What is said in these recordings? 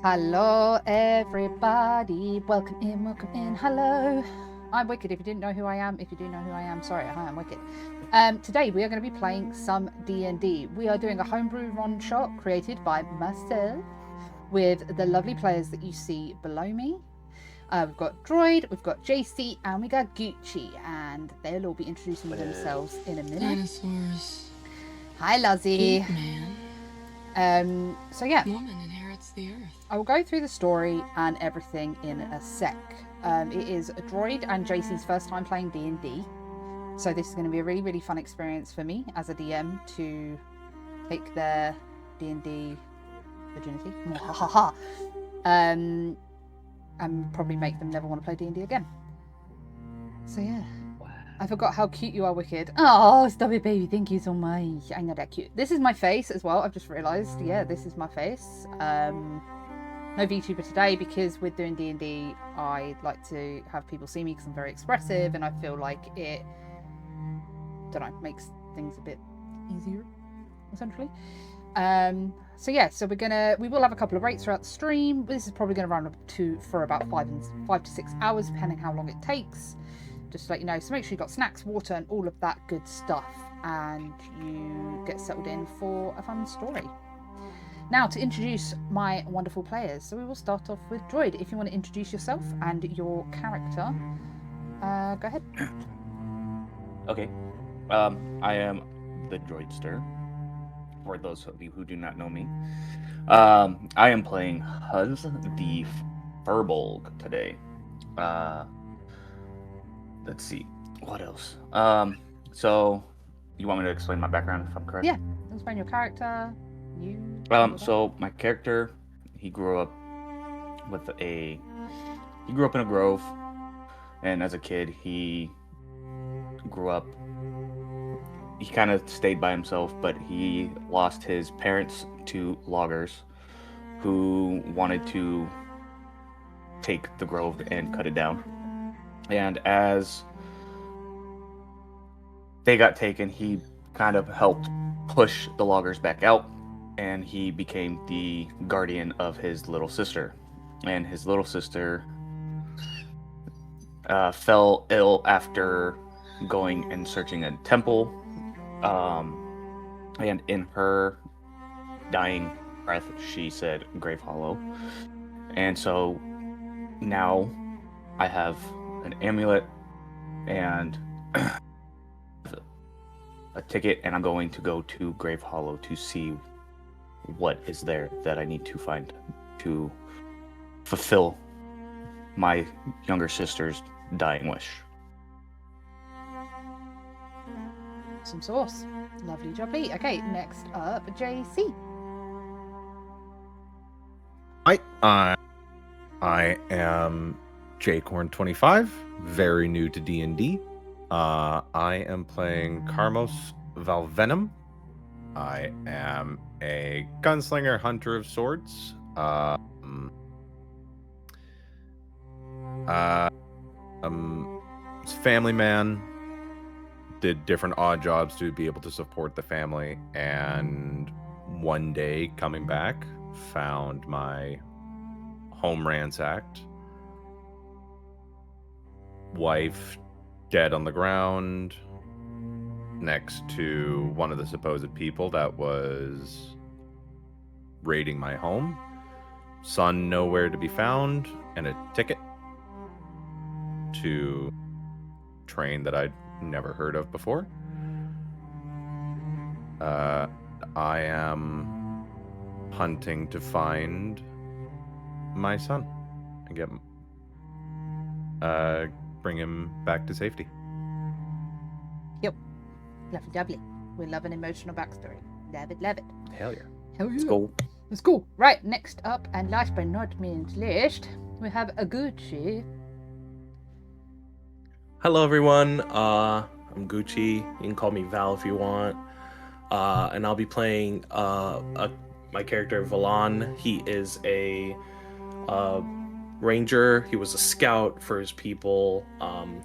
Hello, everybody. Welcome in, welcome in. Hello. I'm Wicked. If you didn't know who I am, if you do know who I am, sorry, I am Wicked. Today we are going to be playing some D&D. We are doing a homebrew one-shot created by myself with the lovely players that you see below me. We've got Droid, we've got JC, and we got Gucci, and they'll all be introducing themselves in a minute. Dinosaurs. Hi, Luzzie. Man. So yeah. Woman inherits the earth. I will go through the story and everything in a sec. It is Droid and JC's first time playing D&D, so this is going to be a really, really fun experience for me as a DM to take their D&D virginity, and probably make them never want to play D&D again. So yeah. I forgot how cute you are, Wicked. Oh, stop it, baby. Thank you so much. I'm not that cute. This is my face as well. I've just realised. Yeah, this is my face. No VTuber today because we're doing D&D. I like to have people see me because I'm very expressive and I feel like it, makes things a bit easier, essentially. So yeah, so we will have a couple of rates throughout the stream. This is probably going to run for about 5 to 6 hours, depending how long it takes. Just to let you know. So make sure you've got snacks, water, and all of that good stuff, and you get settled in for a fun story. Now, to introduce my wonderful players. So we will start off with Droid. If you want to introduce yourself and your character, go ahead. Okay. I am the Droidster. For those of you who do not know me, I am playing Huz the Furbolg today. Let's see. What else? So you want me to explain my background if I'm correct? Yeah. Explain your character. So my character, he grew up in a grove, and as a kid he kind of stayed by himself, but he lost his parents to loggers who wanted to take the grove and cut it down. And as they got taken, he kind of helped push the loggers back out, and he became the guardian of his little sister. And his little sister fell ill after going and searching a temple, and in her dying breath, she said Grave Hollow. And so now I have an amulet and a ticket, and I'm going to go to Grave Hollow to see what is there that I need to find to fulfill my younger sister's dying wish. Some sauce. Lovely jubbly. Okay, next up, JC. Hi, I am Jcorn25, very new to D&D. I am playing Carmos Valvenom. I am a gunslinger, hunter of swords. Family man. Did different odd jobs to be able to support the family, and one day coming back, found my home ransacked, wife dead on the ground next to one of the supposed people that was raiding my home, son nowhere to be found, and a ticket to train that I'd never heard of before. I am hunting to find my son and get bring him back to safety. Yep. Lovely jubbly. We love an emotional backstory. Love it, love it. Hell yeah. Hell yeah. Let's go. Let's go. Right, next up, and last but not least, we have a Gucci. Hello, everyone. I'm Gucci. You can call me Val if you want. And I'll be playing my character, Valan. He is a ranger. He was a scout for his people.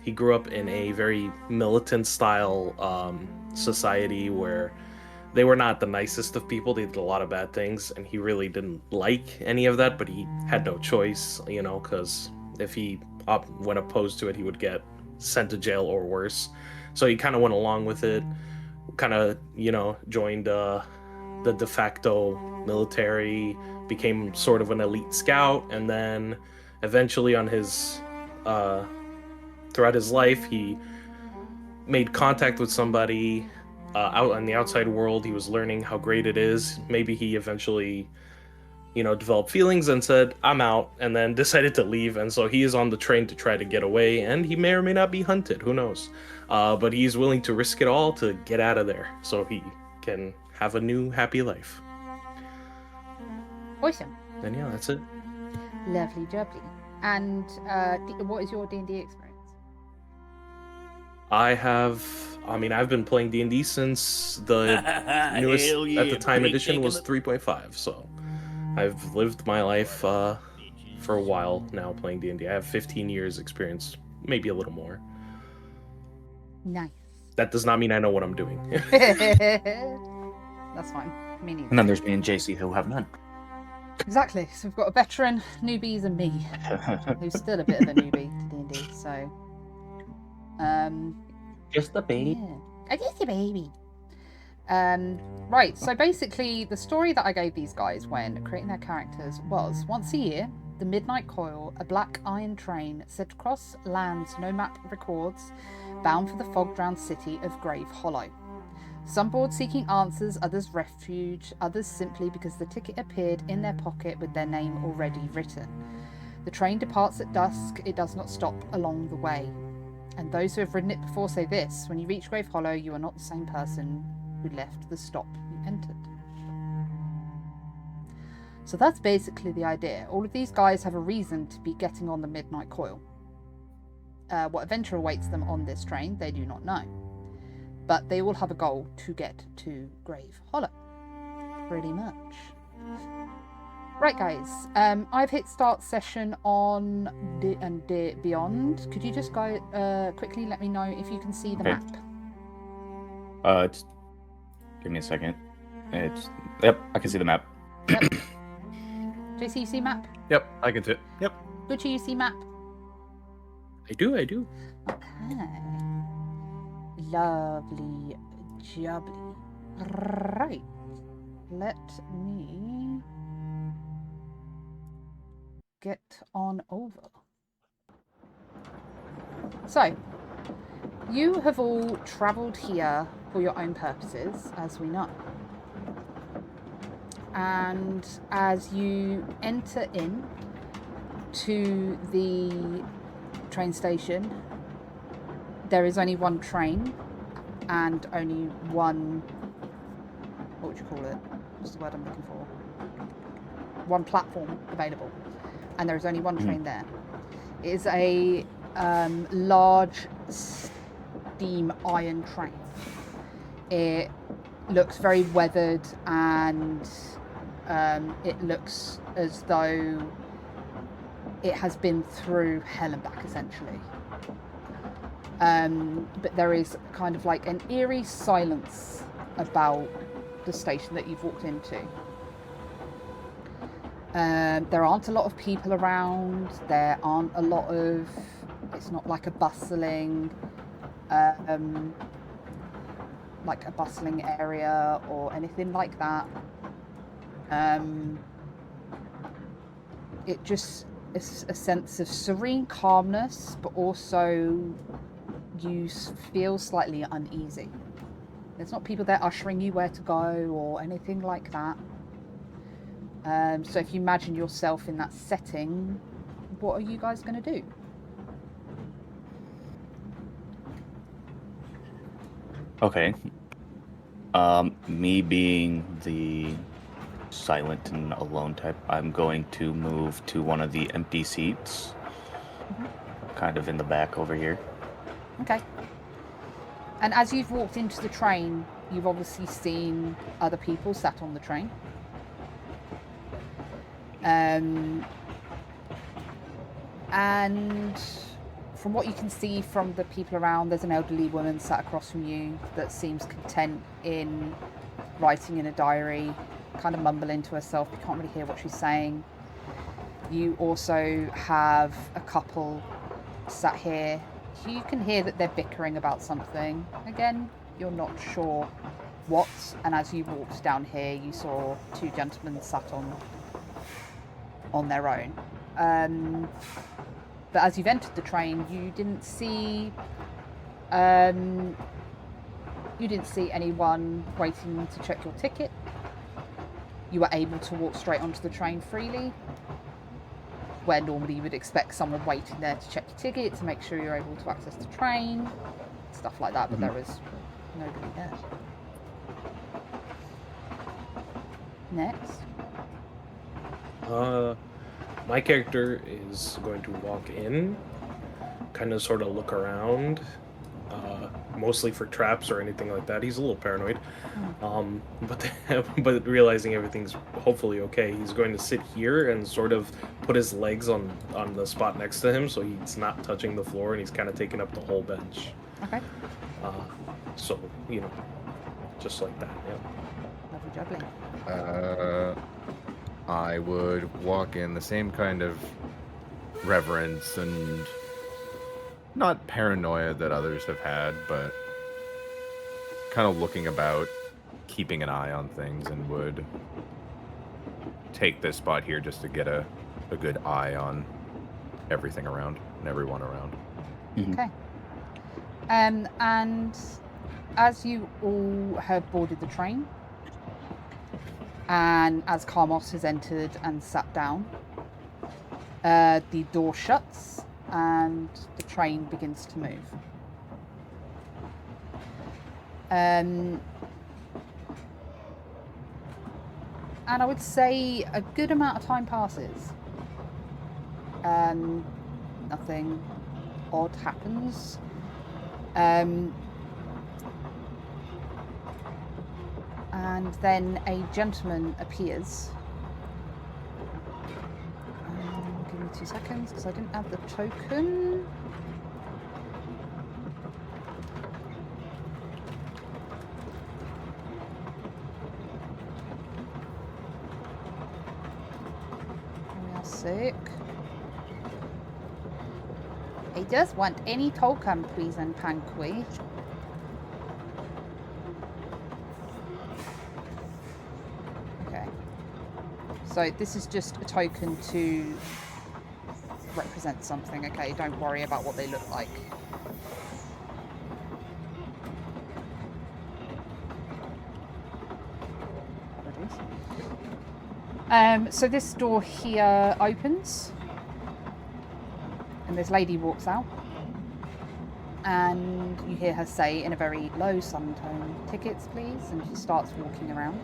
He grew up in a very militant style society where they were not the nicest of people. They did a lot of bad things, and he really didn't like any of that, but he had no choice, because if he went opposed to it, he would get sent to jail or worse. So he kind of went along with it, kind of, joined the de facto military, became sort of an elite scout, and then eventually on his throughout his life, he made contact with somebody out in the outside world. He was learning how great it is. Maybe he eventually, developed feelings and said, I'm out, and then decided to leave. And so he is on the train to try to get away, and he may or may not be hunted. Who knows? But he's willing to risk it all to get out of there so he can have a new happy life. Awesome. And yeah, that's it. Lovely jubbly. And what is your D&D experience? I've been playing D&D since the newest at the time edition was 3.5, so I've lived my life for a while now playing D&D. I have 15 years experience, maybe a little more. Nice. That does not mean I know what I'm doing. That's fine. Me neither. And then there's me and JC who have none. Exactly. So we've got a veteran, newbies, and me, who's still a bit of a newbie to D&D. So, Just a baby. yeah, just a baby. Right. So basically, the story that I gave these guys when creating their characters was: once a year, the Midnight Coil, a black iron train set across lands no map records, bound for the fog-drowned city of Grave Hollow. Some board seeking answers, others refuge, others simply because the ticket appeared in their pocket with their name already written. The train departs at dusk, it does not stop along the way. And those who have ridden it before say this: when you reach Grave Hollow, you are not the same person who left the stop you entered. So that's basically the idea. All of these guys have a reason to be getting on the Midnight Coil. What adventure awaits them on this train, they do not know. But they all have a goal to get to Grave Hollow. Pretty much. Right, guys. I've hit start session on D&D Beyond. Could you just go quickly let me know if you can see the Okay. map? It's. Give me a second. Yep, I can see the map. Yep. JC, you see map? Yep, I can see it. Yep. Gucci, you see map? I do. Okay. Lovely jubbly. Right. Let me get on over. So, you have all travelled here for your own purposes, as we know. And as you enter in to the train station, there is only one train and only one, what would you call it? What's the word I'm looking for? One platform available. And there is only one train there. It is a large steam iron train. It looks very weathered, and it looks as though it has been through hell and back, essentially. But there is kind of like an eerie silence about the station that you've walked into. There aren't a lot of people around. There aren't a lot of... It's not like a bustling... area or anything like that. It just is a sense of serene calmness, but also you feel slightly uneasy. There's not people there ushering you where to go or anything like that. So if you imagine yourself in that setting, what are you guys going to do? Okay. Me being the silent and alone type, I'm going to move to one of the empty seats. Kind of in the back over here. Okay. And as you've walked into the train, you've obviously seen other people sat on the train. And from what you can see from the people around, there's an elderly woman sat across from you that seems content in writing in a diary, kind of mumbling to herself. You can't really hear what she's saying. You also have a couple sat here. You can hear that they're bickering about something. Again, you're not sure what. And as you walked down here, you saw two gentlemen sat on their own. But as you've entered the train, you didn't see anyone waiting to check your ticket. You were able to walk straight onto the train freely, where normally you would expect someone waiting there to check your ticket to make sure you're able to access the train, stuff like that, but there was nobody there. Next. My character is going to walk in, kind of sort of look around, mostly for traps or anything like that. He's a little paranoid, but realizing everything's hopefully okay, he's going to sit here and sort of put his legs on the spot next to him, so he's not touching the floor, and he's kind of taking up the whole bench. Okay. So just like that. Yeah. Lovely juggling. I would walk in the same kind of reverence and not paranoia that others have had, but kind of looking about, keeping an eye on things, and would take this spot here just to get a good eye on everything around and everyone around. Okay. And as you all have boarded the train, and as Carmos has entered and sat down, the door shuts and the train begins to move. And I would say a good amount of time passes. Nothing odd happens. And then a gentleman appears. Give me 2 seconds, because I didn't have the token. We are sick. I just want any token, please, and Panqui. So this is just a token to represent something, okay? Don't worry about what they look like. So this door here opens, and this lady walks out, and you hear her say in a very low sum tone, "Tickets, please," and she starts walking around.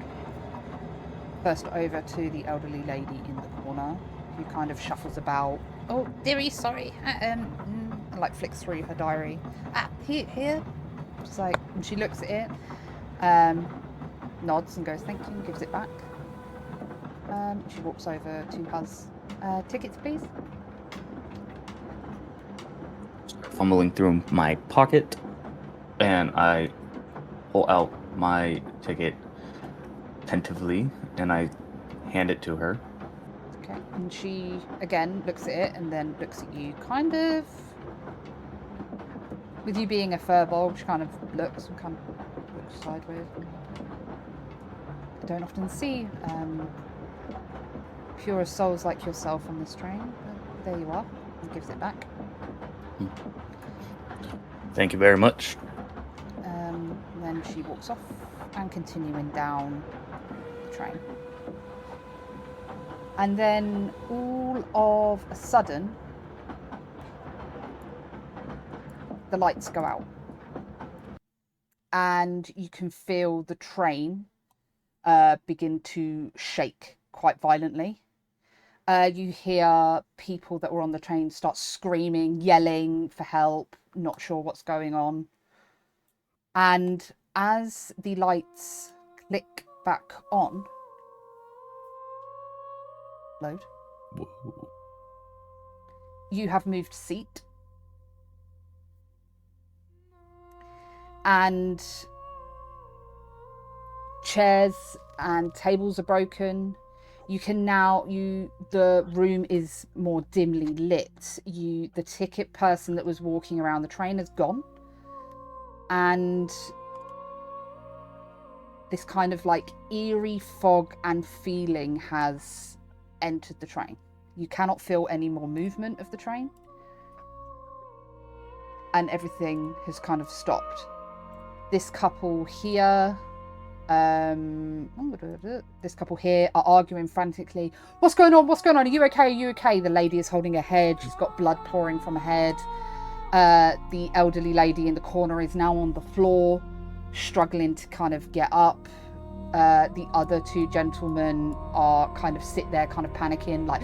First over to the elderly lady in the corner, who kind of shuffles about. "Oh, dearie, sorry." And like flicks through her diary. Here. She's like, and she looks at it, nods and goes, "Thank you," and gives it back. She walks over to Huz. "Tickets, please." Fumbling through my pocket, and I pull out my ticket tentatively, and I hand it to her. Okay, and she again looks at it and then looks at you, kind of, with you being a furball, she kind of looks sideways. I don't often see pure souls like yourself on this train, but there you are, and gives it back. Thank you very much. Then she walks off and continuing down the train. And then all of a sudden, the lights go out. And you can feel the train begin to shake quite violently. You hear people that were on the train start screaming, yelling for help, not sure what's going on. And as the lights click back on, load. Whoa. You have moved seat. And chairs and tables are broken. You can now, the room is more dimly lit. The ticket person that was walking around the train is gone. And this kind of like eerie fog and feeling has entered the train. You cannot feel any more movement of the train. And everything has kind of stopped. This couple here, are arguing frantically. What's going on? What's going on? Are you okay? Are you okay? The lady is holding her head. She's got blood pouring from her head. The elderly lady in the corner is now on the floor, struggling to kind of get up. The other two gentlemen are kind of sit there, kind of panicking, like,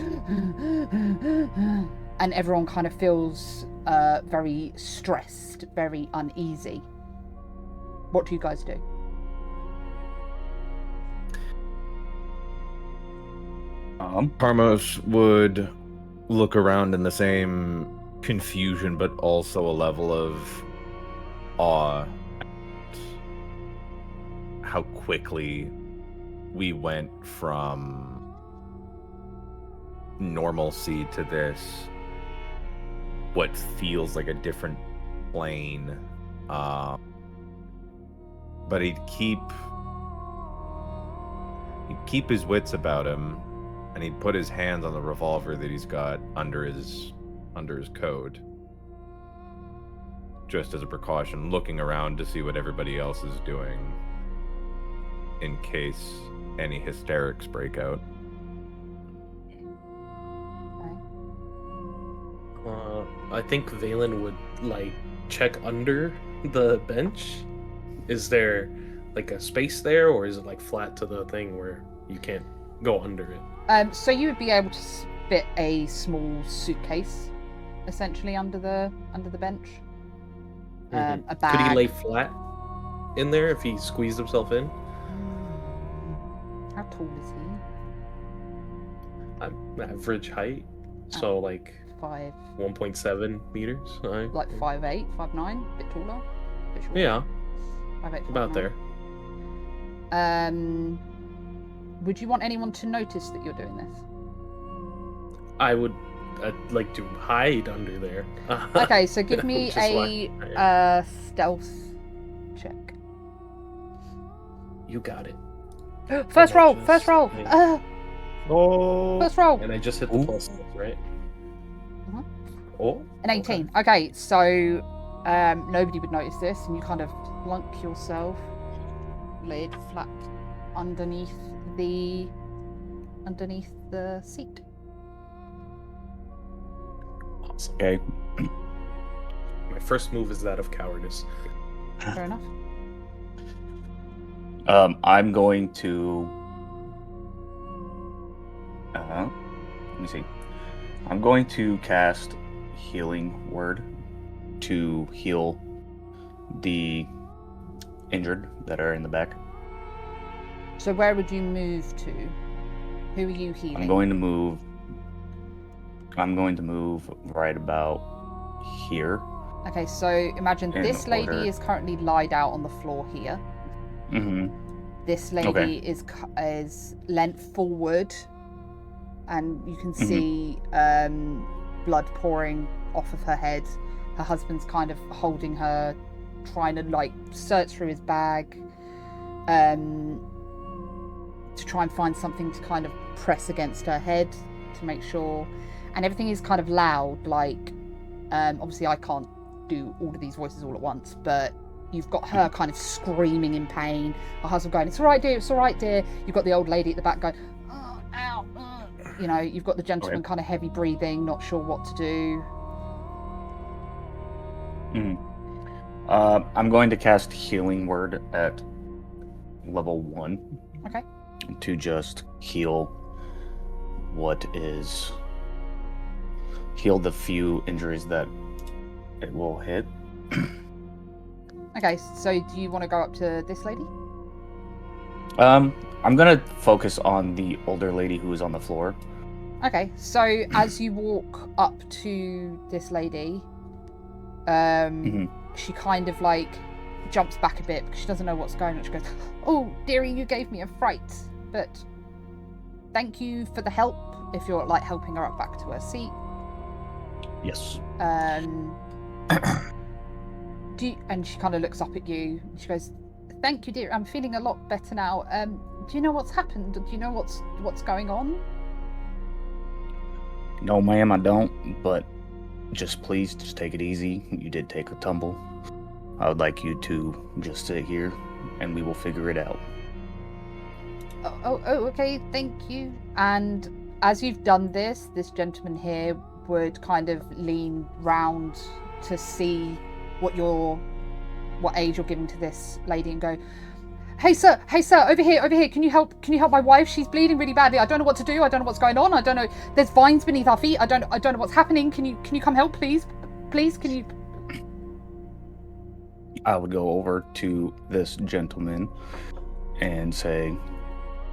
and everyone kind of feels very stressed, very uneasy. What do you guys do? Parmos would look around in the same confusion, but also a level of awe at how quickly we went from normalcy to this, what feels like a different plane. But he'd keep his wits about him, and he'd put his hands on the revolver that he's got under his coat, just as a precaution, looking around to see what everybody else is doing in case any hysterics break out. I think Valen would like check under the bench. Is there like a space there, or is it like flat to the thing where you can't go under it? So you would be able to fit a small suitcase, essentially, under the bench. A bag. Could he lay flat in there if he squeezed himself in? How tall is he? Average height, so like 1.7 meters. Like 5'8", 5'9", bit taller, bit shorter. Yeah, 5'8", about 5'9". there. Would you want anyone to notice that you're doing this? I'd like to hide under there. Okay, so give me a stealth check. You got it. First roll. Oh. First roll. And I just hit the plus, right? Mhm. Oh. An 18. Okay, so nobody would notice this, and you kind of plunk yourself, lid flat underneath the seat. Awesome. Okay. My first move is that of cowardice. Fair enough. I'm going to. Let me see. I'm going to cast Healing Word to heal the injured that are in the back. So where would you move to? Who are you healing? I'm going to move right about here. Okay, so imagine In this lady order. is currently lied out on the floor here. Mm-hmm. This lady is leant forward, and you can see blood pouring off of her head. Her husband's kind of holding her, trying to like search through his bag to try and find something to kind of press against her head to make sure. And everything is kind of loud, like obviously I can't do all of these voices all at once, but you've got her kind of screaming in pain, her husband going, "It's all right, dear, it's all right, dear." You've got the old lady at the back going, "Oh, ow, you know, you've got the gentleman kind of heavy breathing, not sure what to do. I'm going to cast Healing Word at level 1. Okay. To just heal the few injuries that it will hit. Okay, so do you want to go up to this lady? I'm gonna focus on the older lady who is on the floor. Okay, so as you walk up to this lady, she kind of like jumps back a bit because she doesn't know what's going on. She goes, "Oh, dearie, you gave me a fright, but thank you for the help." If you're like helping her up back to her seat. Yes. And she kind of looks up at you. And she goes, "Thank you, dear. I'm feeling a lot better now. Do you know what's happened? Do you know what's going on?" No, ma'am, I don't. But please take it easy. You did take a tumble. I would like you to just sit here, and we will figure it out. Oh, okay. Thank you. And as you've done this gentleman here would kind of lean round to see what age you're giving to this lady and go, Hey sir, over here. Can you help my wife? She's bleeding really badly. I don't know what to do. I don't know what's going on. I don't know. There's vines beneath our feet. I don't know what's happening. Can you come help, please? Please, can you? I would go over to this gentleman and say,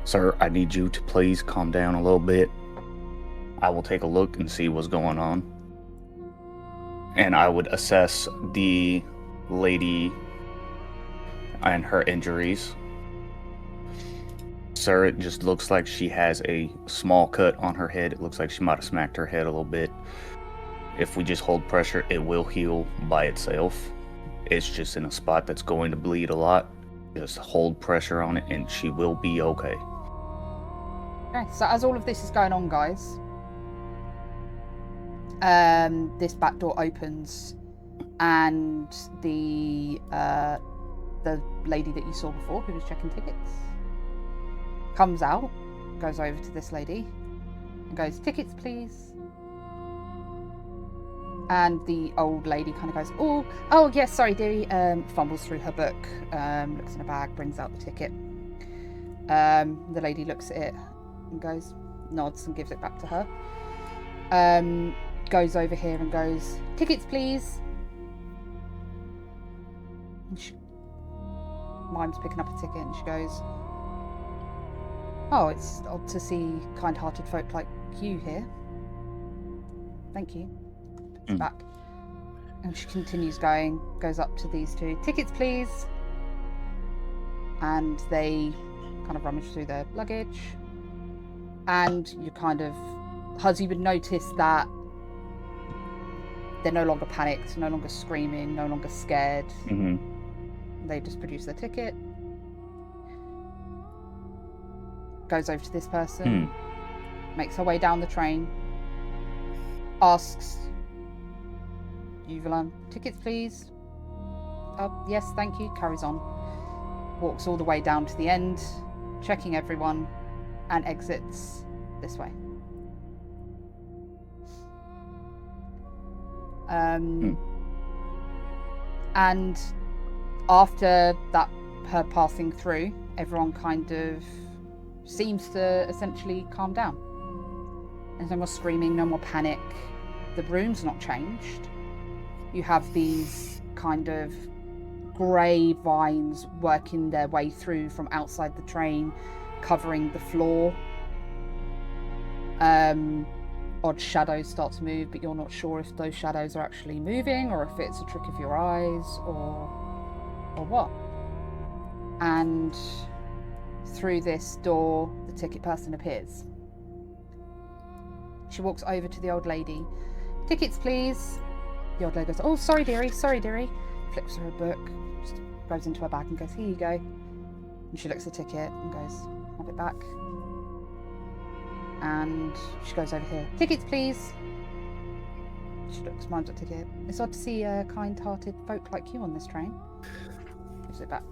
"Sir, I need you to please calm down a little bit. I will take a look and see what's going on." And I would assess the lady and her injuries. "Sir, it just looks like she has a small cut on her head. It looks like she might have smacked her head a little bit. If we just hold pressure, it will heal by itself. It's just in a spot that's going to bleed a lot. Just hold pressure on it and she will be okay." Okay, so as all of this is going on, guys, this back door opens and the lady that you saw before, who was checking tickets, comes out, goes over to this lady and goes, "Tickets, please." And the old lady kind of goes, oh yes, sorry, dearie. Fumbles through her book, looks in a bag, brings out the ticket. The lady looks at it and goes, nods and gives it back to her. Goes over here and goes, "Tickets, please." And Mime's picking up a ticket and she goes, "Oh, it's odd to see kind-hearted folk like you here. Thank you." Puts it back. And she continues going, goes up to these two. "Tickets, please." And they kind of rummage through their luggage. And you kind of, Huzzy would notice that they're no longer panicked, no longer screaming, no longer scared. Mm-hmm. They just produce their ticket. Goes over to this person. Makes her way down the train. Asks Uvalan, "Tickets, please." "Oh, yes, thank you." Carries on. Walks all the way down to the end, checking everyone, and exits this way. And after that, her passing through, everyone kind of seems to essentially calm down. There's no more screaming, no more panic. The room's not changed. You have these kind of grey vines working their way through from outside the train, covering the floor. Odd shadows start to move, but you're not sure if those shadows are actually moving or if it's a trick of your eyes or what. And through this door, the ticket person appears. She walks over to the old lady. "Tickets, please." The old lady goes, "Oh, sorry, dearie. Flips her a book, just goes into her bag and goes, "Here you go." And she looks at the ticket and goes, "Have it back." And she goes over here. "Tickets, please." She looks, Mime's a ticket. "It's odd to see kind-hearted folk like you on this train." Gives it back.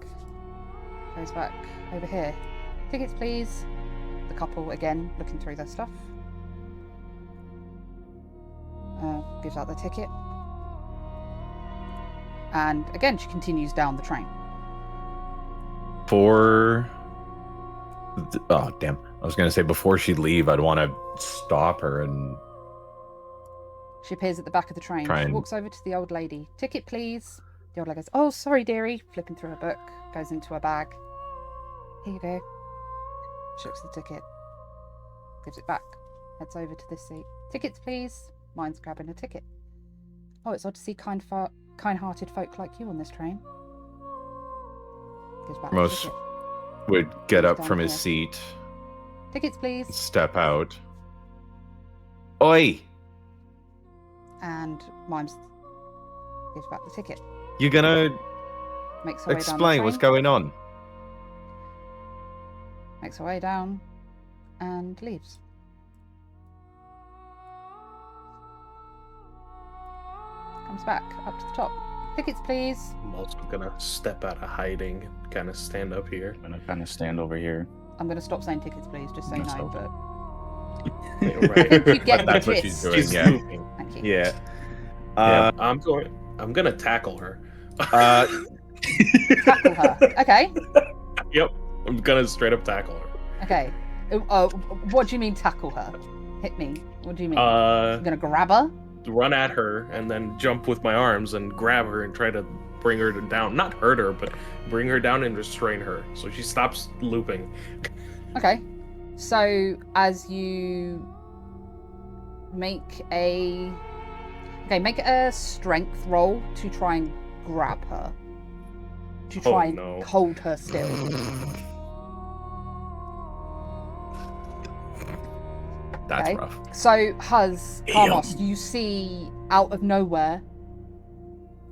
Goes back over here. "Tickets, please." The couple, again, looking through their stuff. Gives out the ticket. And again, she continues down the train. Oh, damn. I was going to say before she'd leave, I'd want to stop her and... She appears at the back of the train. She walks over to the old lady. "Ticket, please." The old lady goes, "Oh, sorry, dearie." Flipping through her book. Goes into her bag. "Here you go." She looks at the ticket. Gives it back. Heads over to this seat. "Tickets, please." Mine's grabbing a ticket. "Oh, it's odd to see kind-hearted folk like you on this train." Gives back Most- the ticket. Would get up Down from his here. seat, Tickets, please. step out. Oi! And Mimes gives back the ticket. You gonna Makes her way down the explain what's train. going on? Makes her way down and leaves. Comes back up to the top. Tickets, please. I'm also gonna step out of hiding and kind of stand up here. I'm gonna kind of stand over here. I'm going to stop saying tickets, please, just so you That's know. okay. But Yeah, right. you get the That's what gist. she's doing. She's Yeah. moving. Thank you. Yeah. Yeah. I'm gonna tackle her. Tackle her. Okay. Yep. I'm gonna straight up tackle her. Okay. What do you mean tackle her? Hit me. What do you mean? Uh, I'm going to grab her? run at her and then jump with my arms and grab her and try to bring her down. Not hurt her, but bring her down and restrain her so she stops looping. Okay. So as you make a strength roll to try and grab her. To Oh, try and no. hold her still. That's Okay. rough. So Carmos, you see out of nowhere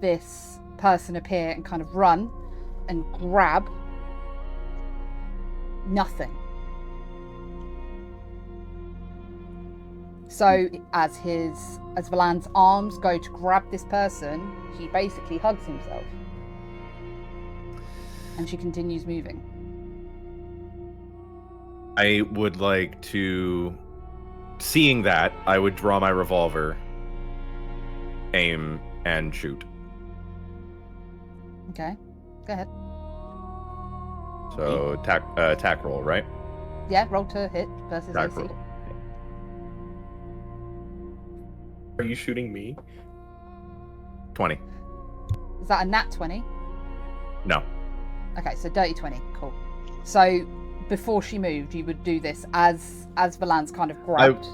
this person appear and kind of run and grab nothing. So as Valan's arms go to grab this person, he basically hugs himself. And she continues moving. I would like to, seeing that, I would draw my revolver, aim, and shoot. Okay. Go ahead. So attack roll, right? Yeah, roll to hit versus Attack AC. roll. Are you shooting me? 20. Is that a nat 20? No. Okay, so dirty 20. Cool. So before she moved, you would do this as Valan's kind of grabbed.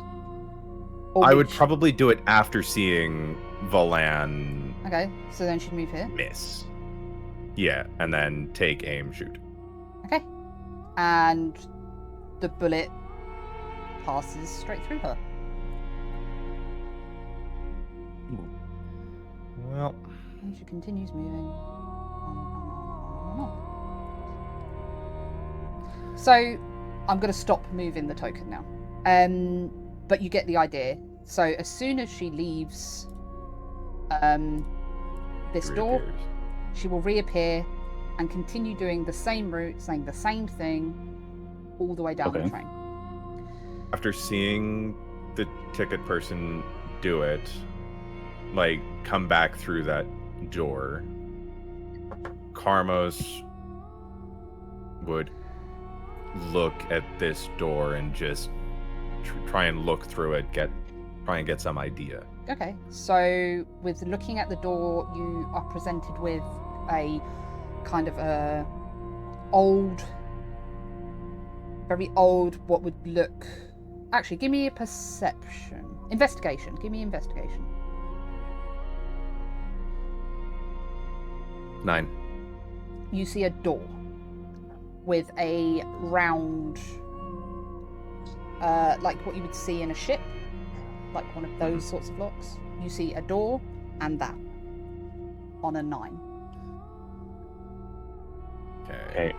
Or I would she- probably do it after seeing Valan Okay, so then she'd move here. miss. Yeah, and then take aim, shoot. Okay. And the bullet passes straight through her. Well, And she continues moving. On. So I'm going to stop moving the token now. But you get the idea. So as soon as she leaves this door, reappears. she will reappear and continue doing the same route, saying the same thing all the way down the Okay. train. After seeing the ticket person do it, like come back through that door, Karmos would look at this door and just try and look through it, try and get some idea. Okay, so with looking at the door, you are presented with a kind of a very old, what would look... Actually, give me a perception. Investigation. Give me investigation. 9. You see a door with a round, like what you would see in a ship, like one of those sorts of locks. You see a door and that on a 9. Okay.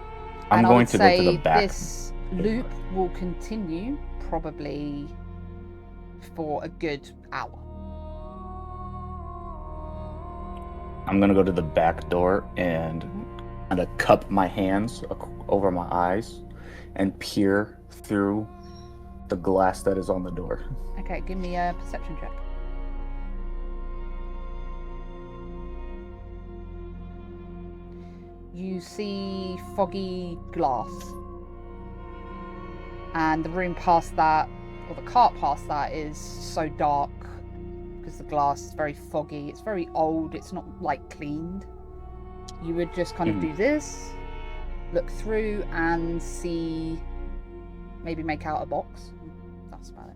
I'm And I going would to go to say the back. this loop will continue probably for a good hour. I'm gonna go to the back door and kind of cup my hands over my eyes and peer through the glass that is on the door. Okay, give me a perception check. You see foggy glass. And the room past that, or the cart past that, is so dark because the glass is very foggy. It's very old. It's not like cleaned. You would just kind of do this, look through and see, maybe make out a box. That's about it.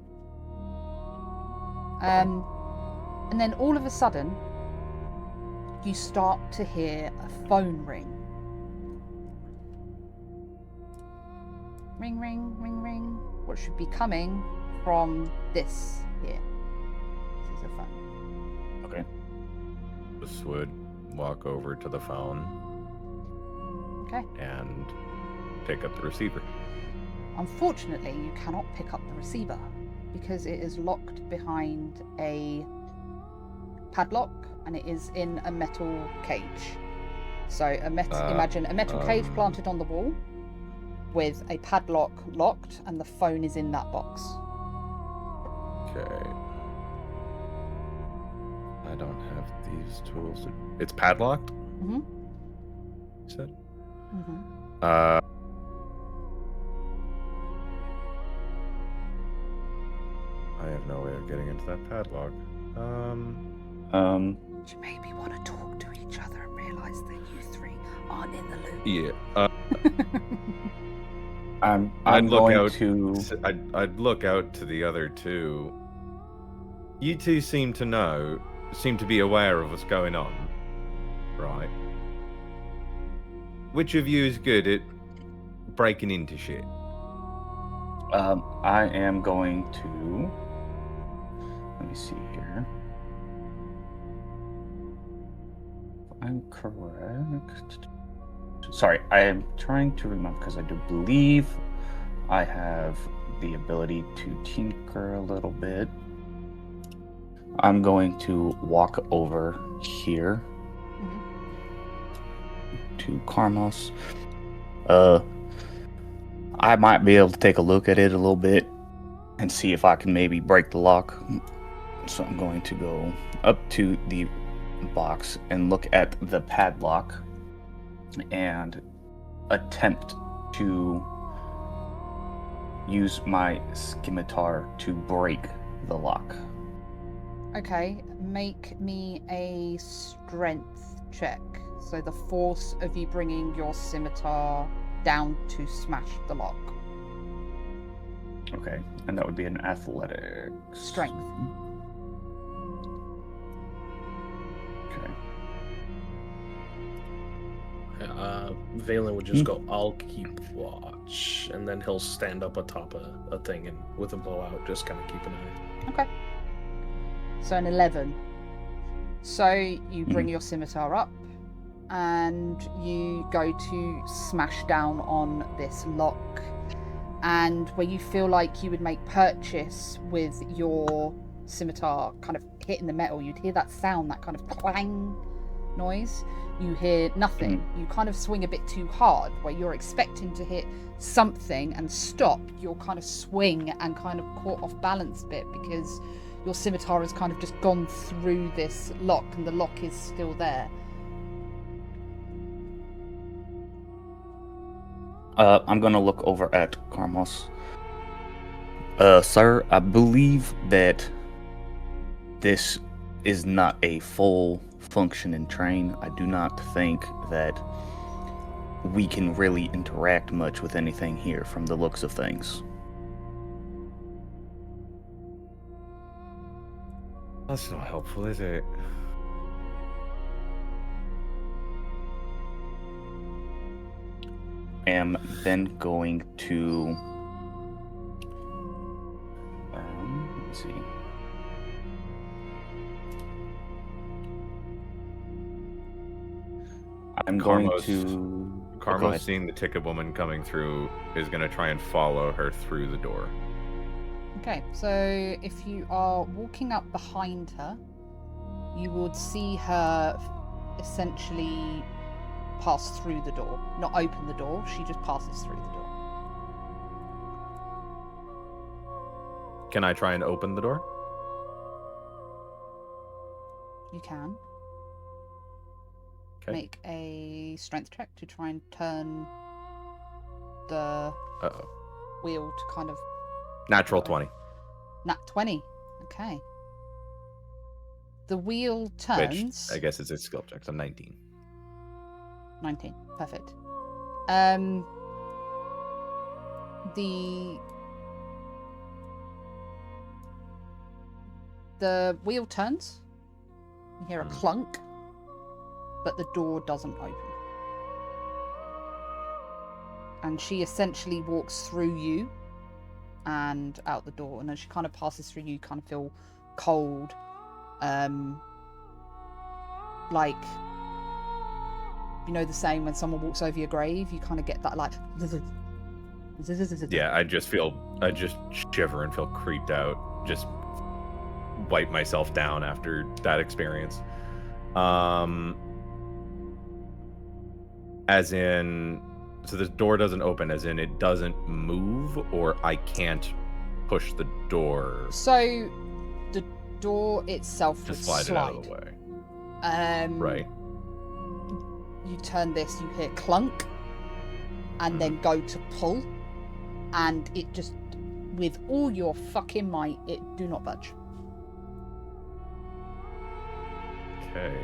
And then all of a sudden, you start to hear a phone ring. ring, ring, ring, ring. What should be coming from this here? This is a phone. Okay. This would walk over to the phone Okay. and pick up the receiver. Unfortunately, you cannot pick up the receiver because it is locked behind a padlock and it is in a metal cage. So imagine a metal cage planted on the wall with a padlock locked, and the phone is in that box. Okay. I don't have these tools. It's padlocked? Mm-hmm. You said? Mm-hmm. I have no way of getting into that padlock. You maybe want to talk to each other and realise that you three aren't in the loop. Yeah. I'm I'd look going out to. I'd look out to the other two. You two seem to be aware of what's going on, right? Which of you is good at breaking into shit? I am going to. Let me see here. If I'm correct. Sorry, I am trying to remember because I do believe I have the ability to tinker a little bit. I'm going to walk over here to Carmos. I might be able to take a look at it a little bit and see if I can maybe break the lock. So I'm going to go up to the box and look at the padlock and attempt to use my scimitar to break the lock. Okay, make me a strength check. So the force of you bringing your scimitar down to smash the lock. Okay, and that would be an athletics. Strength. Okay. Valen would just go, I'll keep watch. And then he'll stand up atop a thing and with a bow out, just kind of keep an eye. Okay. So an 11. So you bring your scimitar up and you go to smash down on this lock. And where you feel like you would make purchase with your scimitar kind of hitting the metal, you'd hear that sound, that kind of clang noise. You hear nothing. You kind of swing a bit too hard where you're expecting to hit something and stop. You'll kind of swing and kind of caught off balance a bit because your scimitar has kind of just gone through this lock and the lock is still there. I'm gonna look over at Carmos. Sir, I believe that this is not a full functioning train. I do not think that we can really interact much with anything here from the looks of things. That's not helpful, is it? Am then going to let's see. I'm going to Carmos, seeing the ticket woman coming through, is going to try and follow her through the door. Okay, so if you are walking up behind her, you would see her essentially pass through the door. Not open the door, she just passes through the door. Can I try and open the door? You can. Okay. Make a strength check to try and turn the wheel to kind of... Natural 20. Nat 20. Okay. The wheel turns... Which, I guess it's a skill check, so 19. 19. Perfect. The wheel turns. You hear a clunk, but the door doesn't open. and she essentially walks through you and out the door, and as she kind of passes through you kind of feel cold, like, you know, the same when someone walks over your grave, you kind of get that like Yeah, I just shiver and feel creeped out. Just wipe myself down after that experience. As in, so the door doesn't open, as in it doesn't move, or I can't push the door. So the door itself would Just slide it out of the way. Right. You turn this, you hear clunk, and then go to pull, and it just, with all your fucking might, it do not budge. Okay.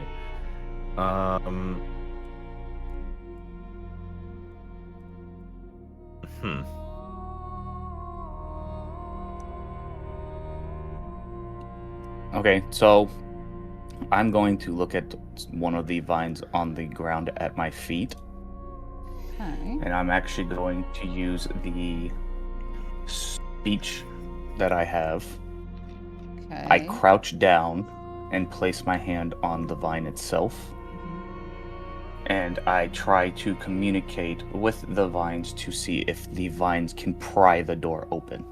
Okay, so I'm going to look at one of the vines on the ground at my feet, Okay. and I'm actually going to use the speech that I have. Okay. I crouch down and place my hand on the vine itself, and I try to communicate with the vines to see if the vines can pry the door open.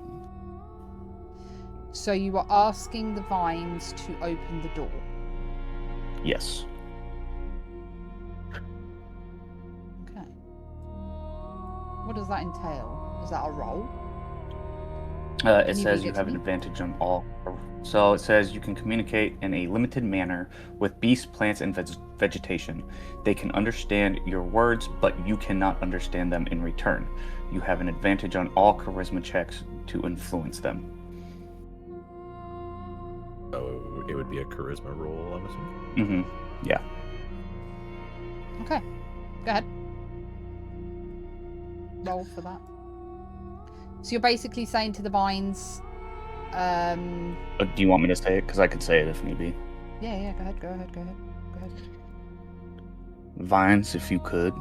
So you are asking the vines to open the door. Yes. Okay. What does that entail? Is that a roll? It you says read you it to have an me? advantage on all. So it says you can communicate in a limited manner with beasts, plants, and vegetation. They can understand your words, but you cannot understand them in return. You have an advantage on all charisma checks to influence them. So it would be a charisma roll, I'm assuming. Mm-hmm. Yeah. Okay. Go ahead. Roll for that. So you're basically saying to the vines, Do you want me to say it? Because I could say it if need be. yeah, go ahead. Vines, if you could,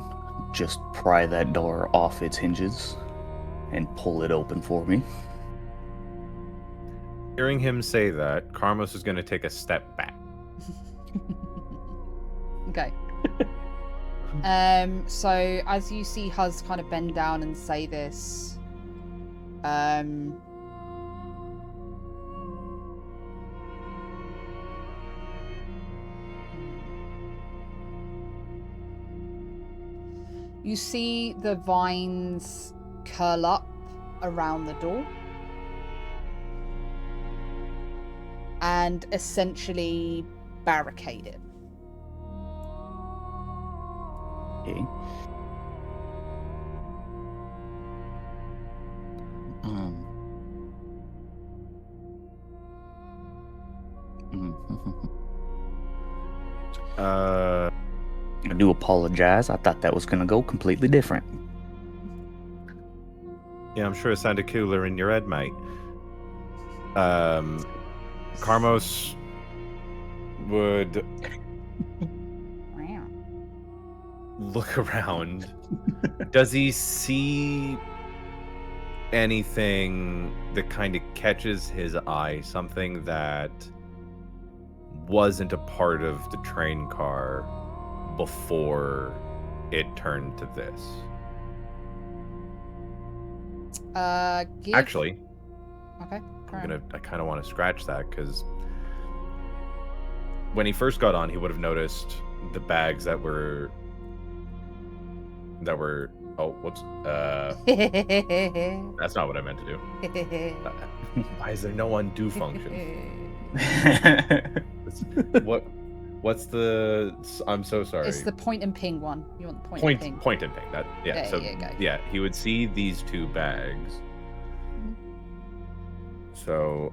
just pry that door off its hinges and pull it open for me. Hearing him say that, Carmos is going to take a step back. Okay. So as you see Huz kind of bend down and say this, you see the vines curl up around the door and essentially barricade it. Okay. I do apologize. I thought that was gonna go completely different. Yeah, I'm sure it sounded cooler in your head, mate. Carmos would look around. Does he see anything that kind of catches his eye? Something that wasn't a part of the train car before it turned to this? Actually, Okay. I kind of want to scratch that, because when he first got on, he would have noticed the bags that were oh, whoops. That's not what I meant to do. Why is there no undo function? What's the? I'm so sorry. It's the point and ping one. You want the point and ping? Point and ping. That yeah. There So you go. yeah, he would see these two bags. So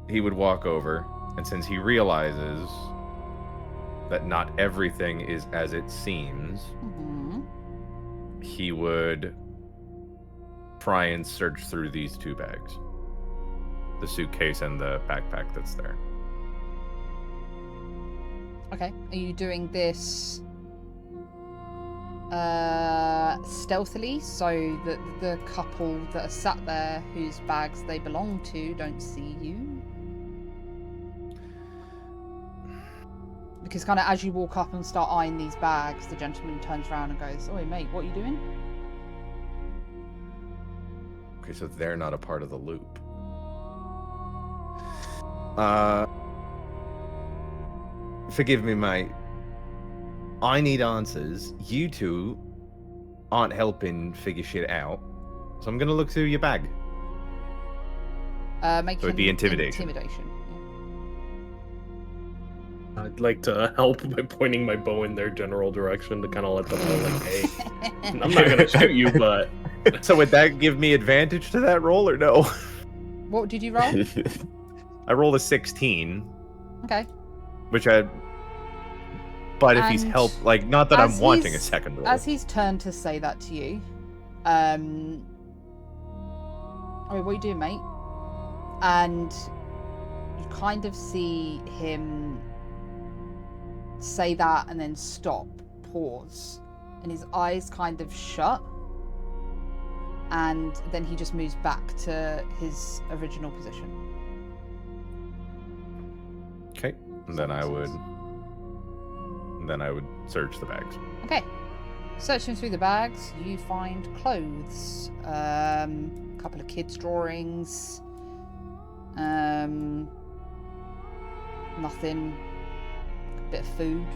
he would walk over, and since he realizes that not everything is as it seems, he would try and search through these two bags, the suitcase and the backpack that's there. Okay. Are you doing this stealthily, so that the couple that are sat there whose bags they belong to don't see you. Because kind of as you walk up and start eyeing these bags, the gentleman turns around and goes, "Oi, mate, what are you doing?" Okay, so they're not a part of the loop. Forgive me, mate. I need answers. You two aren't helping figure shit out. So I'm gonna look through your bag. Make So it'd be an intimidation. Intimidation. I'd like to help by pointing my bow in their general direction to kind of let them know, like, hey, I'm not gonna shoot you, but So would that give me advantage to that roll or no? What did you roll? I rolled a 16, Okay. which I. But if he's And helped, like, not that I'm as wanting a he's- second roll. As he's turned to say that to you, I mean, what are you doing, mate? And you kind of see him say that and then stop, pause, and his eyes kind of shut, and then he just moves back to his original position. Okay, and then I would search the bags. Okay. Searching through the bags, you find clothes, a couple of kids' drawings, nothing, a bit of food,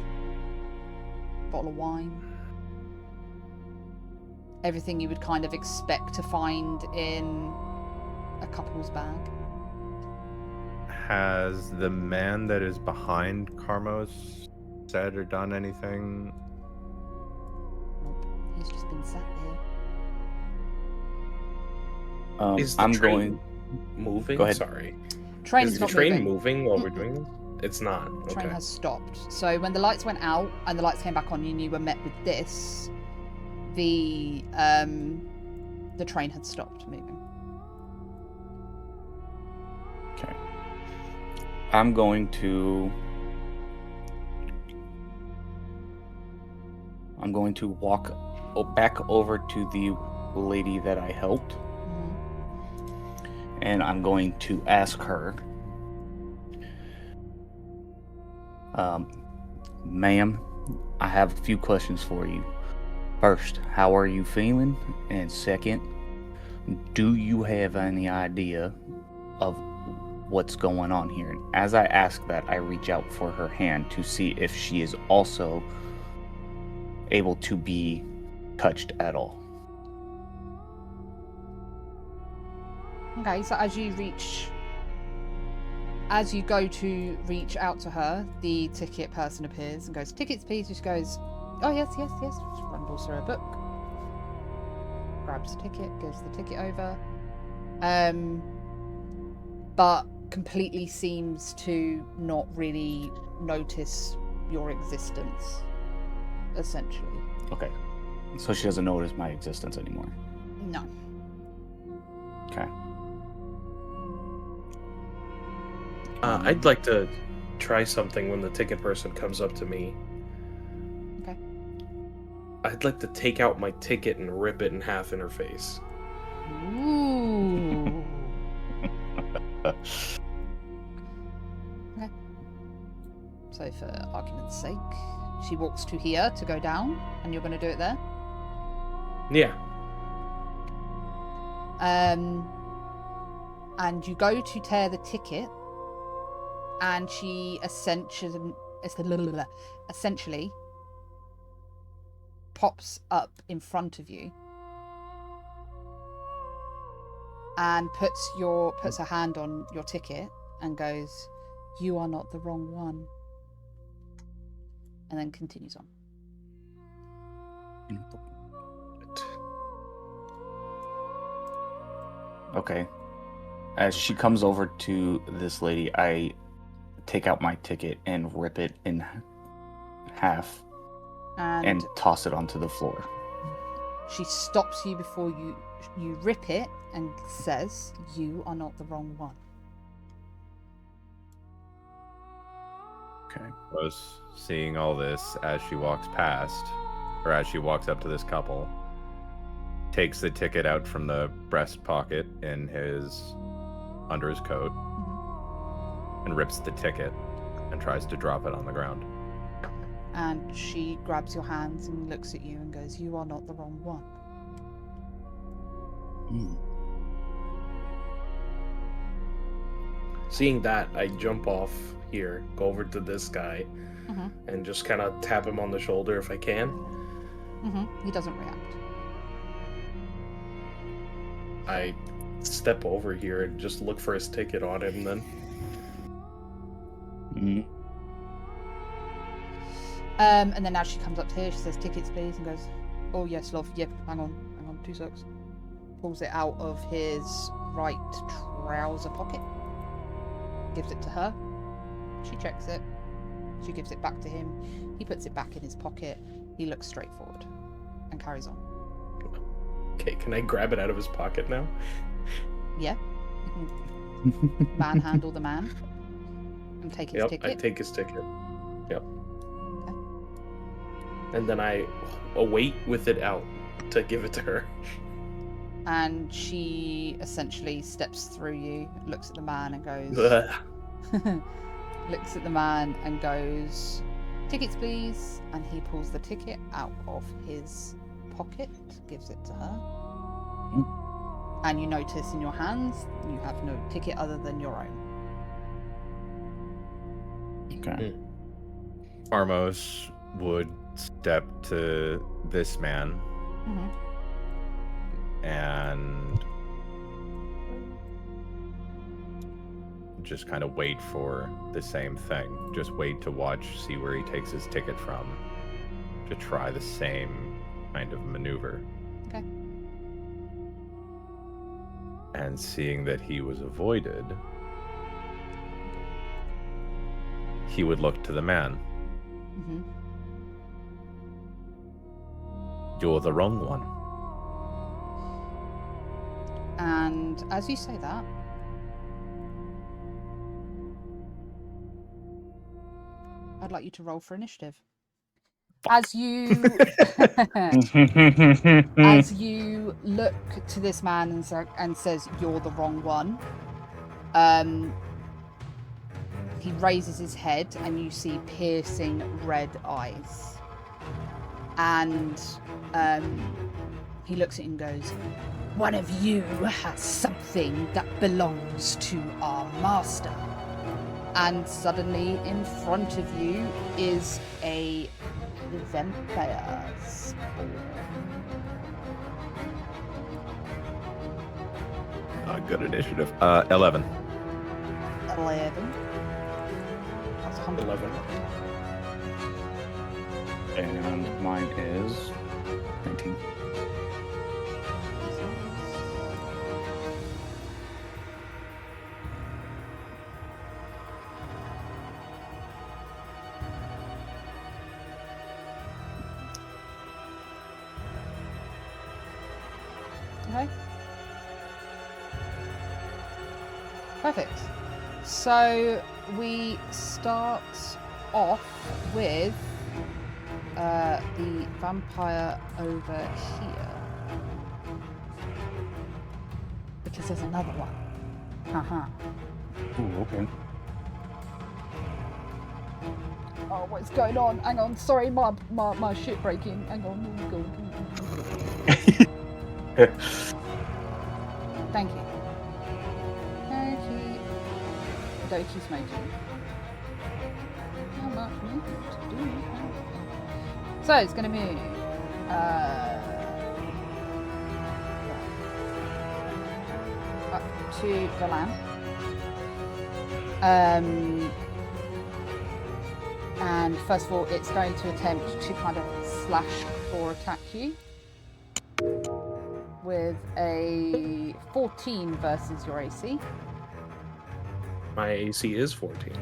bottle of wine. Everything you would kind of expect to find in a couple's bag. Has the man that is behind Carmos said or done anything? Nope. He's just been sat here. is the I'm train going. moving? Go ahead. Sorry. Train Is is the not train moving. moving while we're doing this? It's not. The train Okay. has stopped. So when the lights went out and the lights came back on, and you were met with this. The train had stopped moving. Okay. I'm going to walk back over to the lady that I helped, and I'm going to ask her, ma'am, I have a few questions for you. First, how are you feeling? And second, do you have any idea of what's going on here? And as I ask that, I reach out for her hand to see if she is also able to be touched at all. Okay, so as you go to reach out to her, the ticket person appears and goes, "Tickets, please." She goes, "Oh, yes. Just rumbles through her book, grabs the ticket, gives the ticket over, but completely seems to not really notice your existence, essentially. Okay. So she doesn't notice my existence anymore. No. Okay. I'd like to try something when the ticket person comes up to me. Okay. I'd like to take out my ticket and rip it in half in her face. Ooh. Okay. So for argument's sake, she walks to here to go down, and you're going to do it there? Yeah. And you go to tear the ticket, and she essentially pops up in front of you and puts her hand on your ticket and goes, "You are not the wrong one," and then continues on. Okay. As she comes over to this lady, I take out my ticket and rip it in half and toss it onto the floor. She stops you before you rip it and says, "You are not the wrong one." Okay. I was seeing all this as she walks past. or as she walks up to this couple, takes the ticket out from the breast pocket in under his coat, and rips the ticket and tries to drop it on the ground. And she grabs your hands and looks at you and goes, "You are not the wrong one." Seeing that, I jump off here, go over to this guy, Mm-hmm. and just kind of tap him on the shoulder if I can. Mm-hmm. He doesn't react. I step over here and just look for his ticket on him then. And then as she comes up to here, she says, "Tickets, please," and goes, "Oh, yes, love. Yep, hang on, 2 secs." Pulls it out of his right trouser pocket. Gives it to her. She checks it. She gives it back to him. He puts it back in his pocket. He looks straight forward and carries on. Okay, can I grab it out of his pocket now? Yeah. You can manhandle the man and take his Yep, ticket. I take his ticket. Yep. Okay. And then I await with it out to give it to her. And she essentially steps through you, looks at the man and goes... looks at the man and goes, "Tickets, please." And he pulls the ticket out of his pocket, gives it to her. And you notice in your hands, you have no ticket other than your own. Okay. Armos would step to this man Mm-hmm. and just kind of wait for the same thing. Just wait to watch, see where he takes his ticket from, to try the same kind of maneuver. Okay. And seeing that he was avoided, he would look to the man. Mm-hmm. "You're the wrong one." And as you say that, I'd like you to roll for initiative. As you as you look to this man and says, "You're the wrong one," he raises his head and you see piercing red eyes. And he looks at you and goes, "One of you has something that belongs to our master." And suddenly in front of you is a vampire spawn. Good initiative. 11. 11. That's 111. And mine is 19. Okay. Perfect. So we start off with the vampire over here. Because there's another one. Haha. Ooh, okay. Oh, what's going on? Hang on. Sorry, my shit breaking. Hang on. Thank you. Okie dokie smoking. How much movement do you have? So it's going to move. Up to the lamp. And first of all, it's going to attempt to kind of slash or attack you with a 14 versus your AC. My AC is 14.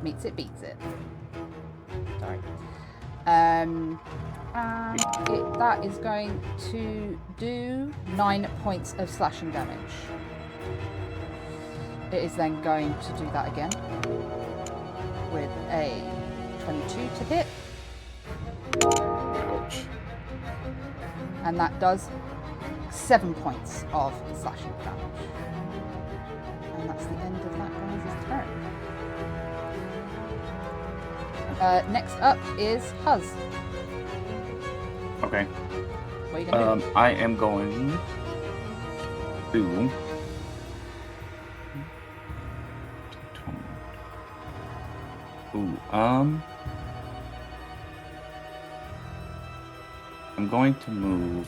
Meets it, beats it. Sorry. And that is going to do 9 points of slashing damage. It is then going to do that again with a 22 to hit. Ouch. and that does 7 points of slashing damage. And that's the end of that guy's turn. Next up is Huz. Okay. What are you going to do? I am going to. I'm going to move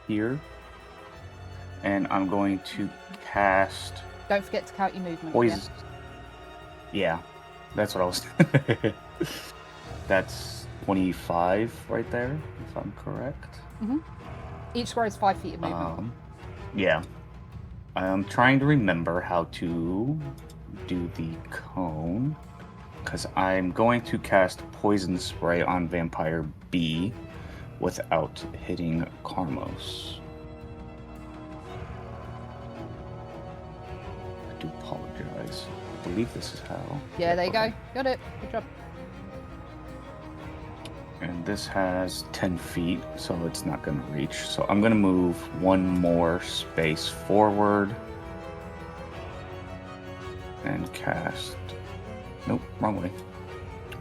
here, and I'm going to cast Don't forget to count your movement. poison. Again. Yeah, that's what I was. That's 25 right there, if I'm correct. Each square is 5 feet of movement. Yeah. I'm trying to remember how to do the cone, because I'm going to cast poison spray on Vampire B without hitting Karmos. I do apologize. I believe this is how. Yeah, there you go. Got it. Good job. And this has 10 feet, so it's not going to reach. So I'm going to move one more space forward and cast. Nope, wrong way.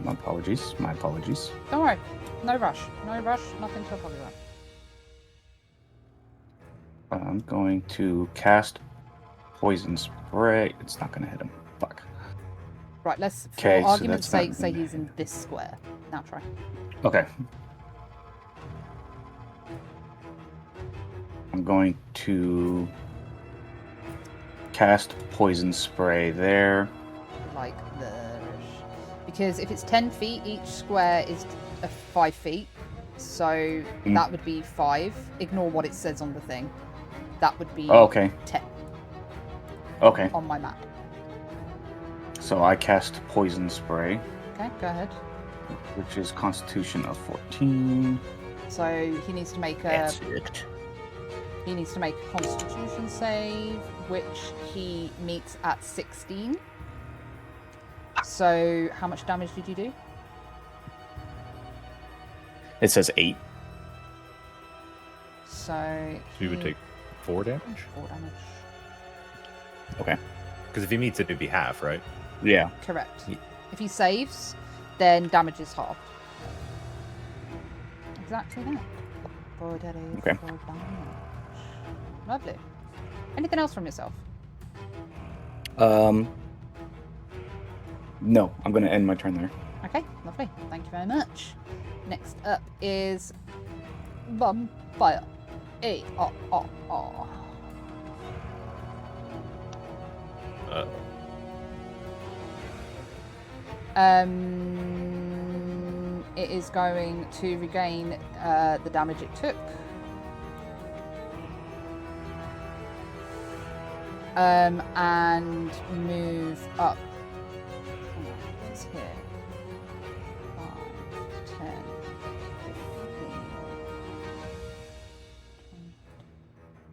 My apologies. My apologies. Don't worry. No rush. No rush. Nothing to apologize. I'm going to cast poison spray. It's not going to hit him. Fuck. Right, let's, for Okay, so argument's that's not sake, say gonna he's in this square. Now try. Okay. I'm going to cast poison spray there. Like the... Because if it's 10 feet, each square is 5 feet. So that would be 5. Ignore what it says on the thing. That would be Oh, okay. 10 Okay. on my map. So I cast poison spray, Okay, go ahead. which is Constitution of 14. So he needs to make a... That's it. He needs to make a Constitution save, which he meets at 16. So how much damage did you do? It says 8. So you would he- take 4 damage? 4 damage. Okay. Because if he meets it, it'd be half, right? Yeah. Correct. Ye- If he saves, then damage is halved. Exactly that. 4 damage. Okay. 4 damage. Lovely. Anything else from yourself? No, I'm going to end my turn there. Okay, lovely. Thank you very much. Next up is Vampire. A-R-R-R. It is going to regain the damage it took. And move up. Hang on, it's here. 5, 10, 15, 20,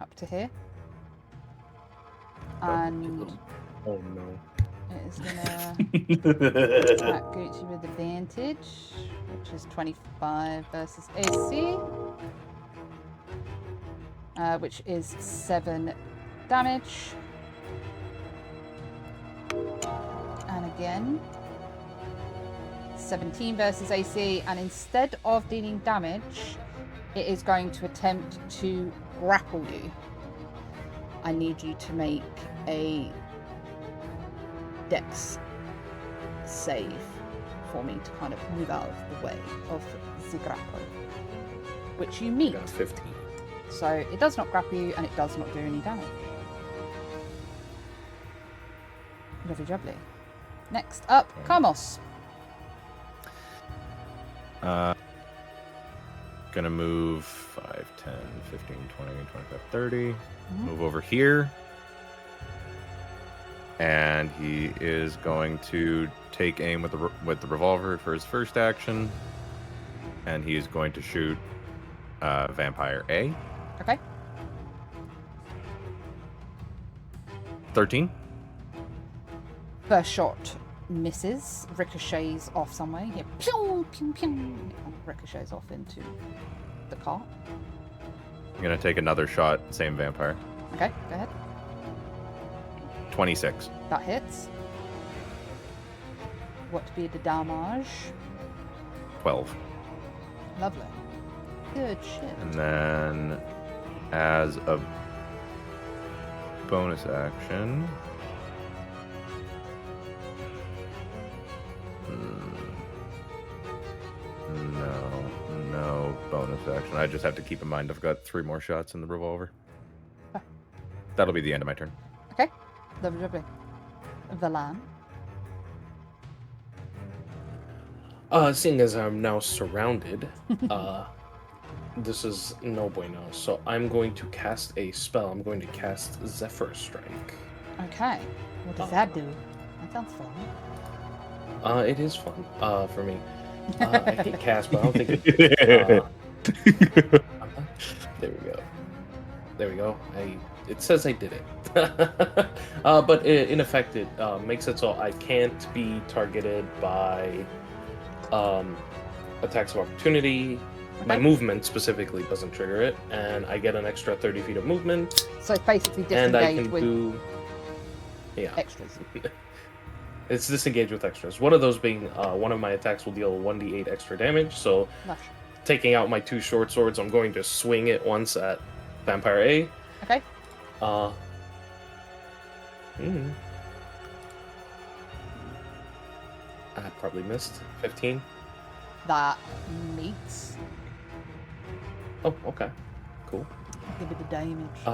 up to here. And Oh no. it is gonna attack Gucci with advantage, which is 25 versus AC, which is 7 damage. And again, 17 versus AC, and instead of dealing damage, it is going to attempt to grapple you. I need you to make a Dex save for me to kind of move out of the way of the grapple, which you I meet. got 15. So it does not grapple you, and it does not do any damage. Lovely jubbly. Next up, Karmos. Gonna move 5, 10, 15, 20, 25, 30. Mhm. Move over here. And he is going to take aim with the revolver for his first action. And he is going to shoot Vampire A. Okay. 13. First shot misses, ricochets off somewhere. You hear pew, pew, pew, and it ricochets off into the cart. I'm gonna take another shot, same vampire. Okay, go ahead. 26. That hits. What be the damage? 12. Lovely. Good shit. And then, as a bonus action, no bonus action. I just have to keep in mind I've got 3 more shots in the revolver. Okay. That'll be the end of my turn. Okay. Lovely. Valan. Seeing as I'm now surrounded, this is no bueno. So I'm going to cast a spell. I'm going to cast Zephyr Strike. Okay. What does that do? That sounds fun. It is fun for me. I hate cast, but I don't think it. There we go. It says I did it. But in effect, it makes it so I can't be targeted by attacks of opportunity. Okay. My movement specifically doesn't trigger it, and I get an extra 30 feet of movement. So it's basically And I disengaged can with do. Yeah. extras. It's disengaged with extras. One of those being one of my attacks will deal 1d8 extra damage. So, Lush. taking out my 2 short swords, I'm going to swing it once at Vampire A. Okay. I probably missed 15. That meets. Oh, okay, cool. Give it the damage.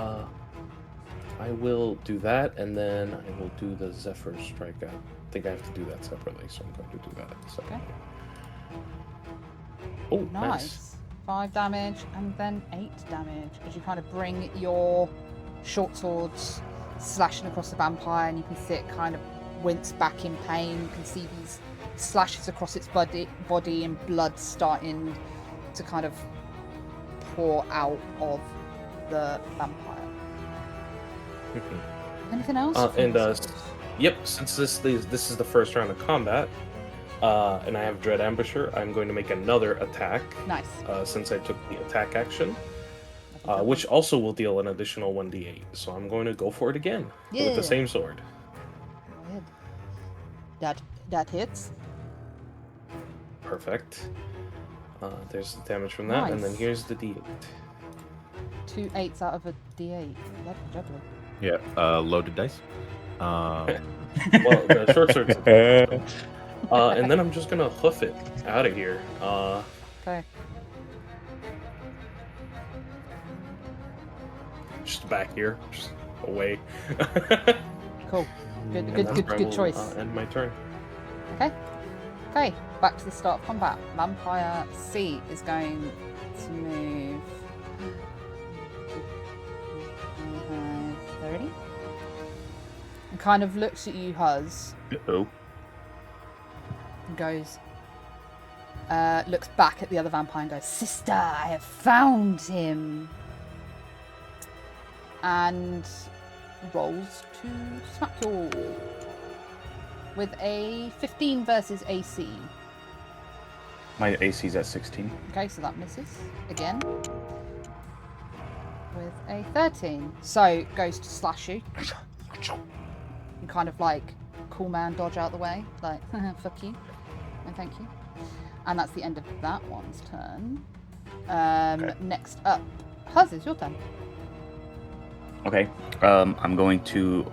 I will do that, and then I will do the Zephyr Strike. I think I have to do that separately, so I'm going to do that separately. Oh, Nice. 5 damage and then 8 damage as you kind of bring your short swords slashing across the vampire, and you can see it kind of wince back in pain. You can see these slashes across its body and blood starting to kind of pour out of the vampire. Anything else? Yep, since this is the first round of combat, and I have Dread Ambusher, I'm going to make another attack. Nice. Since I took the attack action, which also will deal an additional 1d8. So I'm going to go for it again with Yeah. the same sword. Go ahead. That hits. Perfect. There's the damage from that, and then Nice. here's the d8. 2 8s out of a d8. Lovely jubbly. Yeah, loaded dice. Well, the short sword's and then I'm just gonna hoof it out of here. Okay. Just back here, just away. Cool. Good And that's where I good will, choice. End my turn. Okay, back to the start of combat. Vampire C is going to move 30. And kind of looks at you, Huz, Oh. and goes, looks back at the other vampire and goes, "Sister, I have found him." And rolls to smack you with a 15 versus AC. My AC's at 16. Okay, so that misses again with a 13. So goes to slash you. You kind of like cool man dodge out the way, like fuck you and thank you. And that's the end of that one's turn. Okay. Next up, Huz, it's your turn. Okay. I'm going to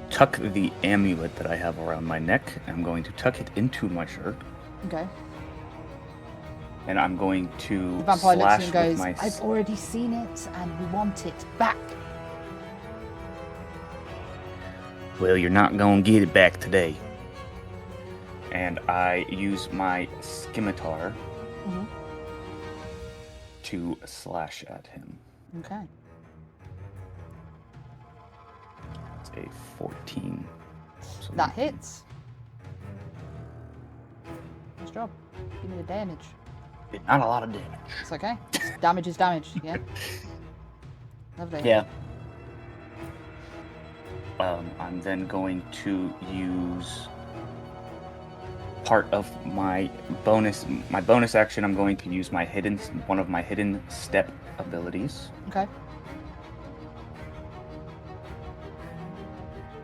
tuck the amulet that I have around my neck. I'm going to tuck it into my shirt, Okay. and I'm going to The vampire looks at slash you and goes, with my. "I've already seen it, and we want it back." Well, you're not gonna get it back today. And I use my scimitar Mhm. to slash at him. Okay. It's a 14. So That hits. Nice job. Give me the damage. Not a lot of damage. It's okay. Damage is damage, yeah? Lovely. Yeah. I'm then going to use part of my bonus action, I'm going to use one of my hidden step abilities Okay.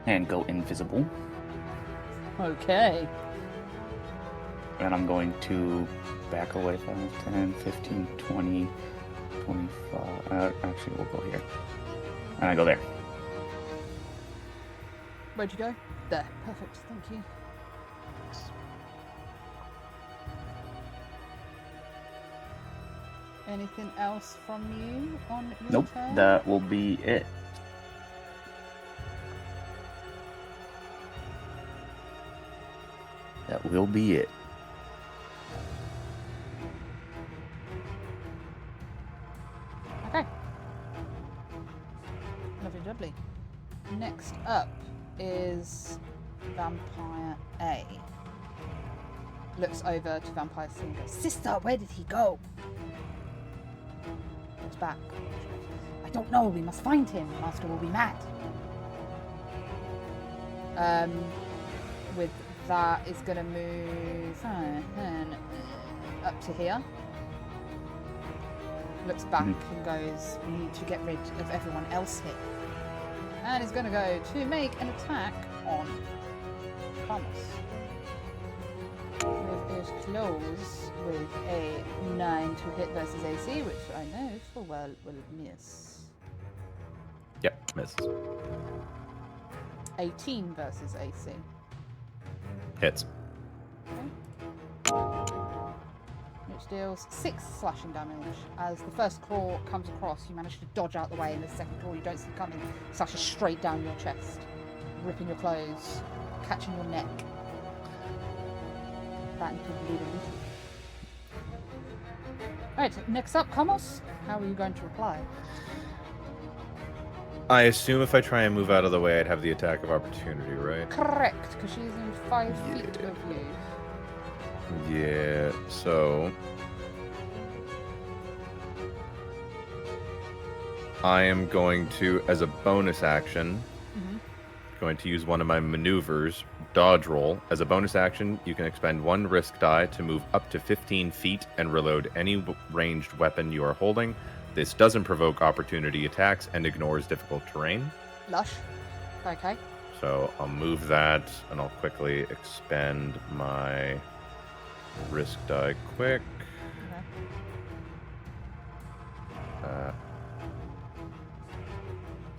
and go invisible. Okay. And I'm going to back away 5, 10, 15, 20, 25. Actually, we'll go here. And I go there. Where'd you go? There. Perfect. Thank you. Anything else from you on your Nope, turn? that will be it. That will be it. Okay. Lovely, lovely. Next up is Vampire A. Looks over to Vampire C and goes, "Sister, where did he go?" Looks back. "I don't know. We must find him. The master will be mad." With that is going to move up to here. Looks back and goes, "We need to get rid of everyone else here." And is going to go to make an attack on Thomas. With his claws with a 9 to hit versus AC, which I know full well will miss. Yep, misses. 18 versus AC. Hits. Which deals 6 slashing damage. As the first claw comes across, you manage to dodge out the way, and the second claw you don't see coming slashes straight down your chest, ripping your clothes, catching your neck. That until bleed a little. Right, next up, Komos. How are you going to reply? I assume if I try and move out of the way, I'd have the attack of opportunity, right? Correct, because she's in 5 feet of you. Yeah, so... I am going to, as a bonus action, going to use one of my maneuvers, dodge roll. As a bonus action, you can expend 1 risk die to move up to 15 feet and reload any ranged weapon you are holding. This doesn't provoke opportunity attacks and ignores difficult terrain. Lush. Okay. So I'll move that, and I'll quickly expend my risk die quick. Okay.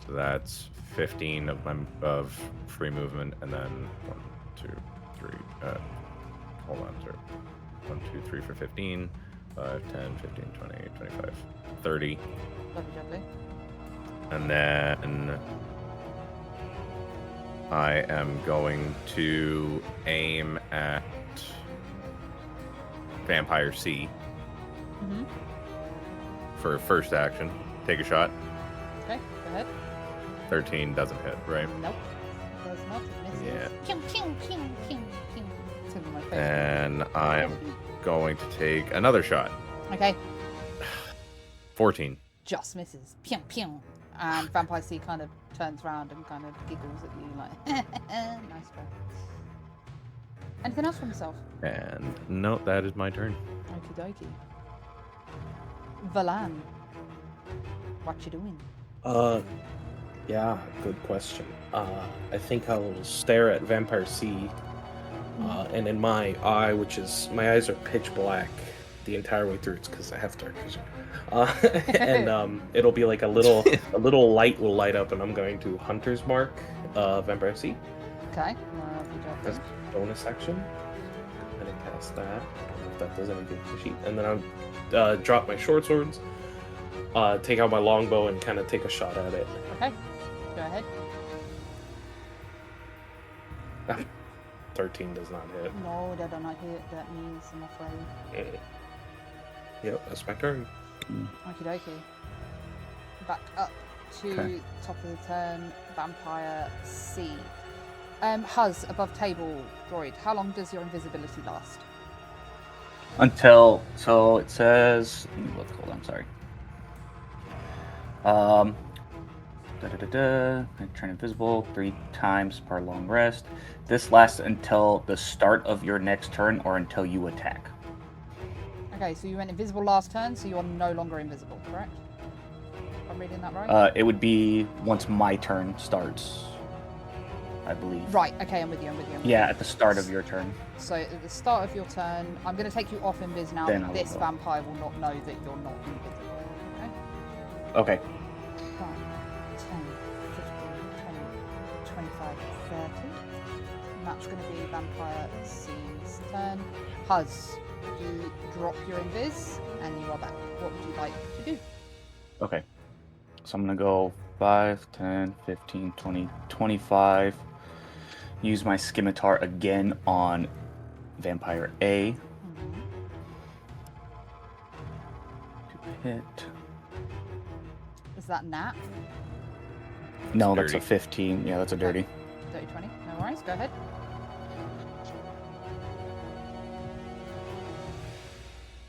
So that's 15 of free movement, and then 1, 2, 3. Hold on, sir. 1, 2, 3 for 15. 5, 10, 15, 20, 25, 30. Lovely, lovely. And then I am going to aim at Vampire C for first action. Take a shot. Okay, go ahead. 13 doesn't hit, right? Nope. It does not. It misses. Yeah. Pew, pew, pew, pew, pew. It's gonna be my favorite. And I am going to take another shot. Okay. 14. Just misses. Pew, pew. And Vampire C kind of turns around and kind of giggles at you like, nice try. Anything else from yourself? And no, that is my turn. Okie dokie. Valan. What you doing? Yeah, good question. I think I'll stare at Vampire C, and in my eye, my eyes are pitch black the entire way through. It's because I have dark vision. And it'll be like a little light will light up, and I'm going to Hunter's Mark Vampire C. Okay. That's bonus action. I'm gonna cast that. I don't know if that does anything to the sheet. And then I'll drop my short swords, take out my longbow, and kind of take a shot at it. Okay. Go ahead. 13 does not hit. No, that do not hit. That means I'm afraid. Yep, that's my turn. Okie dokie. Back up to top of the turn, Vampire C. Huz, above table, droid. How long does your invisibility last? So it says, let me look, hold on, sorry. I turn invisible 3 times per long rest. This lasts until the start of your next turn or until you attack. Okay, so you went invisible last turn, so you're no longer invisible, correct? If I'm reading that right? It would be once my turn starts, I believe. Right, okay, I'm with you. Yeah, at the start of your turn. So at the start of your turn, I'm going to take you off invis now, Then but I this will. vampire will not know that you're not invisible. Okay. 5, 10, 15, 20, 25, 30. And that's going to be Vampire C's turn. Huz, you drop your invis, and you are back. What would you like to do? Okay. So I'm going to go 5, 10, 15, 20, 25. Use my scimitar again on Vampire A. To hit. Is that Nat? No, that's Dirty. a 15. Yeah, that's a dirty. 30, 20. No worries, go ahead.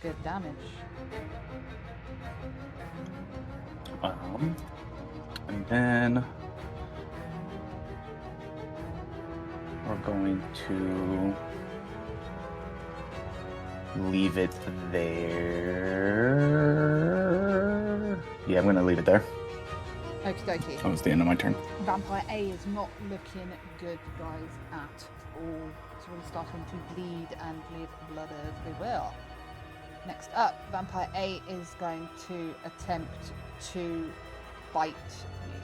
Good damage. And then we're going to leave it there. Yeah, I'm going to leave it there. Okie dokie. That was the end of my turn. Vampire A is not looking good, guys, at all. It's really starting to bleed and bleed blood everywhere. Next up, Vampire A is going to attempt to bite you.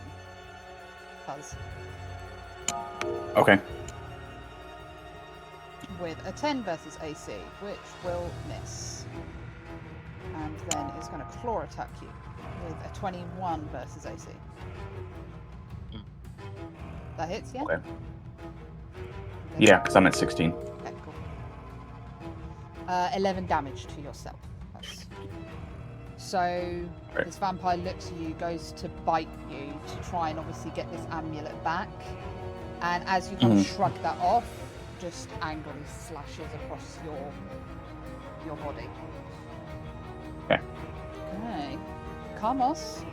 Buzz. Okay. With a 10 versus AC, which will miss. And then it's going to claw attack you with a 21 versus AC. That hits, yeah? Okay. Yeah, because I'm at 16. Okay, cool. 11 damage to yourself. So Right. this vampire looks at you, goes to bite you to try and obviously get this amulet back. And as you kind of shrug that off, just angrily slashes across your body. Okay. Okay. Kamos.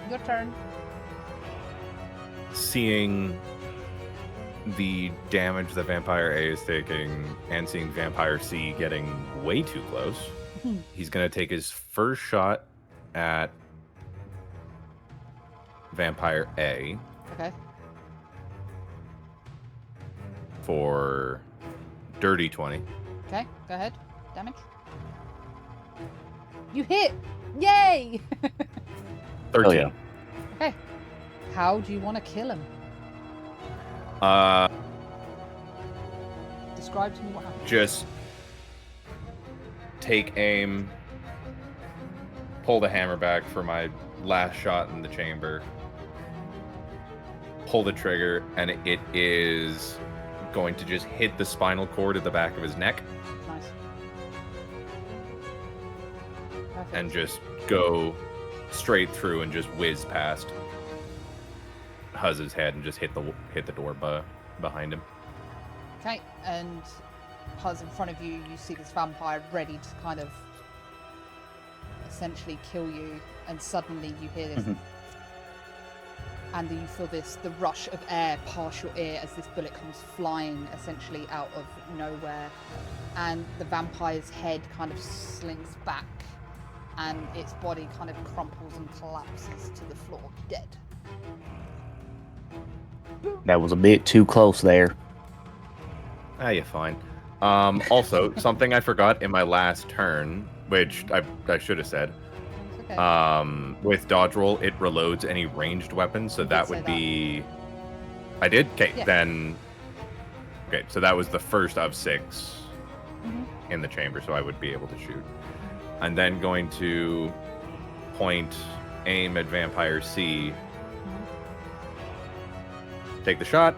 Your turn. Seeing the damage that Vampire A is taking and seeing Vampire C getting way too close, he's going to take his first shot at Vampire A Okay. for dirty 20. Okay, go ahead. Damage. You hit! Yay! 13. Oh, yeah. Okay. How do you want to kill him? Describe to me what happened. Just take aim, pull the hammer back for my last shot in the chamber, pull the trigger, and it is going to just hit the spinal cord at the back of his neck Nice. Perfect. and just go straight through and just whiz past Huz's head and just hit the door behind him. Okay, and Huz, in front of you, you see this vampire ready to kind of essentially kill you, and suddenly you hear this, and you feel the rush of air pass your ear as this bullet comes flying essentially out of nowhere, and the vampire's head kind of slinks back, and its body kind of crumples and collapses to the floor, dead. That was a bit too close there. Ah, you're fine. Also, something I forgot in my last turn, which I should have said. It's okay. With dodge roll, it reloads any ranged weapons, so You that did say would be. I did? Okay, Yeah. then. Okay, so that was the first of 6 Mhm. in the chamber, so I would be able to shoot. And then going to point aim at Vampire C. Take the shot.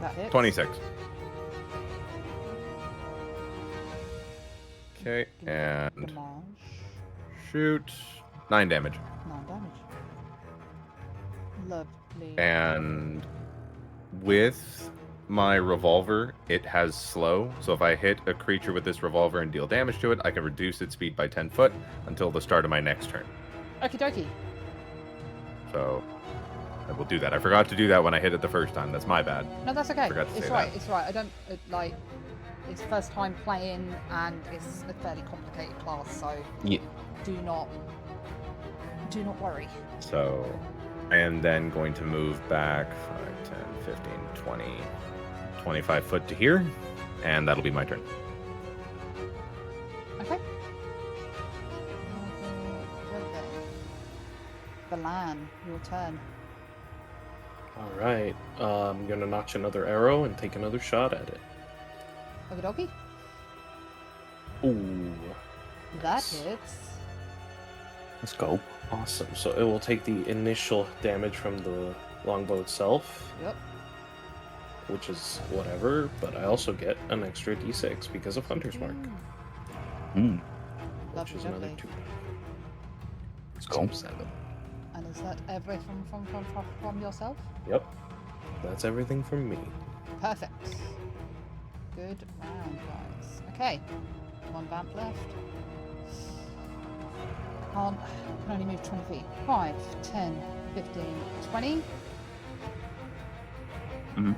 That hits. 26. Okay, Give me and damage. shoot. 9 damage. 9 damage. Lovely. And with my revolver, it has slow. So if I hit a creature with this revolver and deal damage to it, I can reduce its speed by 10 foot until the start of my next turn. Okie dokie. So I will do that. I forgot to do that when I hit it the first time. That's my bad. No, that's okay. Forgot to It's say right. that. It's right. I don't like. It's first time playing, and it's a fairly complicated class, so Yeah. do not worry. So I am then going to move back 5, 10, 15, 20, 25 foot to here, and that'll be my turn. Okay. Balan, your turn. All right. I'm gonna notch another arrow and take another shot at it. Okie dokie. Ooh. That Nice. hits. Let's go. Awesome. So it will take the initial damage from the longbow itself, Yep. which is whatever, but I also get an extra d6 because of Hunter's Mark, Mm. which Lovely, is another lovely. 2. Let's go. 7. And is that everything from yourself? Yep. That's everything from me. Perfect. Good round, guys. Okay. One vamp left. Can only move 20 feet. 5, 10, 15, 20. Mhm.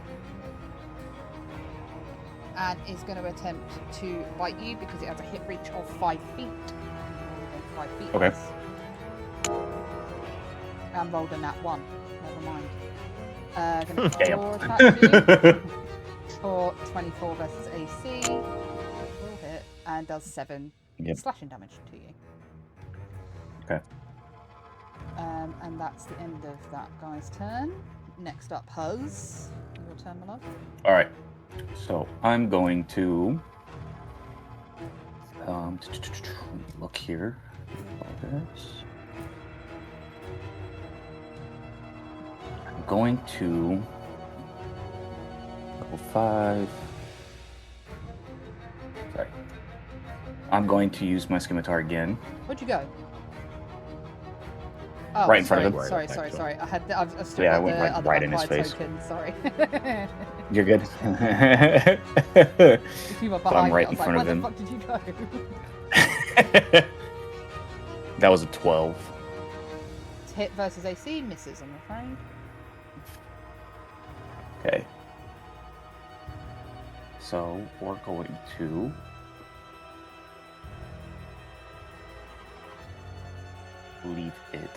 And is going to attempt to bite you because it has a hit reach of 5 feet. 5 feet. Okay. is. And rolled a nat 1. Never mind. Going to Damn. claw attack you. For 24 versus AC. Will hit and does 7 Yep. slashing damage to you. Okay. And that's the end of that guy's turn. Next up, Huz. Your turn, my love. All right. So I'm going to look here. I'm going to level 5. Sorry. I'm going to use my scimitar again. Where'd you go? Oh, Right in front sorry, of him. Sorry, Right sorry, next sorry. I've still Yeah, I got went the other right in his vampire face. token. Sorry. You're good. If you were But I'm behind right me, I was in like, front where of the him. fuck did you go? That was a 12. Hit versus AC misses, I'm afraid. Okay. So we're going to leave it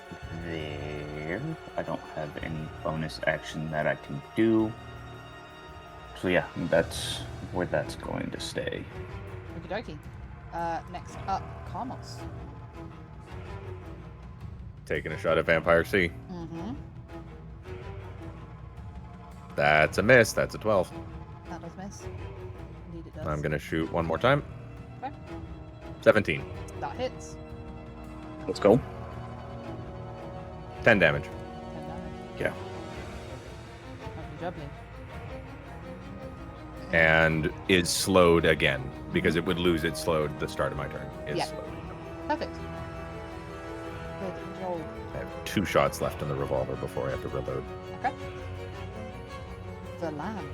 there. I don't have any bonus action that I can do. So yeah, that's where that's going to stay. Okie dokie. Next up, Carmos. Taking a shot at Vampire C. Mm-hmm. That's a miss. That's a 12. That does miss. Indeed it does. I'm going to shoot one more time. Okay. 17. That hits. Let's go. 10 damage. 10 damage. Yeah. Lovely jubbly. And is slowed again because it would lose its slowed the start of my turn. Is Yeah. slowed. Perfect. Good job. I have 2 shots left in the revolver before I have to reload. Okay. The lamb.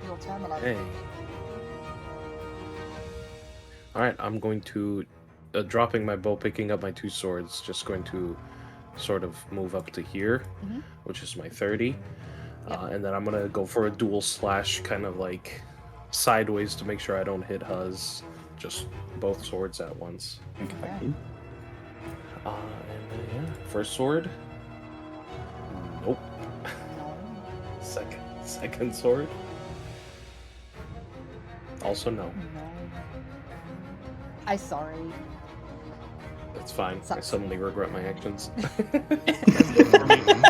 Your turn, my love. Hey. Alright, I'm going to, dropping my bow, picking up my 2 swords, just going to sort of move up to here, Mhm. which is my 30. Yep. And then I'm going to go for a dual slash, kind of like sideways to make sure I don't hit Huz. Just both swords at once. Okay. And yeah, first sword. Nope. No. Second sword. Also no. No. I'm sorry. That's fine. I Sucks. suddenly regret my actions. I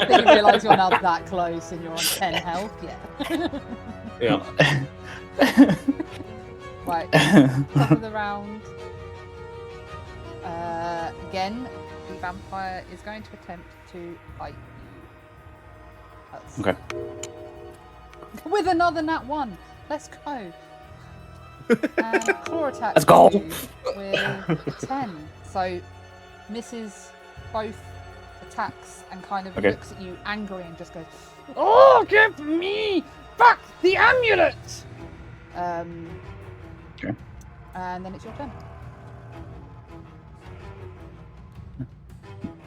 think you realise you're now that close and you're on 10 health. Yeah. Yeah. Right. Top of the round. Again, the vampire is going to attempt to bite you. That's- Okay. With another nat 1. Let's go. And claw attack. Let's go. you With 10. So misses both attacks and kind of Okay. looks at you angry and just goes, "Oh, give me back the amulet!" Okay. And then it's your turn.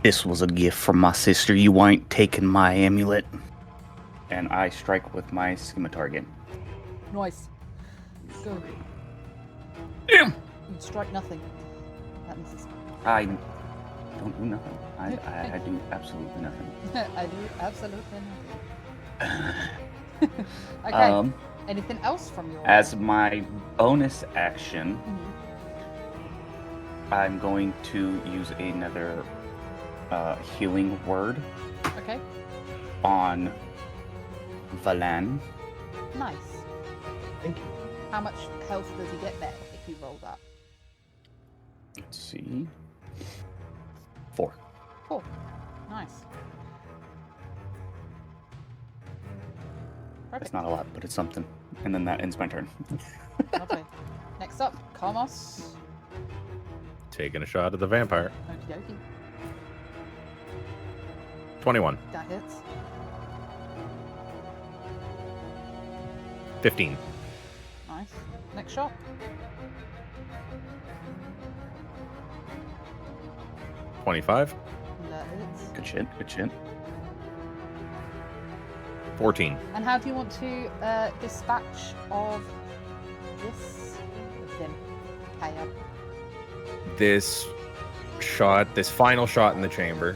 This was a gift from my sister. You ain't taking my amulet. And I strike with my scimitar again. Nice. Go. Damn! You strike nothing. That misses. I don't do nothing. I do absolutely nothing. I do absolutely nothing. Okay. Anything else from your? As my bonus action, Mhm. I'm going to use another healing word Okay. on Valan. Nice. Thank you. How much health does he get there if you roll that? Let's see. 4. 4. Nice. That's Perfect. not a lot, but it's something. And then that ends my turn. Lovely. Next up, Karmos. Taking a shot at the vampire. Okie dokie. 21. That hits. 15. Nice. Next shot. 25. That hits. Good shit, good shit. 14. And how do you want to dispatch of this vampire? This shot, this final shot in the chamber,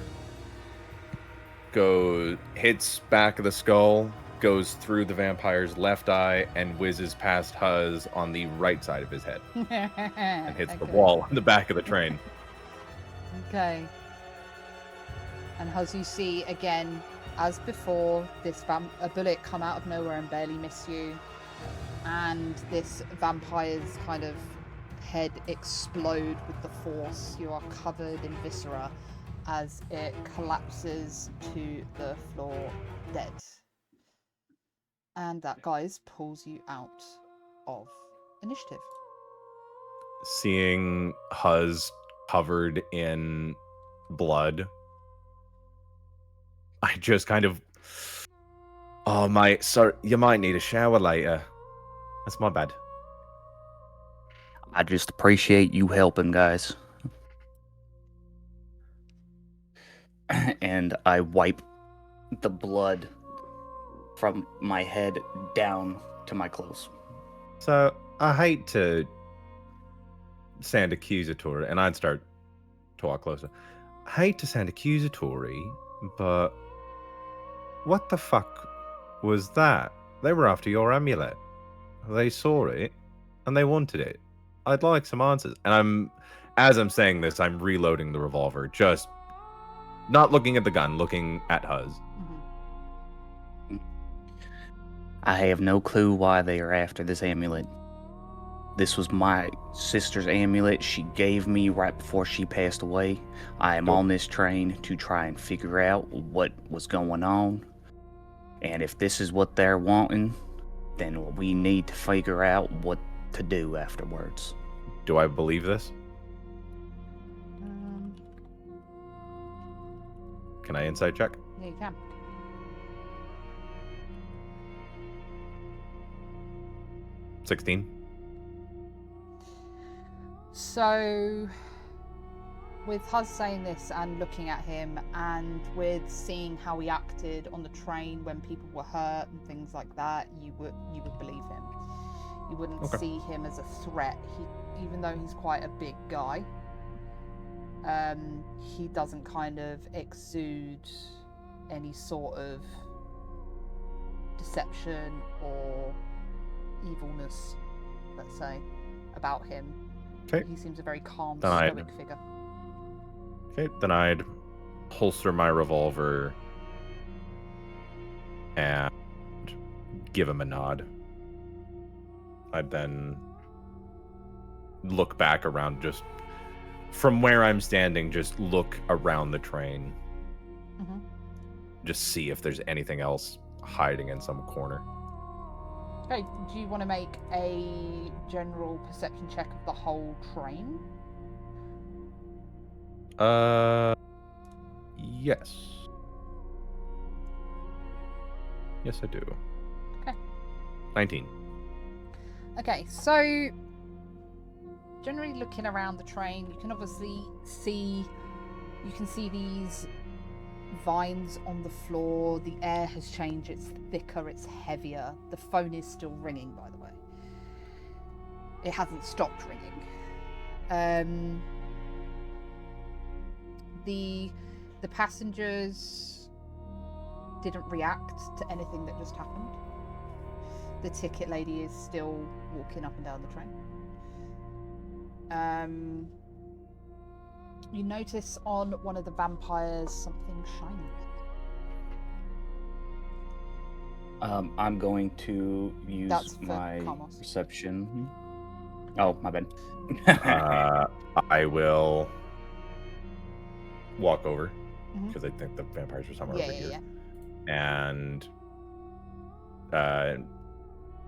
hits back of the skull, goes through the vampire's left eye, and whizzes past Huz on the right side of his head and hits the wall on the back of the train. Okay. And as you see again, as before, this a bullet come out of nowhere and barely miss you, and this vampire's kind of head explode with the force. You are covered in viscera as it collapses to the floor, dead. And that, guys, pulls you out of initiative. Seeing Huz covered in blood, I just kind of, oh mate, sorry, you might need a shower later. That's my bad. I just appreciate you helping, guys. And I wipe the blood from my head down to my clothes. So I hate to sound accusatory, and I'd start to walk closer. I hate to sound accusatory, but what the fuck was that? They were after your amulet. They saw it and they wanted it. I'd like some answers. And as I'm saying this, I'm reloading the revolver, just not looking at the gun, looking at Huz. I have no clue why they are after this amulet. This was my sister's amulet she gave me right before she passed away. I am on this train to try and figure out what was going on. And if this is what they're wanting, then we need to figure out what to do afterwards. Do I believe this? Can I insight check? Yeah, you can. $16. So, with Huz saying this and looking at him, and with seeing how he acted on the train when people were hurt and things like that, you would believe him. You wouldn't see him as a threat. Even though he's quite a big guy, he doesn't kind of exude any sort of deception or evilness, let's say, about him. Okay. He seems a very calm, Then stoic figure. Okay, then I'd holster my revolver and give him a nod. I'd then look back around, just from where I'm standing, just look around the train. Mhm. Just see if there's anything else hiding in some corner. Okay, do you want to make a general perception check of the whole train? Yes. Yes, I do. Okay. 19. Okay, so generally looking around the train, you can obviously see these vines on the floor. The air has changed, it's thicker, it's heavier. The phone is still ringing, by the way. It hasn't stopped ringing. The passengers didn't react to anything that just happened. The ticket lady is still walking up and down the train. You notice on one of the vampires something shiny. I'm going to use That's for my Carmos. perception. Oh, my bad. I will walk over Mhm. because I think the vampires are somewhere Yeah, over yeah, here, yeah. and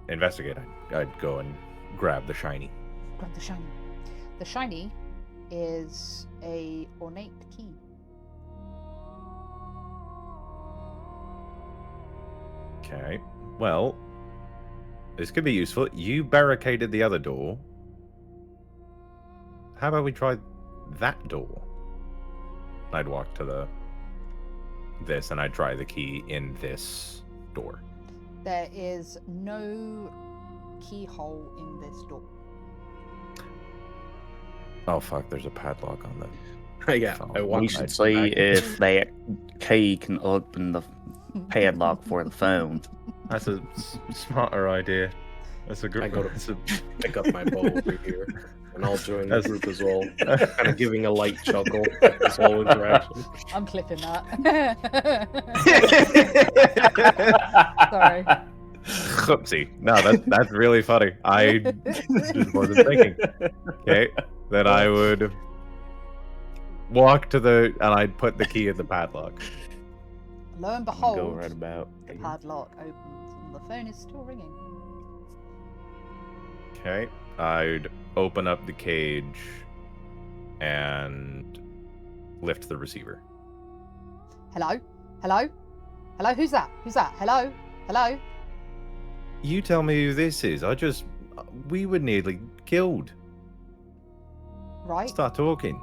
investigate. I'd go and grab the shiny. Grab the shiny. The shiny is a ornate key. Okay. Well, this could be useful. You barricaded the other door. How about we try that door? I'd walk to this and I'd try the key in this door. There is no keyhole in this door. Oh fuck! There's a padlock on the. Yeah, I We walked should back. see if that key can open the padlock for the phone. That's a smarter idea. That's a good. I go to pick up my bow over here, and I'll join the That's- group as well. Kind of giving a light chuckle at this whole interaction. I'm clipping that. Sorry. Oopsie. No, that's really funny. I just wasn't thinking. Okay, then I would walk to and I'd put the key in the padlock. Lo and Go behold, right about. the padlock opens and the phone is still ringing. Okay, I'd open up the cage and lift the receiver. Hello? Hello? Hello? Who's that? Who's that? Hello? Hello? You tell me who this is. We were nearly killed. Right? Start talking.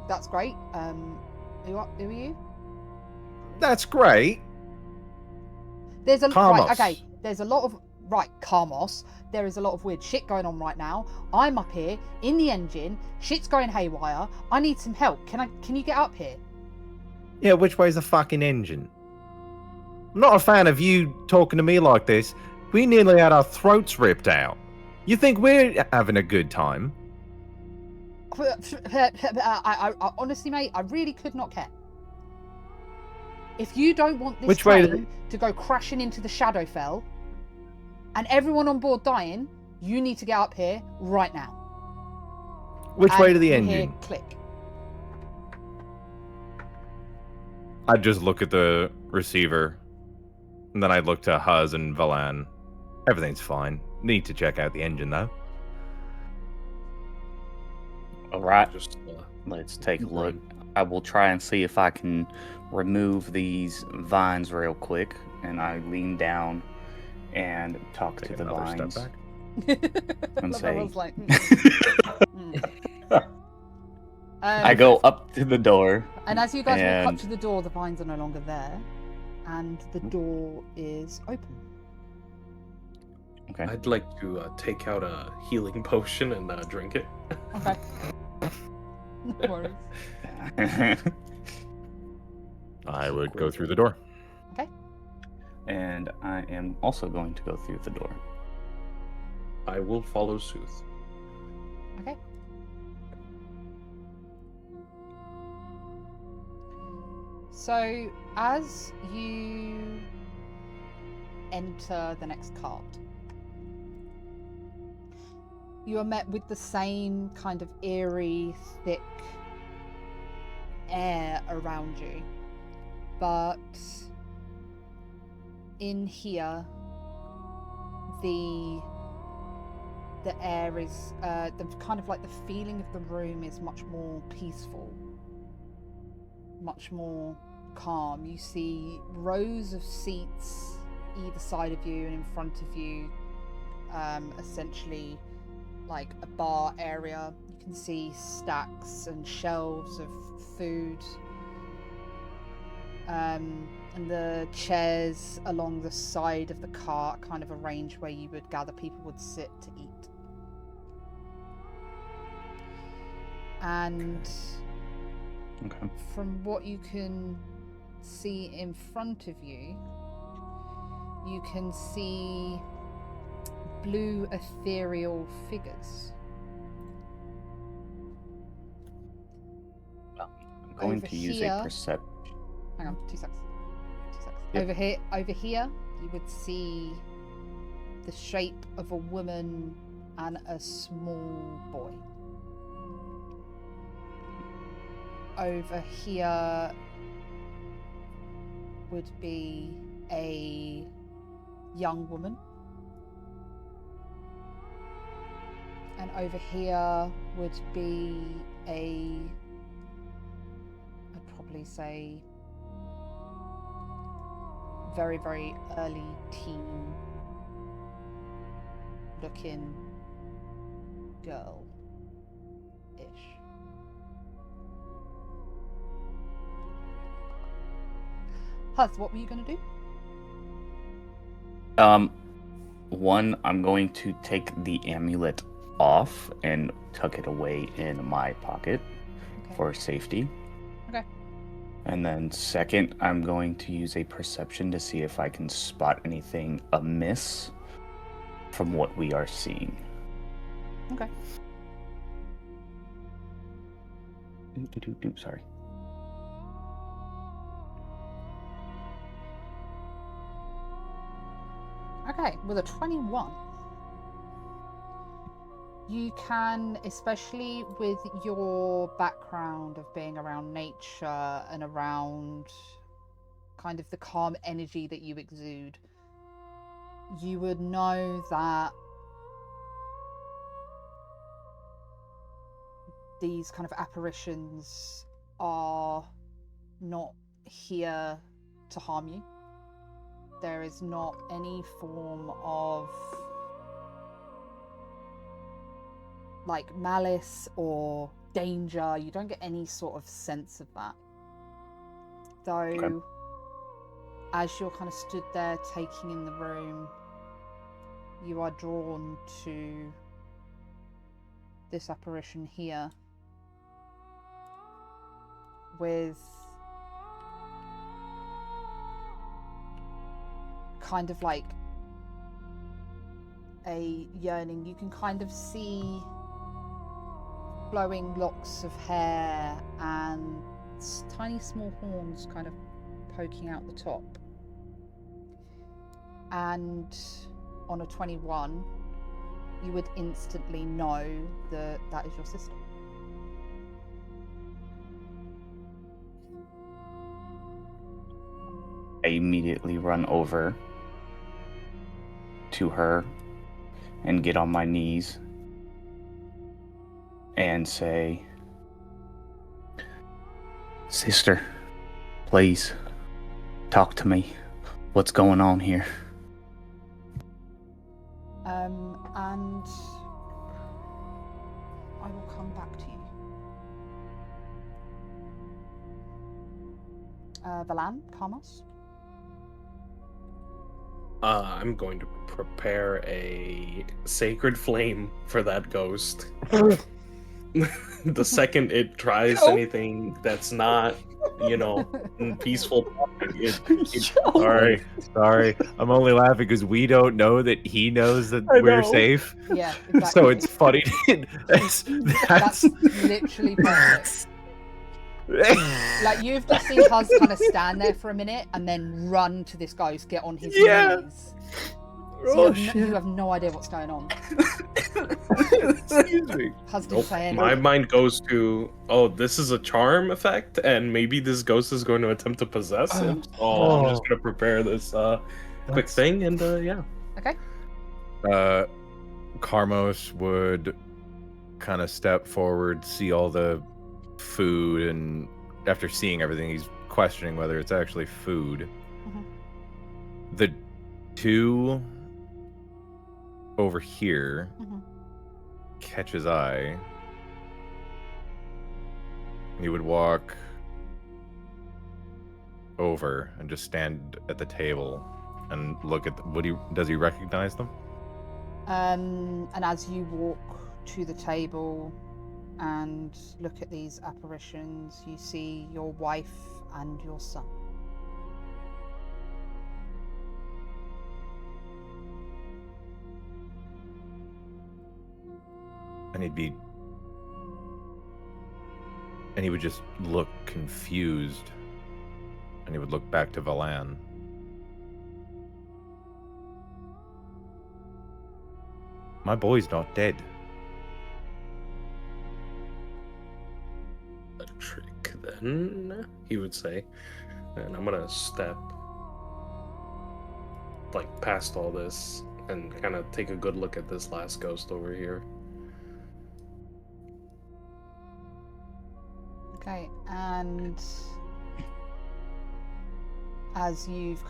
That's great. Who are you? That's great. There's a Carmos. right. Okay. There's a lot of Carmos. There is a lot of weird shit going on right now. I'm up here in the engine. Shit's going haywire. I need some help. Can you get up here? Yeah, which way's the fucking engine? I'm not a fan of you talking to me like this. We nearly had our throats ripped out. You think we're having a good time? I honestly, mate, I really could not care. If you don't want this Which way train to go crashing into the Shadowfell and everyone on board dying, you need to get up here right now. Which way to the you hear engine? click. I'd just look at the receiver, and then I'd look to Huz and Valan. Everything's fine. Need to check out the engine, though. All right, Just let's take a look. I will try and see if I can remove these vines real quick. And I lean down and talk Take to the another vines. step back. And Love say- everyone's like, I go up to the door. And as you guys walk up and- to the door, the vines are no longer there, and the door is open. Okay. I'd like to take out a healing potion and drink it. Okay. No worries. I would go through the door. And I am also going to go through the door. I will follow suit. Okay. So, as you enter the next cart, you are met with the same kind of eerie, thick air around you. But in here, the air is the kind of like the feeling of the room is much more peaceful. much more calm. You see rows of seats either side of you and in front of you, essentially like a bar area. You can see stacks and shelves of food, and the chairs along the side of the cart kind of arranged where you would gather people would sit to eat. And Okay. from what you can see in front of you, you can see blue ethereal figures. I'm going Over to use here- a perception. Hang on, 2 seconds. 2 seconds. Yep. Over here, you would see the shape of a woman and a small boy. Over here would be a young woman. And over here would be I'd probably say very, very early teen looking girl-ish. Huz, what were you going to do? One, I'm going to take the amulet off and tuck it away in my pocket Okay. for safety. Okay. And then second, I'm going to use a perception to see if I can spot anything amiss from what we are seeing. Okay. Sorry. Okay, with a 21, you can, especially with your background of being around nature and around kind of the calm energy that you exude, you would know that these kind of apparitions are not here to harm you. There is not any form of like malice or danger. You don't get any sort of sense of that. Though, Okay. as you're kind of stood there taking in the room, you are drawn to this apparition here with kind of like a yearning. You can kind of see flowing locks of hair and tiny small horns kind of poking out the top. And on a 21, you would instantly know that that is your sister. I immediately run over to her and get on my knees and say, "Sister, please talk to me. What's going on here?" And I will come back to you. Valan, Karmas? I'm going to prepare a sacred flame for that ghost. The second it tries No. anything that's not, peaceful, Sorry. I'm only laughing because we don't know that he knows that I we're know. safe. Yeah, exactly. So it's funny. That's literally perfect. Like, you've just seen Huz kind of stand there for a minute and then run to this ghost, get on his Yeah. knees. Oh, You have no idea what's going on. Excuse me. Huz didn't Nope. say anything. My mind goes to, oh, this is a charm effect, and maybe this ghost is going to attempt to possess him. So I'm just going to prepare this quick thing, and yeah. Okay. Karmos would kind of step forward, see all the food and after seeing everything, he's questioning whether it's actually food. Mhm. The two over here Mhm. catch his eye. He would walk over and just stand at the table and look at does he recognize them? And as you walk to the table and look at these apparitions, you see your wife and your son. And he would just look confused, and he would look back to Valan. My boy's not dead. A trick, then, he would say. And I'm gonna step, like, past all this and kind of take a good look at this last ghost over here. Okay, and as you've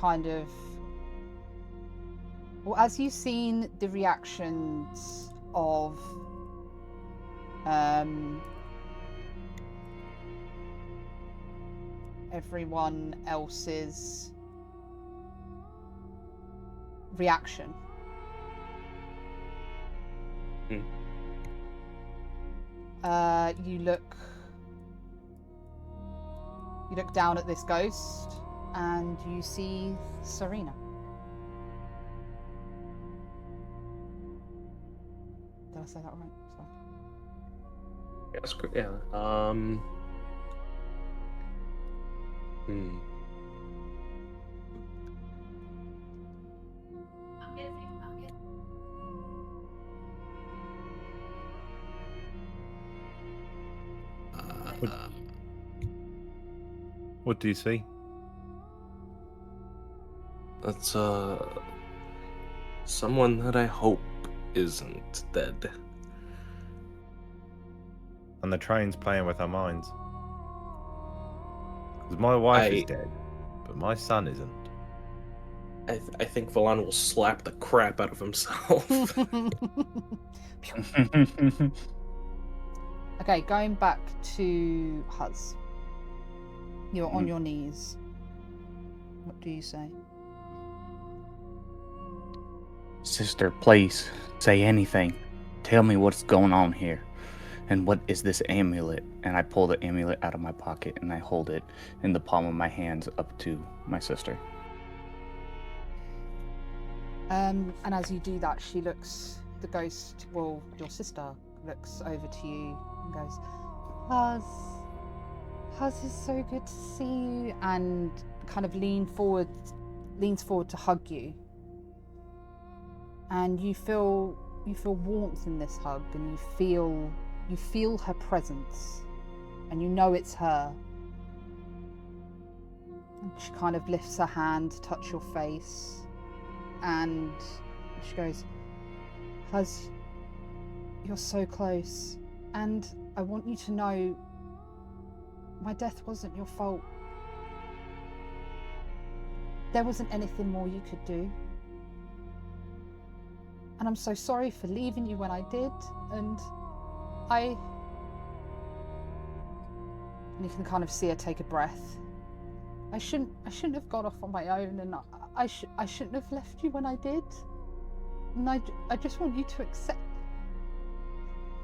as you've seen the reactions of everyone else's reaction. You look down at this ghost and you see Serena. Did I say that right? Sorry. Yes, yeah. What do you see? That's someone that I hope isn't dead. And the train's playing with our minds. Because my wife is dead, but my son isn't. I think Valan will slap the crap out of himself. Okay, going back to Huz. You're on your knees. What do you say? Sister, please, say anything. Tell me what's going on here. And what is this amulet? And I pull the amulet out of my pocket and I hold it in the palm of my hands up to my sister. And as you do that, the ghost, well, your sister, looks over to you and goes, Huz is so good to see you, and kind of leans forward to hug you. And you feel warmth in this hug, and you feel her presence, and you know it's her. And she kind of lifts her hand to touch your face, and she goes, Huz, you're so close, and I want you to know my death wasn't your fault. There wasn't anything more you could do. And I'm so sorry for leaving you when I did, and you can kind of see her take a breath. I shouldn't have got off on my own, and I shouldn't have left you when I did. And I just want you to accept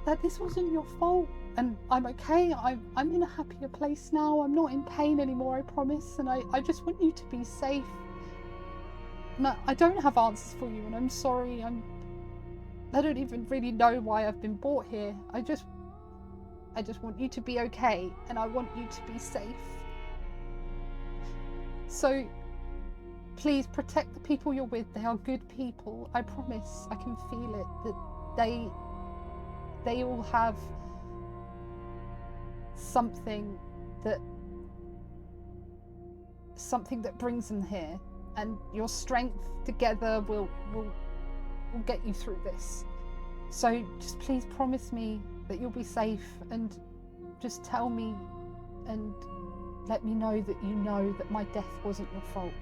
that this wasn't your fault, and I'm okay. I'm in a happier place now. I'm not in pain anymore, I promise. And I just want you to be safe. And I don't have answers for you, and I'm sorry. I don't even really know why I've been brought here. I just want you to be okay, and I want you to be safe. So please protect the people you're with. They are good people. I promise. I can feel it, that they all have something that brings them here, and your strength together will get you through this. So just please promise me that you'll be safe, and just tell me, and Let me know that you know that my death wasn't your fault.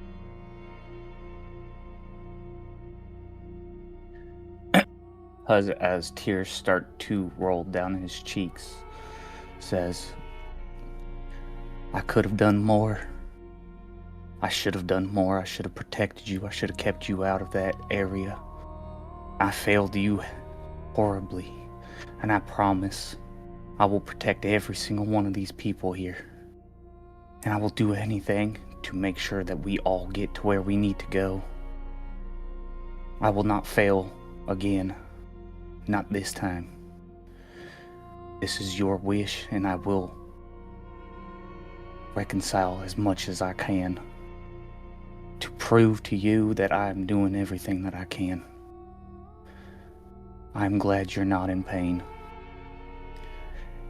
As tears start to roll down his cheeks, says, I could have done more. I should have done more. I should have protected you. I should have kept you out of that area. I failed you horribly, and I promise I will protect every single one of these people here. And I will do anything to make sure that we all get to where we need to go. I will not fail again. Not this time. This is your wish, and I will reconcile as much as I can to prove to you that I am doing everything that I can. I'm glad you're not in pain.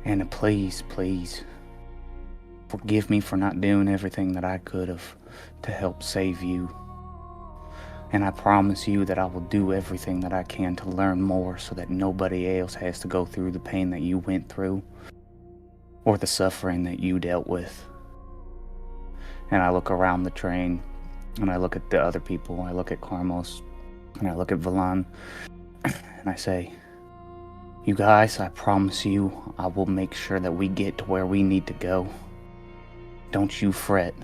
And please, please, forgive me for not doing everything that I could have to help save you. And I promise you that I will do everything that I can to learn more so that nobody else has to go through the pain that you went through or the suffering that you dealt with. And I look around the train and I look at the other people. I look at Carmos and I look at Valan and I say, you guys, I promise you I will make sure that we get to where we need to go. Don't you fret.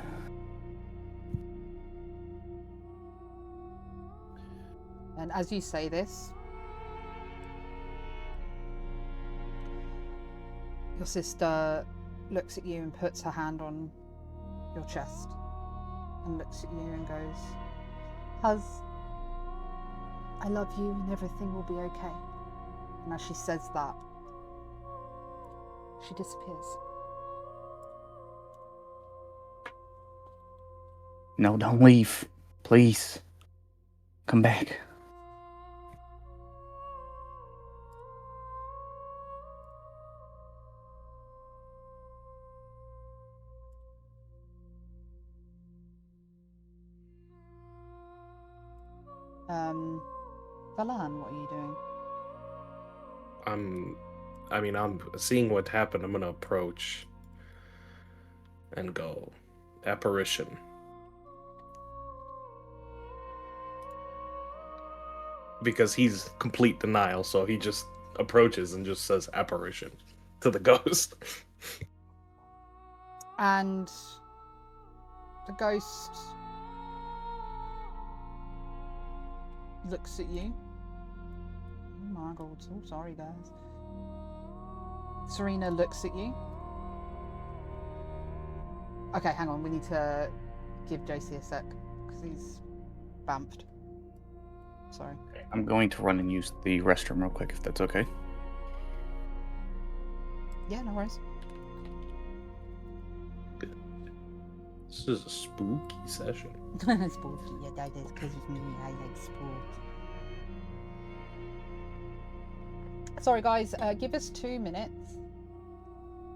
And as you say this, your sister looks at you and puts her hand on your chest and looks at you and goes, Huz, I love you and everything will be okay. And as she says that, she disappears. No, don't leave. Please. Come back. Valan, what are you doing? I'm seeing what happened. I'm gonna approach and go, apparition. Because he's complete denial, so he just approaches and just says apparition to the ghost. And the ghost looks at you. Oh my god, so sorry guys. Serena looks at you. Okay, hang on, we need to give JC a sec, because he's bamfed. Sorry. I'm going to run and use the restroom real quick, if that's okay. Yeah, no worries. This is a spooky session. Spooky, yeah, that is because of me. I like spooky. Sorry, guys. Give us 2 minutes.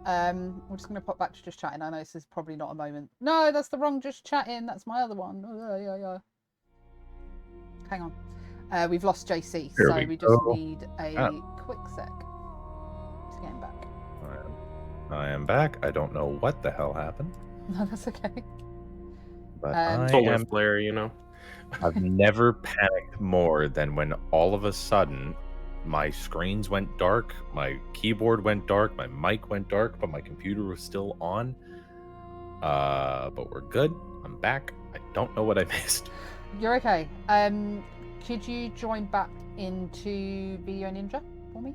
We're just going to pop back to just chatting. I know this is probably not a moment. No, that's the wrong just chatting. That's my other one. Oh, yeah. Hang on. We've lost JC, Here so we we just go. need a quick sec to get him back. I am back. I don't know what the hell happened, No, that's okay. but Solar flare, you know. I've never panicked more than when all of a sudden my screens went dark, my keyboard went dark, my mic went dark, but my computer was still on. But we're good. I'm back. I don't know what I missed. You're okay. Could you join back into Video Ninja for me?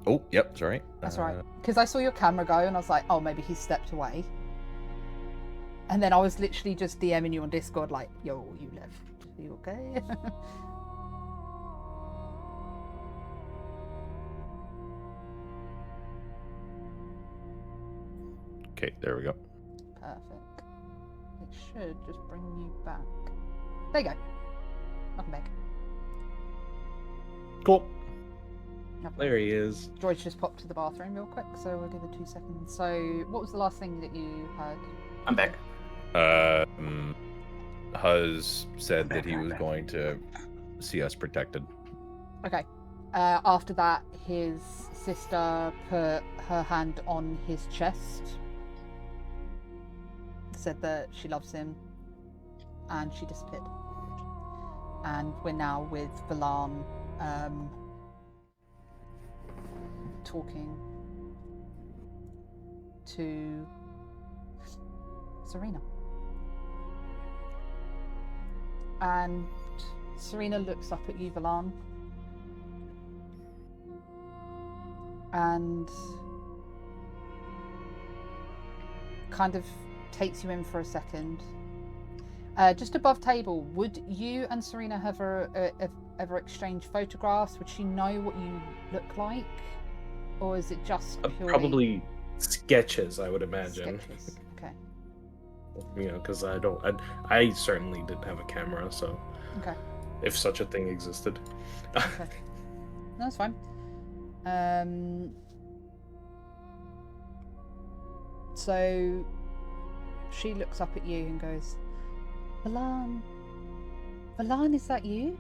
Oh, yep, sorry. That's all right. Because I saw your camera go and I was like, oh, maybe he's stepped away. And then I was literally just DMing you on Discord like, yo, you left. Are you okay? Okay, there we go. Perfect. It should just bring you back. There you go. Welcome back. Cool. Lovely. There he is. George just popped to the bathroom real quick, so we'll give it 2 seconds. So, what was the last thing that you heard? I'm back. Huz said that he was going to see us protected. Okay. After that, his sister put her hand on his chest said that she loves him, and she disappeared. And we're now with Valan talking to Serena. And Serena looks up at you, Valan, and kind of takes you in for a second. Just above table, would you and Serena have ever exchanged photographs? Would she know what you look like? Or is it just purely... Probably sketches, I would imagine. Sketches. Okay. You know, because I certainly didn't have a camera, so... Okay. If such a thing existed. Okay. No, that's fine. So she looks up at you and goes, Valan, is that you?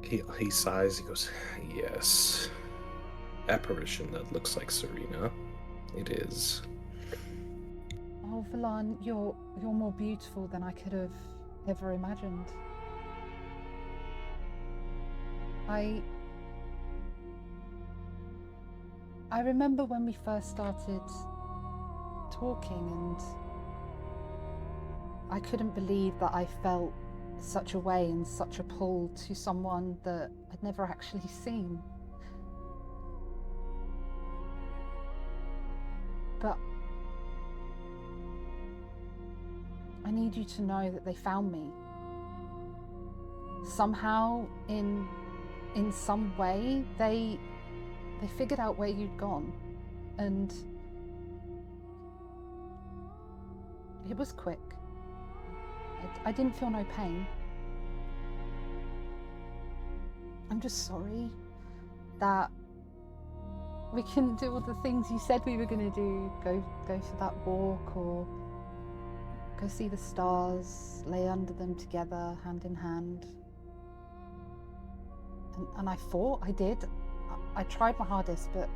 He sighs, he goes, yes. Apparition that looks like Serena. It is. Oh, Valan, you're more beautiful than I could have ever imagined. I remember when we first started talking, and I couldn't believe that I felt such a way and such a pull to someone that I'd never actually seen. But I need you to know that they found me. Somehow, in some way, they figured out where you'd gone, and it was quick. I didn't feel no pain. I'm just sorry that we couldn't do all the things you said we were going to do. Go for that walk, or go see the stars, lay under them together, hand in hand. And I fought, I did. I tried my hardest, but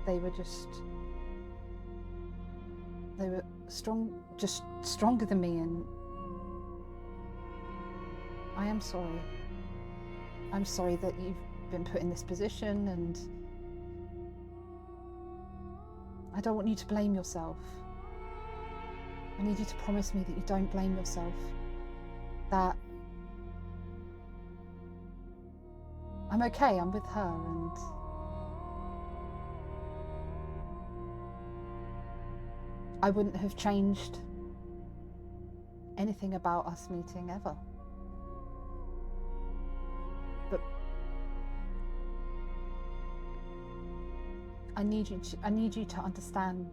they were strong, just stronger than me, and I am sorry. I'm sorry that you've been put in this position, and I don't want you to blame yourself. I need you to promise me that you don't blame yourself. That I'm okay, I'm with her, and I wouldn't have changed anything about us meeting ever. But I need you to understand,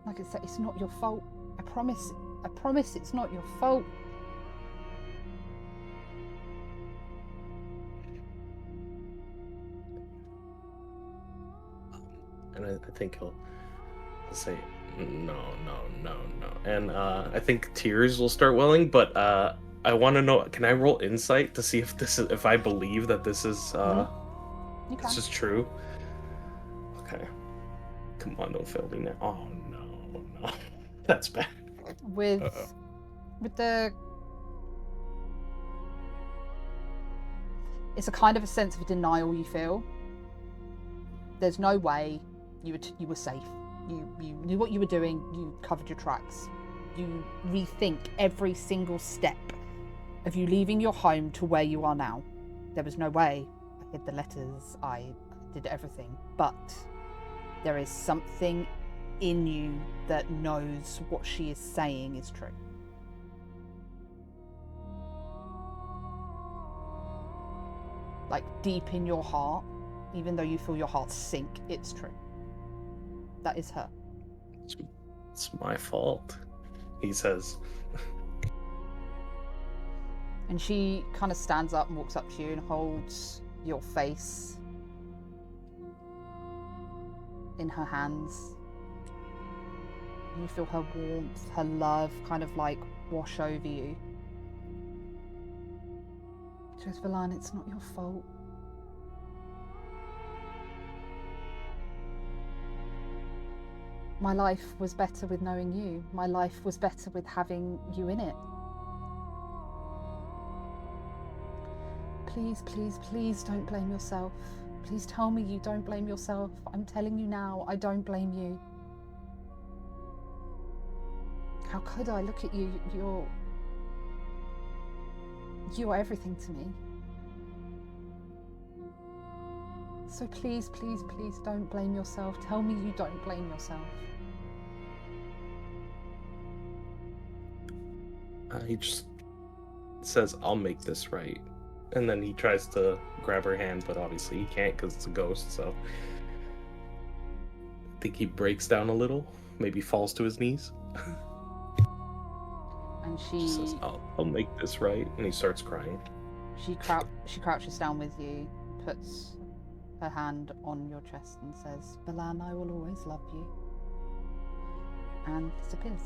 like I said, it's not your fault. I promise it's not your fault. And I think he'll say, no. And I think tears will start welling, but I want to know, can I roll insight to see if I believe that this is this is true? Okay. Come on, don't fail me now. Oh no. That's bad. With the... It's a kind of a sense of denial you feel. There's no way you were safe. You knew what you were doing. You covered your tracks. You rethink every single step of you leaving your home to where you are now. There was no way. I hid the letters. I did everything. But there is something in you that knows what she is saying is true. Like deep in your heart, even though you feel your heart sink, it's true. That is her. It's my fault, he says. And she kind of stands up and walks up to you and holds your face in her hands. You feel her warmth, her love kind of like wash over you. She goes, Valan, it's not your fault. My life was better with knowing you. My life was better with having you in it. Please, please, please don't blame yourself. Please tell me you don't blame yourself. I'm telling you now, I don't blame you. How could I look at you? You are everything to me. So please, please, please don't blame yourself. Tell me you don't blame yourself. He just says, I'll make this right. And then he tries to grab her hand, but obviously he can't because it's a ghost, so... I think he breaks down a little, maybe falls to his knees. And She says, I'll make this right, and he starts crying. she crouches down with you, puts her hand on your chest and says, Balan, I will always love you. And disappears.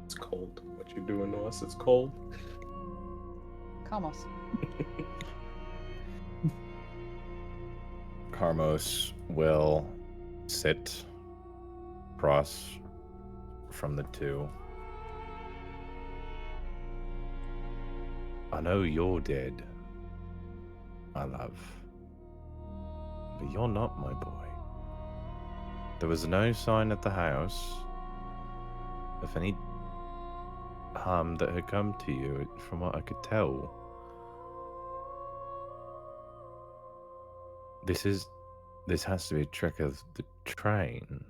It's cold. What you doing to us? It's cold. Carmos. Carmos will sit across from the two. I know you're dead, my love, but you're not my boy. There was no sign at the house of any harm that had come to you, from what I could tell. This has to be a trick of the train.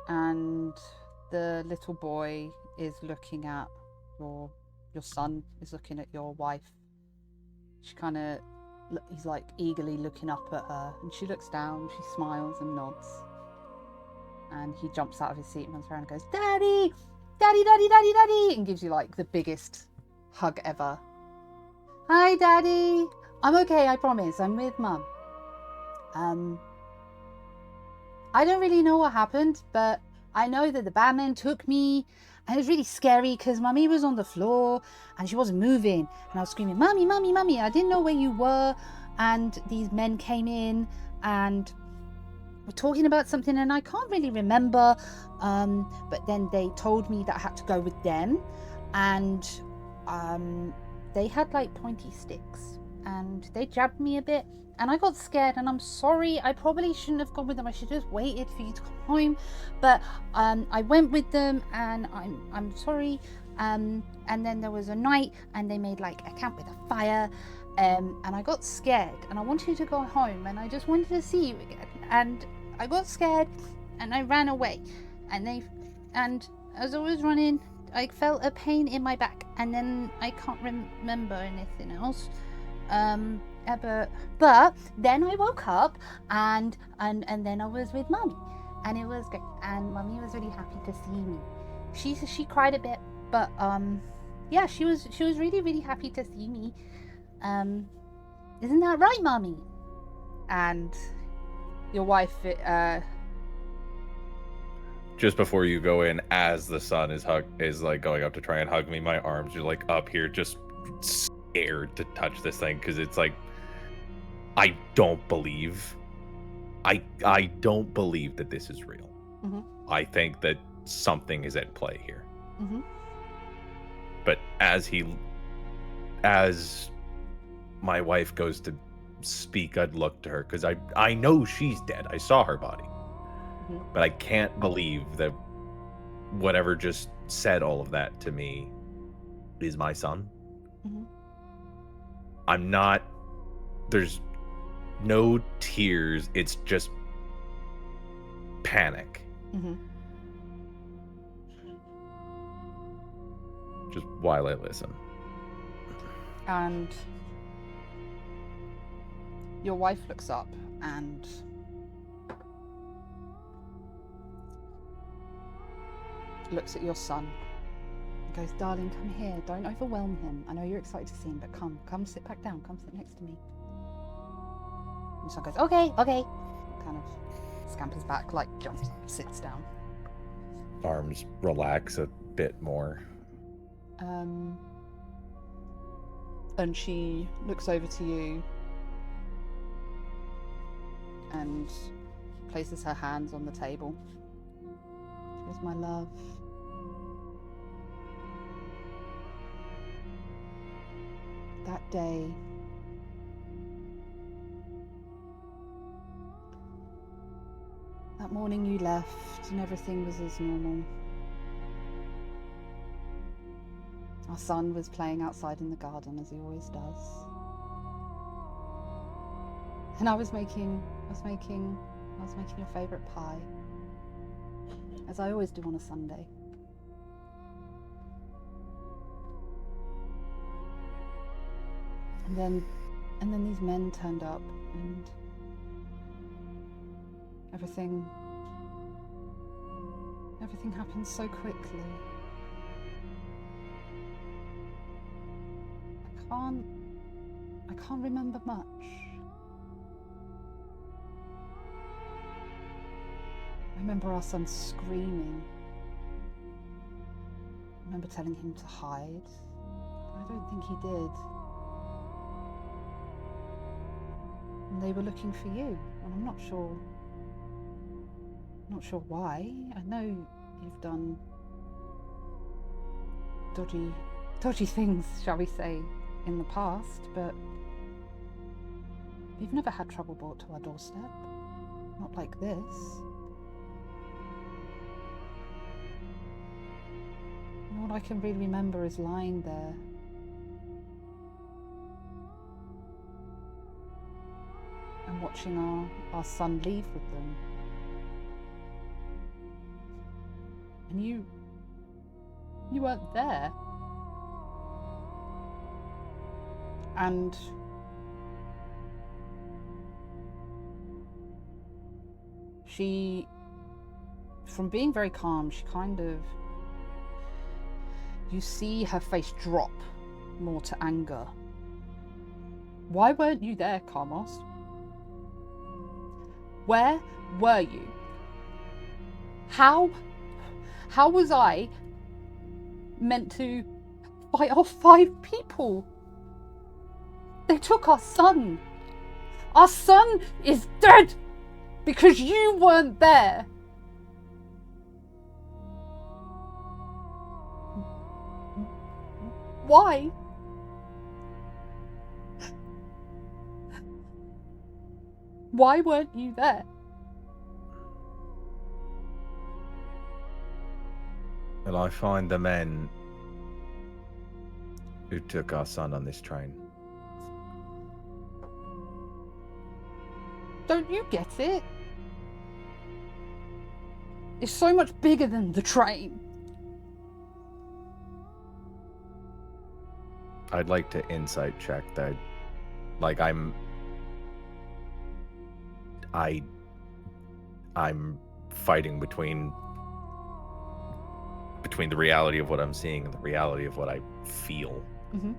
And the little boy is looking at your son is looking at your wife. She kind of, he's like eagerly looking up at her, and she looks down, she smiles and nods, and he jumps out of his seat and runs around and goes, Daddy! Daddy, Daddy, Daddy, Daddy! And gives you like the biggest hug ever. Hi, Daddy! I'm okay, I promise, I'm with Mum. I don't really know what happened, but I know that the batman took me, and it was really scary because Mummy was on the floor and she wasn't moving, and I was screaming, Mummy, Mummy, Mummy. I didn't know where you were, and these men came in and were talking about something, and I can't really remember, but then they told me that I had to go with them, and they had like pointy sticks, and they jabbed me a bit, and I got scared, and I'm sorry. I probably shouldn't have gone with them. I should have waited for you to come home, but I went with them, and I'm sorry. And then there was a night, and they made like a camp with a fire, and I got scared, and I wanted to go home, and I just wanted to see you again, and I got scared, and I ran away, and as I was running, I felt a pain in my back, and then I can't remember anything else. But then I woke up, and then I was with Mummy, and it was great, and Mummy was really happy to see me. She cried a bit, but yeah, she was really, really happy to see me. Isn't that right, Mummy? And your wife Just before you go in, as the son is like going up to try and hug me, my arms are like up here, just scared to touch this thing, because it's like, I don't believe that this is real. Mm-hmm. I think that something is at play here. Mm-hmm. But as my wife goes to speak, I'd look to her, because I know she's dead. I saw her body. Mm-hmm. But I can't believe that whatever just said all of that to me is my son. Mm-hmm. There's no tears. It's just panic. Mm-hmm. Just while I listen. And your wife looks up and looks at your son and goes, Darling, come here. Don't overwhelm him. I know you're excited to see him, but come sit back down. Come sit next to me. And your son goes, okay. Kind of scampers back, like jumps up, sits down. Arms relax a bit more. And she looks over to you and places her hands on the table. She goes, my love. That day, that morning you left and everything was as normal. Our son was playing outside in the garden as he always does. And I was making your favourite pie, as I always do on a Sunday. And then these men turned up, and everything happened so quickly. I can't remember much. I remember our son screaming. I remember telling him to hide. I don't think he did. And they were looking for you, and I'm not sure why. I know you've done dodgy things, shall we say, in the past, but you've never had trouble brought to our doorstep. Not like this. And all I can really remember is lying there, and watching our son leave with them. And you weren't there. And she, from being very calm, she you see her face drop more to anger. Why weren't you there, Carmos? Where were you? How was I meant to fight off 5 people? They took our son. Our son is dead because you weren't there. Why? Why weren't you there? Will I find the men who took our son on this train? Don't you get it? It's so much bigger than the train. I'd like to insight check that. Like I'm fighting between the reality of what I'm seeing and the reality of what I feel. Mm-hmm.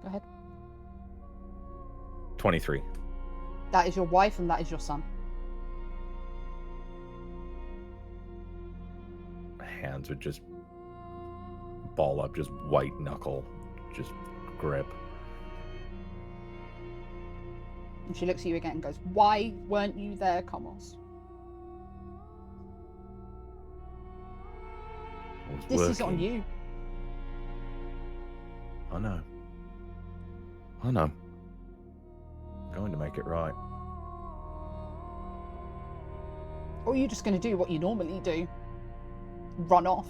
Go ahead. 23. That is your wife and that is your son. Hands would just ball up, just white knuckle, just grip. And she looks at you again and goes, why weren't you there, Carmos? This is on you. I know. I'm going to make it right. Or are you just going to do what you normally do? Run off.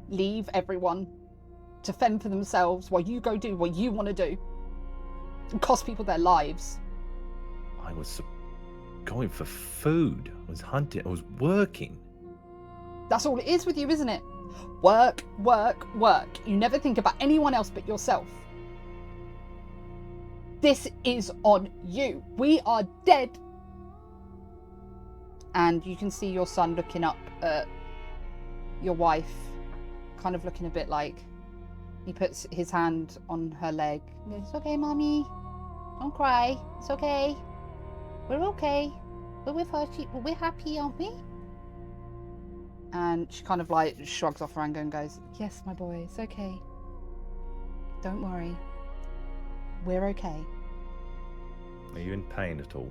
Leave everyone to fend for themselves while you go do what you want to do. And cost people their lives. I was going for food. I was hunting. I was working. That's all it is with you, isn't it? Work, work, work. You never think about anyone else but yourself. This is on you. We are dead. And you can see your son looking up at your wife, kind of looking a bit like, he puts his hand on her leg. It's okay, Mommy. Don't cry. It's okay. We're okay. We're with her. We're happy, aren't we? And she kind of like shrugs off her anger and goes, "Yes, my boy, it's okay. Don't worry. We're okay." Are you in pain at all?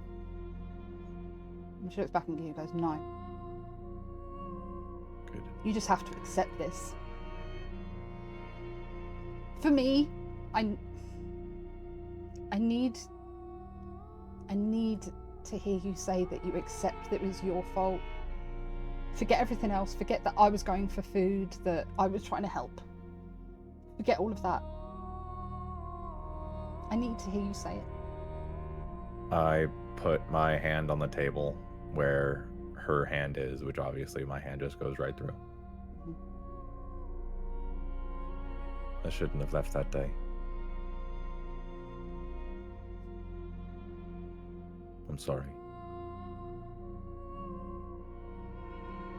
And she looks back at you and goes, "No. Good. You just have to accept this. For me, I need to hear you say that you accept that it was your fault. Forget everything else. Forget that I was going for food, that I was trying to help. Forget all of that. I need to hear you say it." I put my hand on the table where her hand is, which obviously my hand just goes right through. I shouldn't have left that day. I'm sorry.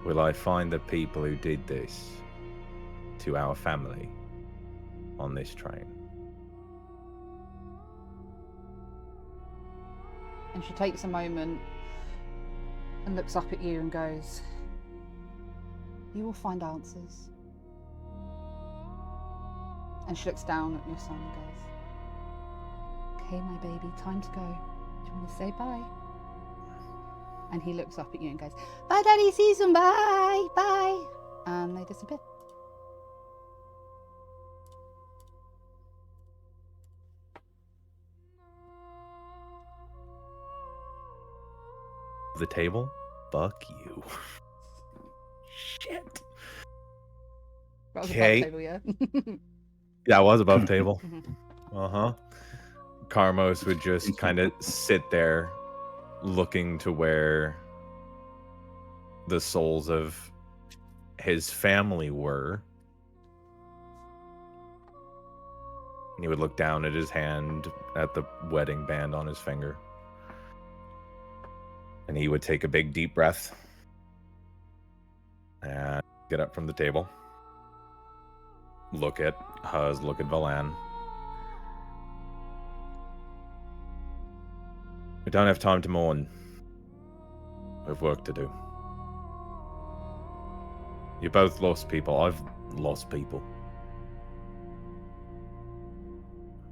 Will I find the people who did this to our family on this train? And she takes a moment and looks up at you and goes, "You will find answers." And she looks down at your son and goes, "Okay, my baby, time to go. Do you want to say bye?" And he looks up at you and goes, "Bye, Daddy, see you soon, bye, bye." And they disappear. The table? Fuck you. Shit. That was Okay. above table, yeah? Yeah, I was above table. Mhm. Uh-huh. Carmos would just kind of sit there looking to where the souls of his family were. And he would look down at his hand at the wedding band on his finger. And he would take a big deep breath and get up from the table. Look at Huz, look at Valan. We don't have time to mourn. We have work to do. You both lost people. I've lost people.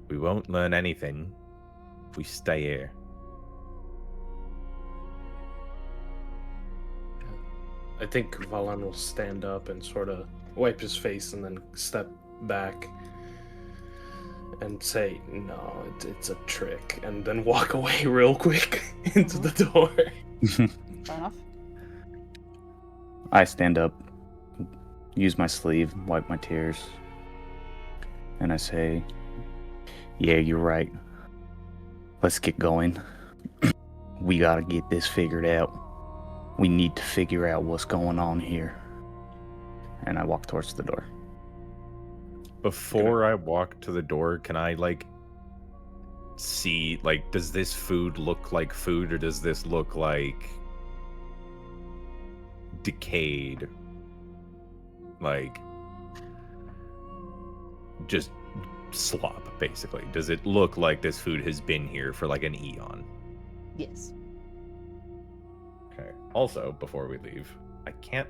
We won't learn anything if we stay here. I think Valan will stand up and sort of wipe his face and then step back and say, "No, it's a trick," and then walk away real quick into the door. Fair enough. I stand up, use my sleeve, wipe my tears, and I say, "Yeah, you're right. Let's get going. We gotta get this figured out. We need to figure out what's going on here." And I walk towards the door. Before I walk to the door, can I, see, does this food look like food, or does this look like decayed? Just slop, basically. Does it look like this food has been here for, an eon? Yes. Okay. Also, before we leave, I can't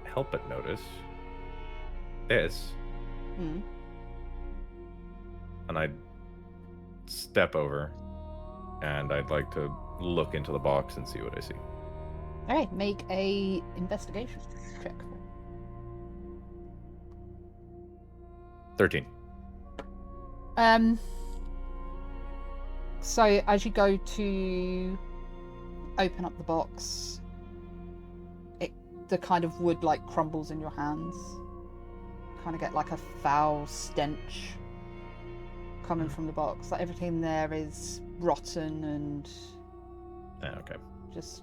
help but notice this. Mm. And I'd step over, and I'd like to look into the box and see what I see. All right, make a investigation check. 13. So as you go to open up the box, the kind of wood crumbles in your hands. Kind of get a foul stench coming from the box. Everything there is rotten and Okay. just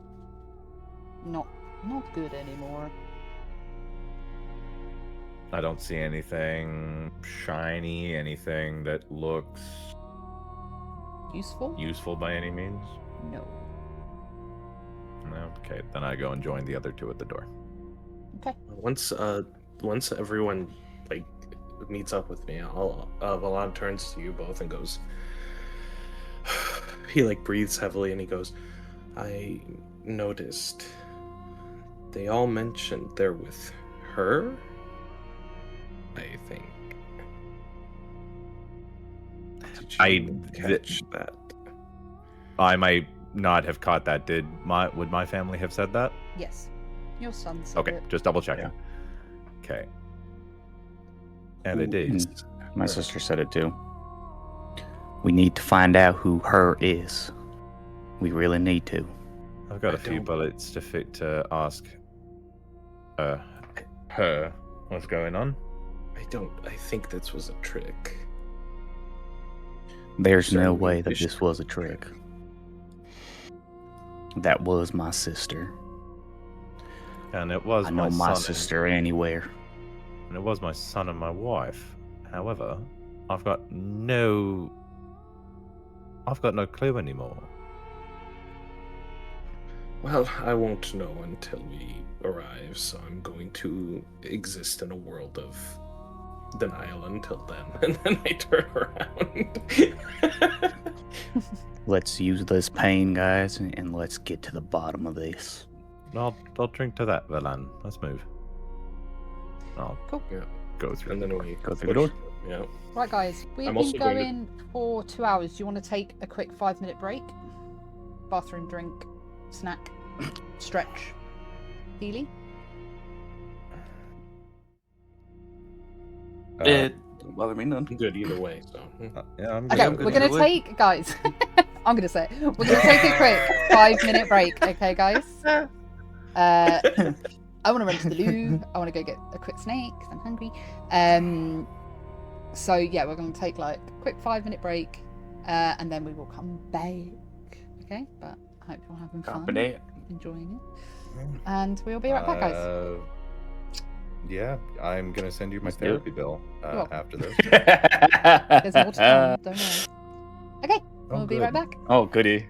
not good anymore. I don't see anything shiny, anything that looks Useful? useful by any means. No. No? Okay, then I go and join the other two at the door. Okay. Once everyone meets up with me, Valan turns to you both and goes. He breathes heavily and he goes, "I noticed They all mentioned they're with her, I think. Did you catch that? I might not have caught that. Would my family have said that? Yes. Your son said Okay, it. just double checking. Okay. And they did. And my sister said it too. We need to find out who her is. We really need to. I've got I a few don't- bullets to fit to ask her what's going on. I think this was a trick. There's no Certainly way that wish- this was a trick. That was my sister. And it was I know my son sister anywhere. and it was my son and my wife. However, I've got no clue anymore. Well, I won't know until we arrive, so I'm going to exist in a world of denial until then, and then I turn around. Let's use this pain, guys, and let's get to the bottom of this. I'll drink to that, Velan. Let's move. I'll Cool. Yeah. go through. And then we Go through the door. Yeah. Right, guys. We've I'm been also going to- going for 2 hours. Do you want to take a quick 5-minute break? Bathroom, drink, snack, stretch. Healy? It doesn't bother me none. Good either way, so. Yeah, I'm Okay, good. we're going to take, guys, I'm going to say it. We're going to take a quick 5-minute break, okay, guys? I want to run to the loo. I want to go get a quick snack 'cause I'm hungry. So, yeah, we're going to take like a quick 5-minute break and then we will come back, okay? But I hope you're having fun, enjoying it. And we'll be right back, guys. Yeah, I'm gonna send you my Let's do it. therapy bill Cool. after this. There's more to come, don't worry. Okay, Oh, we'll be right good. back. Oh, goody.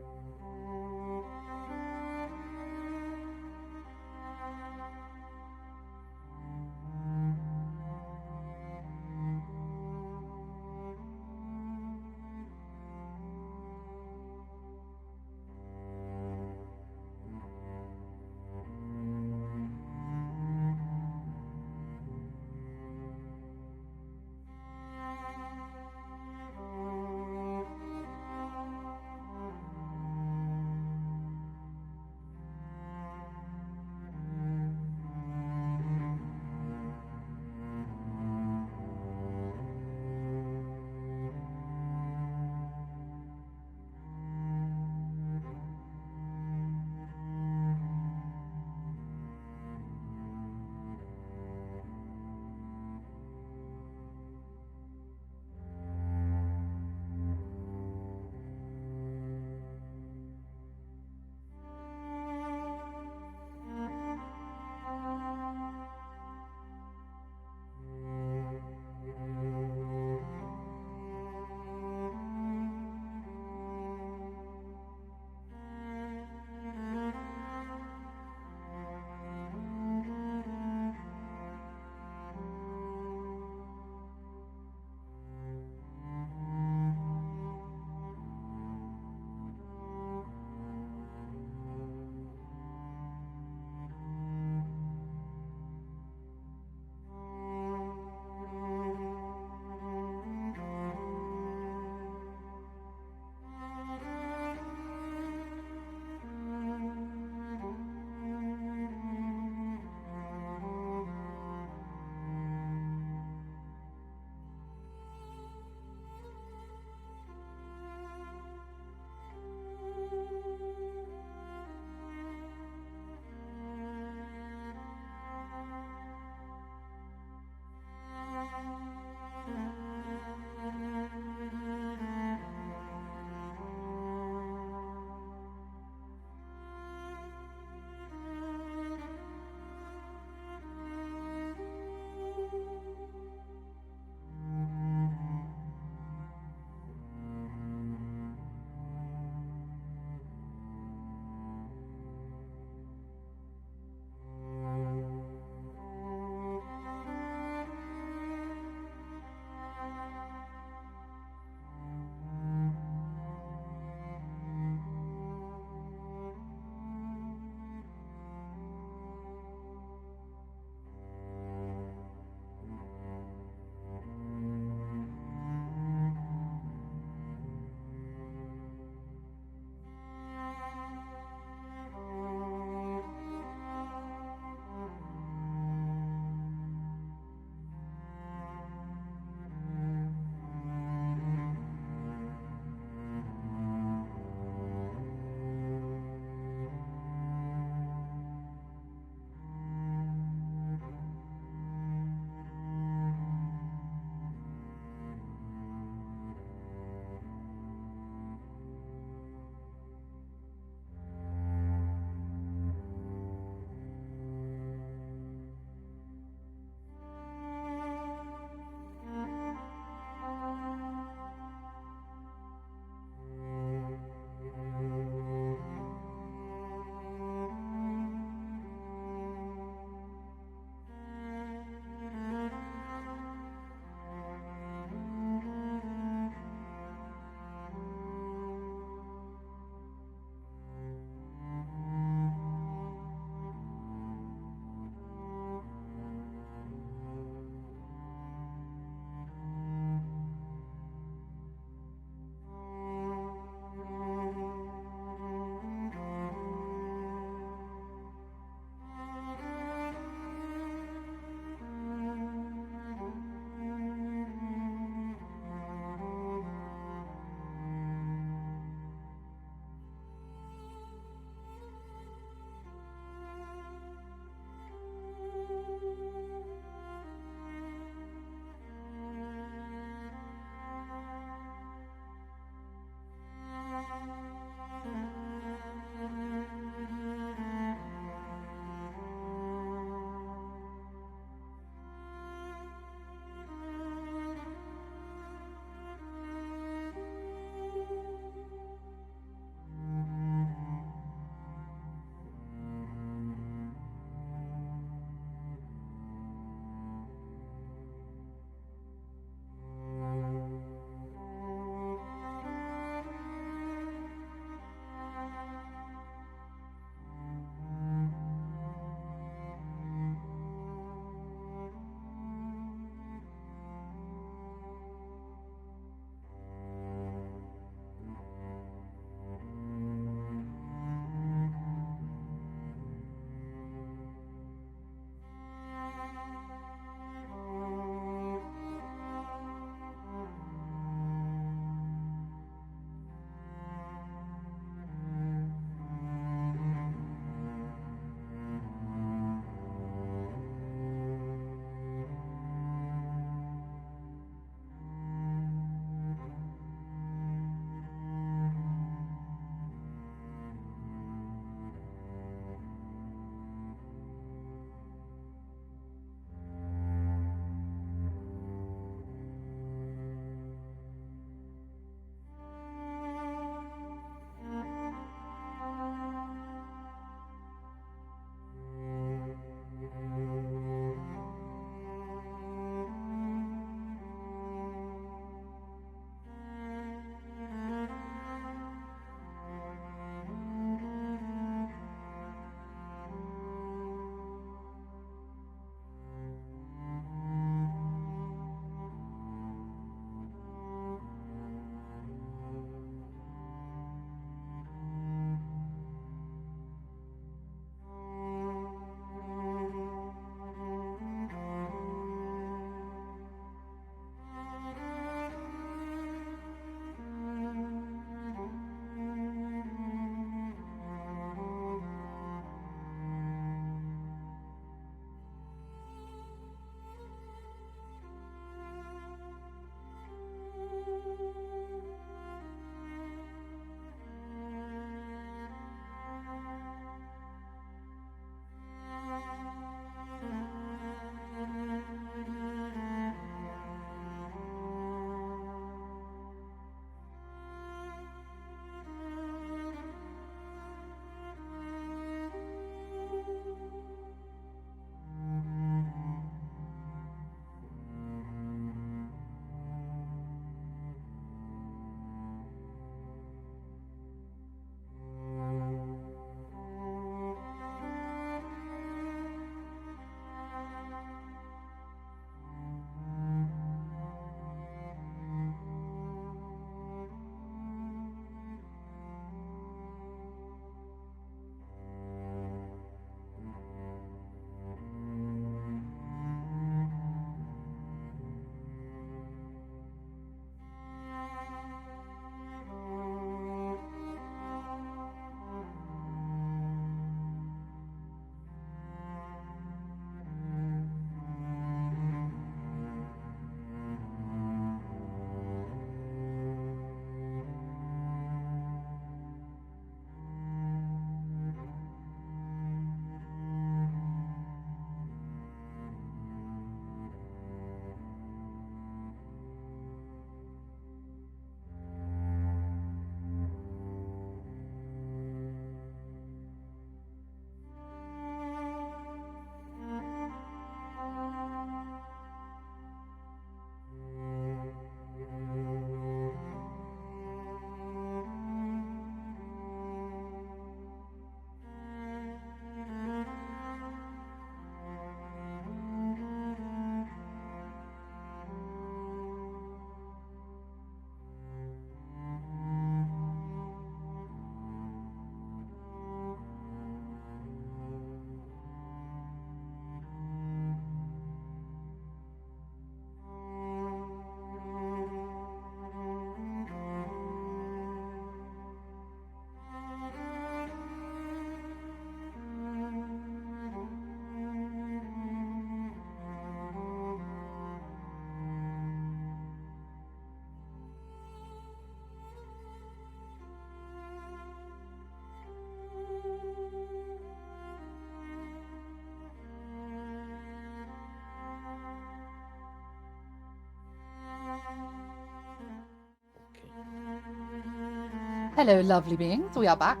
Hello, lovely beings. We are back.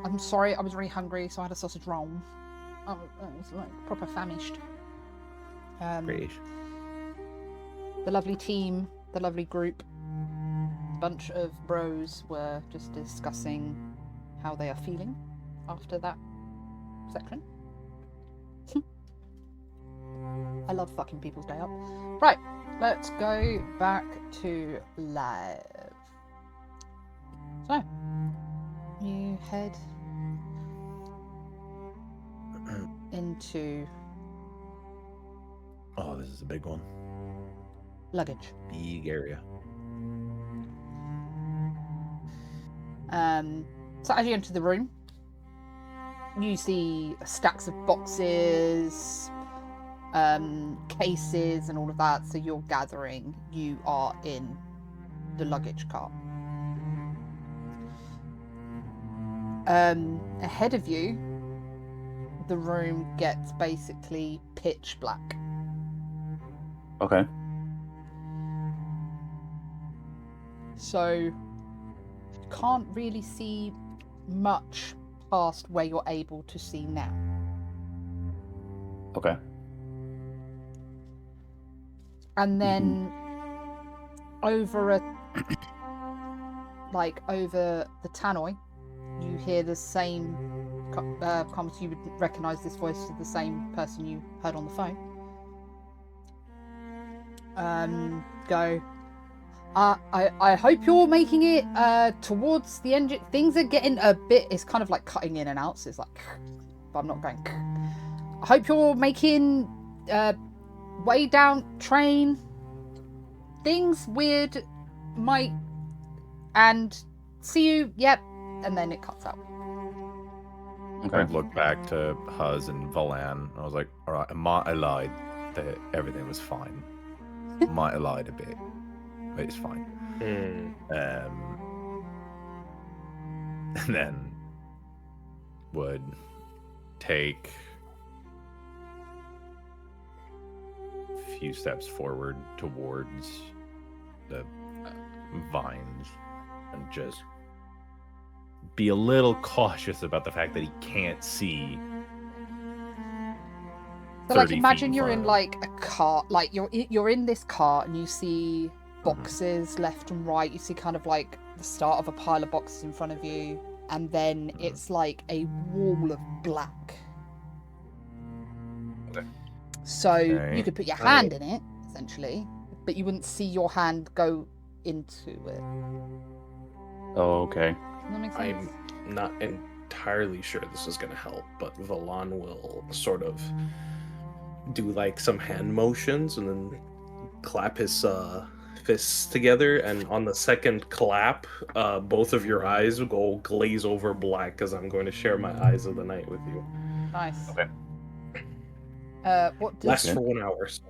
I'm sorry, I was really hungry, so I had a sausage roll. I was like proper famished. Great. The lovely team, the lovely group, bunch of bros were just discussing how they are feeling after that section. I love fucking people's day up. Right, let's go back to live. So, you head into Oh, this is a big one. luggage. Big area. So as you enter the room, you see stacks of boxes, cases and all of that. So you're gathering, you are in the luggage cart. Ahead of you, the room gets basically pitch black. Okay. So you can't really see much past where you're able to see now. Okay. And then over over the tannoy, you hear the same comments. You would recognise this voice as the same person you heard on the phone. Go. I hope you're making it towards the engine. Things are getting a bit. It's kind of like cutting in and out. So it's like, but I'm not going. I hope you're making way down train. Things weird might. And see you. Yep. And then it cuts out. Okay. I looked back to Huz and Valan. I was like, all right, I lied that everything was fine. Might have lied a bit, but it's fine. And then would take a few steps forward towards the vines and just be a little cautious about the fact that he can't see. So like 30 imagine feet you're in far. like a car, like you're in this car and you see boxes left and right. You see kind of like the start of a pile of boxes in front of you, and then it's like a wall of black. Okay. So Okay. you could put your hand in it essentially, but you wouldn't see your hand go into it. Oh, okay. Does that make sense? I'm not entirely sure this is going to help, but Valan will sort of do like some hand motions and then clap his fists together, and on the second clap, both of your eyes will go glaze over black because I'm going to share my eyes of the night with you. Nice. Okay. What does Lasts for 1 hour. So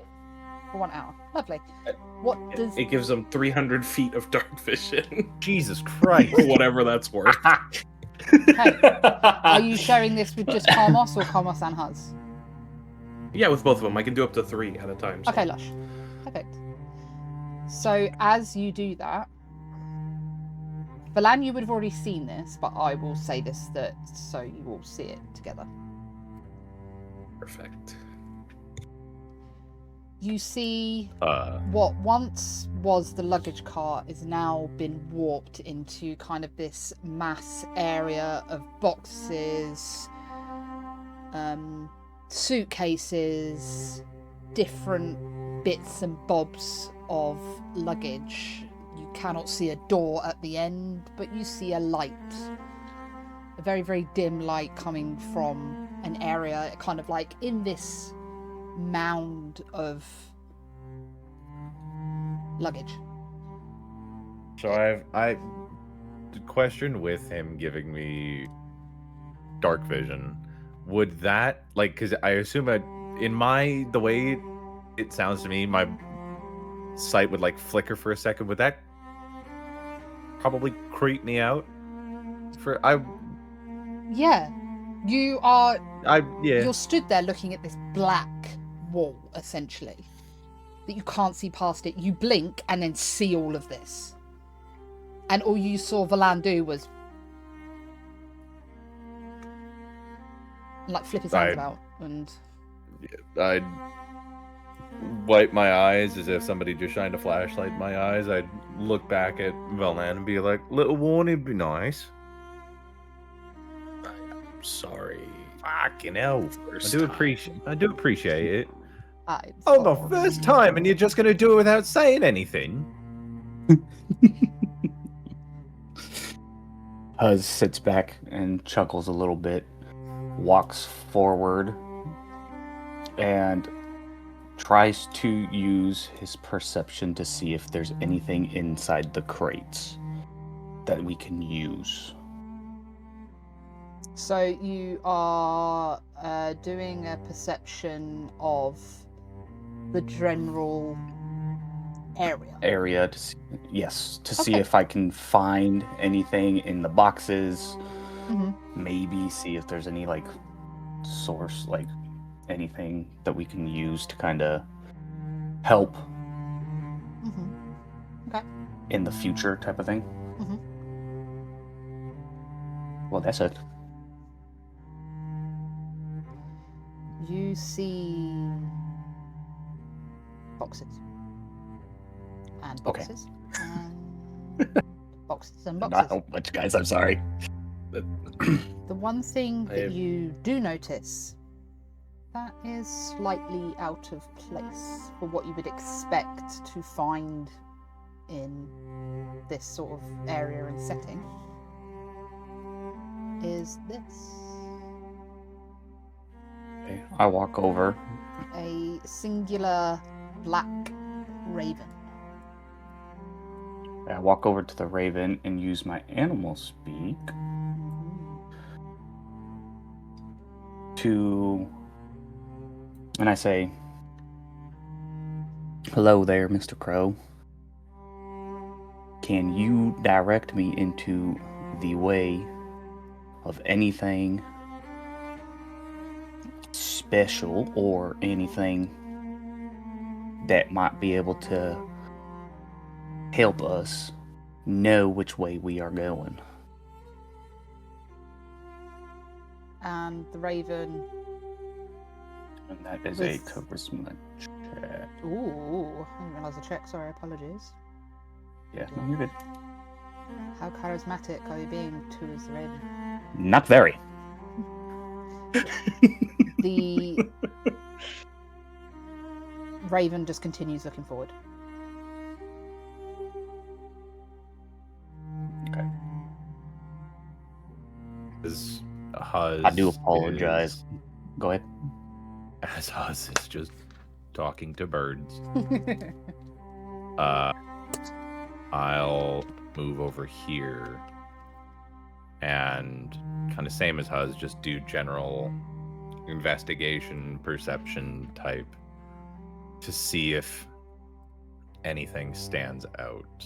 for 1 hour? Lovely. What does it gives them 300 feet of dark vision, Jesus Christ. or whatever that's worth. Hey, are you sharing this with just Karmos or Karmos and Huz? Yeah, with both of them. I can do up to 3 at a time. So. Okay, Lush. Perfect. So as you do that, Valan, you would have already seen this, but I will say this so you all see it together. Perfect. You see Uh, what once was the luggage cart is now been warped into kind of this mass area of boxes, suitcases, different bits and bobs of luggage. You cannot see a door at the end, but you see a light, a very, very dim light coming from an area kind of like in this mound of luggage. So I did question with him giving me dark vision. Would that because I assume the way it sounds to me, my sight would like flicker for a second. Would that probably creep me out? Yeah, you're stood there looking at this black wall essentially that you can't see past it. You blink and then see all of this, and all you saw Valan do was And, like flip his hands I- about and I'd wipe my eyes as if somebody just shined a flashlight in my eyes. I'd look back at Velnan and be like, "Little warning, be nice." I'm sorry. Fucking hell! First I do time. appreciate it. I'm Oh, the sorry. first time, and you're just gonna do it without saying anything? Huz sits back and chuckles a little bit, walks forward, and tries to use his perception to see if there's anything inside the crates that we can use. So you are doing a perception of the general area. To see, yes, to see Okay. if I can find anything in the boxes. Mm-hmm. Maybe see if there's any like source, like anything that we can use to kind of help Mm-hmm. in the future, type of thing. Mhm. Well, that's it. You see boxes. And Okay. boxes. And boxes and Not boxes. how much, guys. I'm sorry. The one thing that I- you do notice that is slightly out of place for what you would expect to find in this sort of area and setting is this. Okay, I walk over. A singular black raven. I walk over to the raven and use my animal speak to, and I say, "Hello there, Mr. Crow. Can you direct me into the way of anything special or anything that might be able to help us know which way we are going?" And the raven. And that is a With- charisma check. Ooh, I didn't realise the check. Sorry, apologies. Yeah, no, you're good. How charismatic are you being towards the raven? Not very. The raven just continues looking forward. Okay. As Huz I do apologize. Go ahead. As Huz is just talking to birds. I'll move over here and kind of same as Huz, just do general investigation, perception type to see if anything stands out.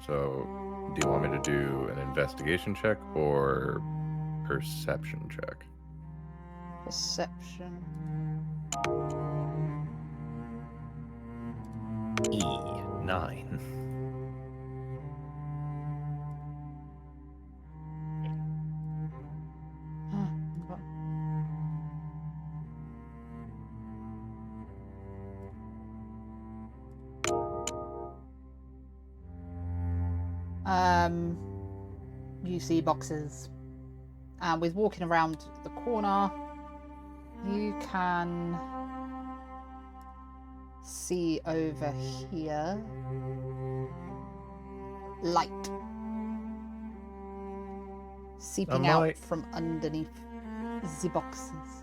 So do you want me to do an investigation check or perception check? Perception. E9. Ah, you see boxes, and with walking around the corner, you can see over here light seeping out might- from underneath the boxes.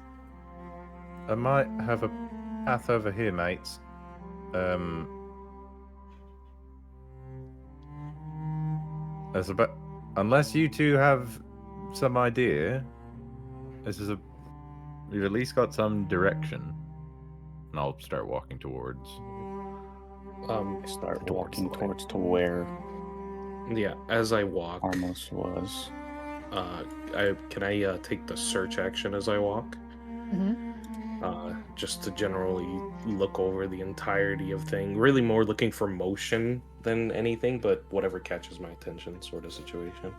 I might have a path over here, mates. That's about. Unless you two have some idea, you've at least got some direction. And I'll start walking towards. Start towards walking the light. towards to where Yeah, as I walk, Armos was. can I take the search action as I walk? Mm-hmm. just to generally look over the entirety of thing. Really more looking for motion than anything, but whatever catches my attention sort of situation.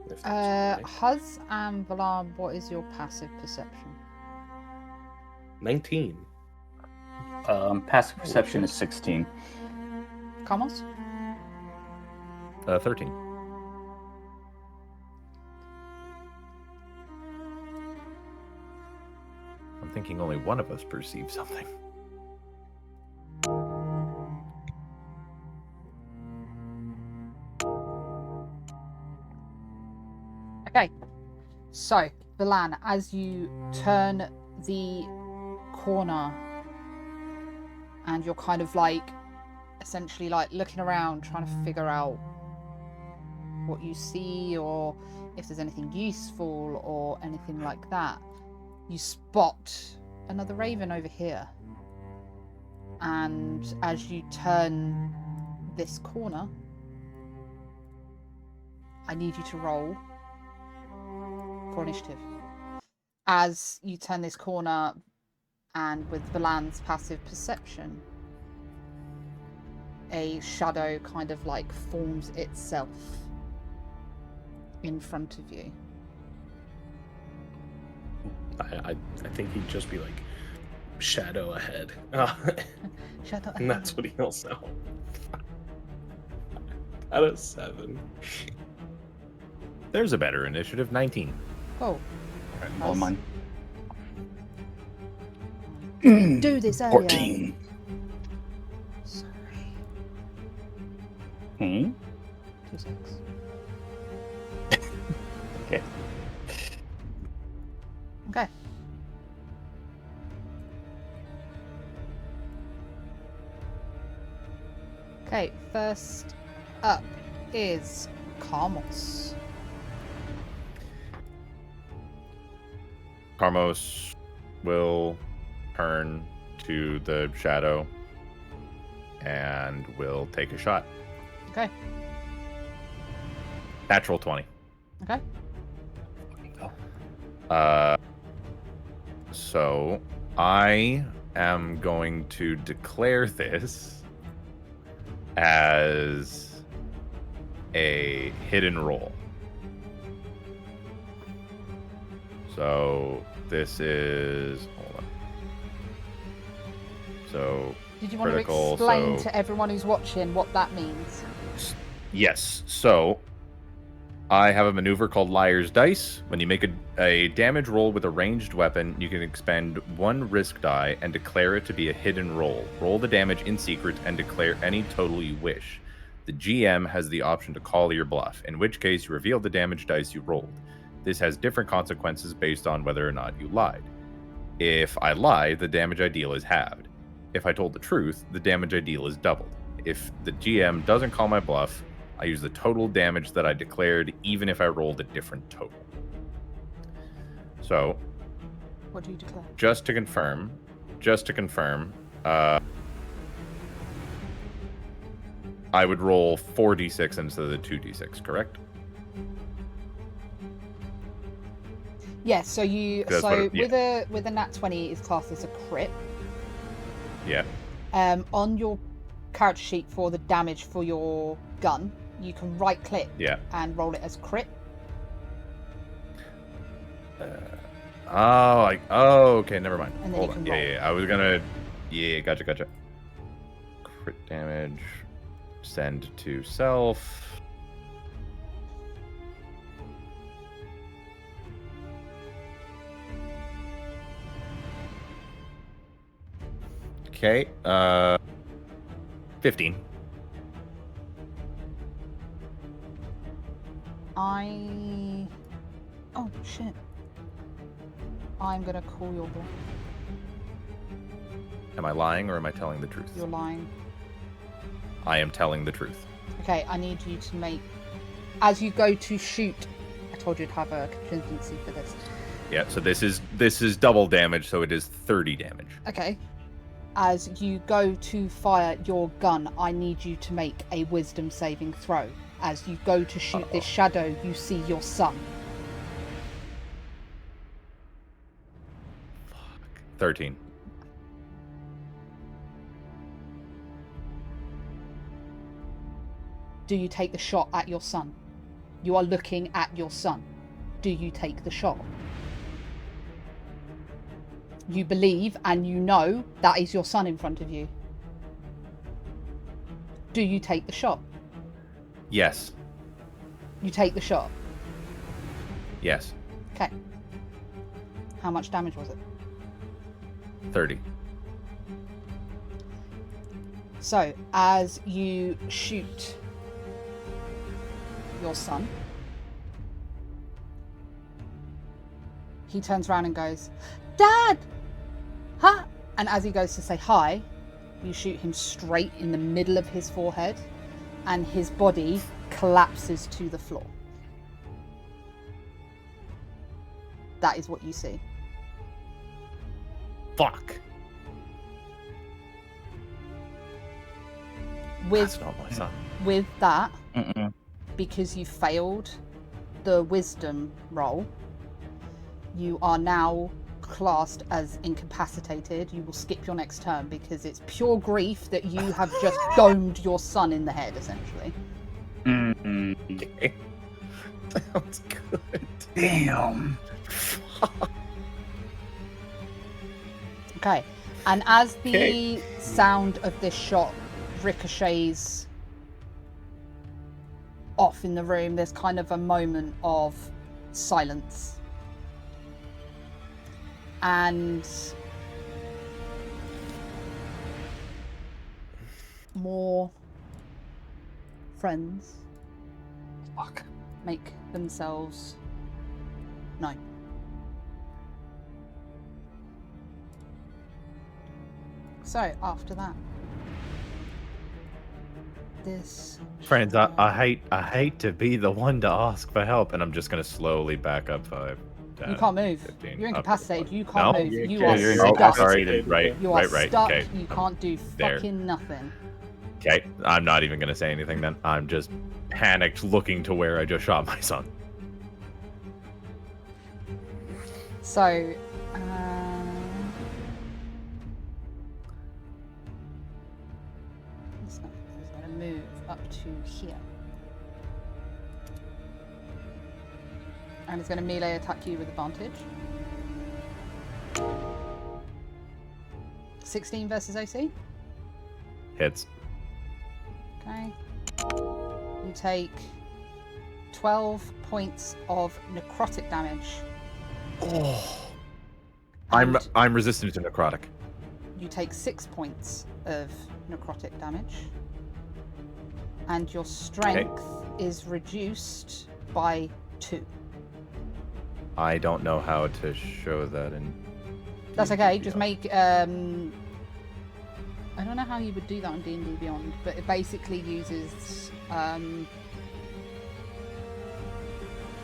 If that's okay. Huz and Valar, what is your passive perception? 19. Passive perception is 16. Kamos? 13. I'm thinking only one of us perceives something. Okay. So, Valan, as you turn the corner and you're kind of like essentially like looking around trying to figure out what you see or if there's anything useful or anything like that, you spot another raven over here. And as you turn this corner, I need you to roll for initiative. As you turn this corner, and with Valan's passive perception, a shadow kind of like forms itself in front of you. I think he'd just be like, shadow ahead. Shadow And that's what he yells out. Out of 7. There's a better initiative, 19. Oh, All mine. do this earlier. 14. Sorry. Hmm? 2 6. Okay. Okay. Okay, first up is Carmos. Carmos will turn to the shadow and will take a shot. Okay. Natural 20. Okay. So I am going to declare this as a hidden roll. So this is, hold on. So Did you want to critical, explain so- to everyone who's watching what that means? yes, so I have a maneuver called Liar's Dice. When you make a damage roll with a ranged weapon, you can expend 1 risk die and declare it to be a hidden roll. Roll the damage in secret and declare any total you wish. The GM has the option to call your bluff, in which case you reveal the damage dice you rolled. This has different consequences based on whether or not you lied. If I lie, the damage I deal is halved. If I told the truth, the damage I deal is doubled. If the GM doesn't call my bluff, I use the total damage that I declared, even if I rolled a different total. So, What do you declare? just to confirm, I would roll 4d6 instead of the 2d6, correct? Yes, so you That's what with a nat 20 is classed as a crit. Yeah. On your character sheet for the damage for your gun, you can right click Yeah. and roll it as crit. Okay, never mind. And then Hold you on. can roll. Yeah, I was gonna. Yeah, gotcha. Crit damage. Send to self. Okay. 15. Oh shit. I'm gonna call your bluff. Am I lying or am I telling the truth? You're lying. I am telling the truth. Okay, I need you to make, as you go to shoot, I told you to have a contingency for this. Yeah, so this is double damage, so it is 30 damage. Okay. As you go to fire your gun, I need you to make a wisdom saving throw. As you go to shoot this shadow, you see your son. 13. Do you take the shot at your son? You are looking at your son. Do you take the shot? You believe and you know that is your son in front of you. Do you take the shot? Yes. You take the shot. Yes. Okay. How much damage was it? 30. So, as you shoot your son, he turns around and goes, "Dad! Huh?" And as he goes to say hi, you shoot him straight in the middle of his forehead, and his body collapses to the floor. That is what you see. Fuck. With That's not my son. with that, Mm-mm. because you failed the wisdom roll, you are now classed as incapacitated. You will skip your next turn because it's pure grief that you have just domed your son in the head, essentially. Mm-mm. Okay. Sounds good. Damn. Okay. And as the Okay. sound of this shot ricochets off in the room, there's kind of a moment of silence. And more friends Fuck. make themselves known. So after that, this Friends, I hate to be the one to ask for help, and I'm just gonna slowly back up 5. 10, you can't move. 15, You're up to incapacitated. the You No? can't move. Yeah, You yeah, are you're stuck. incapacitated. Right, You are right. stuck. Okay. You can't do There. fucking nothing. Okay, I'm not even gonna say anything then. I'm just panicked, looking to where I just shot my son. So, this guy is going to move up to here. And he's going to melee attack you with advantage. 16 versus AC. Hits. Okay. You take 12 points of necrotic damage. Oh. And I'm resistant to necrotic. you take 6 points of necrotic damage. And your strength is reduced by 2. I don't know how to show that in. That's okay. Just Beyond. make. I don't know how you would do that on D&D Beyond, but it basically uses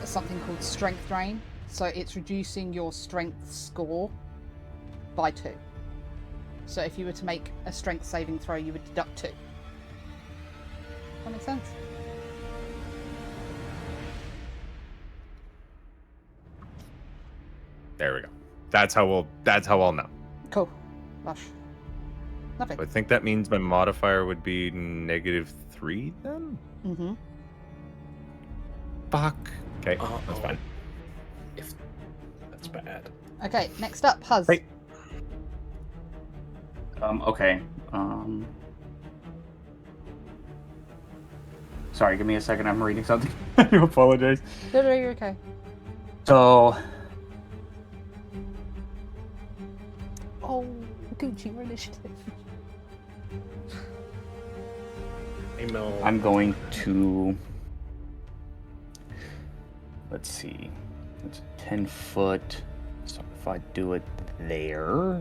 something called Strength Drain. So it's reducing your strength score by 2. So if you were to make a strength saving throw, you would deduct 2. That makes sense? There we go. That's how I'll know. Cool. Lush. Lovely. I think that means my modifier would be -3 then? Mm-hmm. Fuck. Okay, that's Uh-oh. fine. If that's bad. Okay, next up, Huz. Hey. Okay. Sorry, give me a second. I'm reading something. I do apologize. No, you're okay. So, Oh, Gucci, your initiative. I know. I'm going to. Let's see. It's 10 foot. So if I do it there.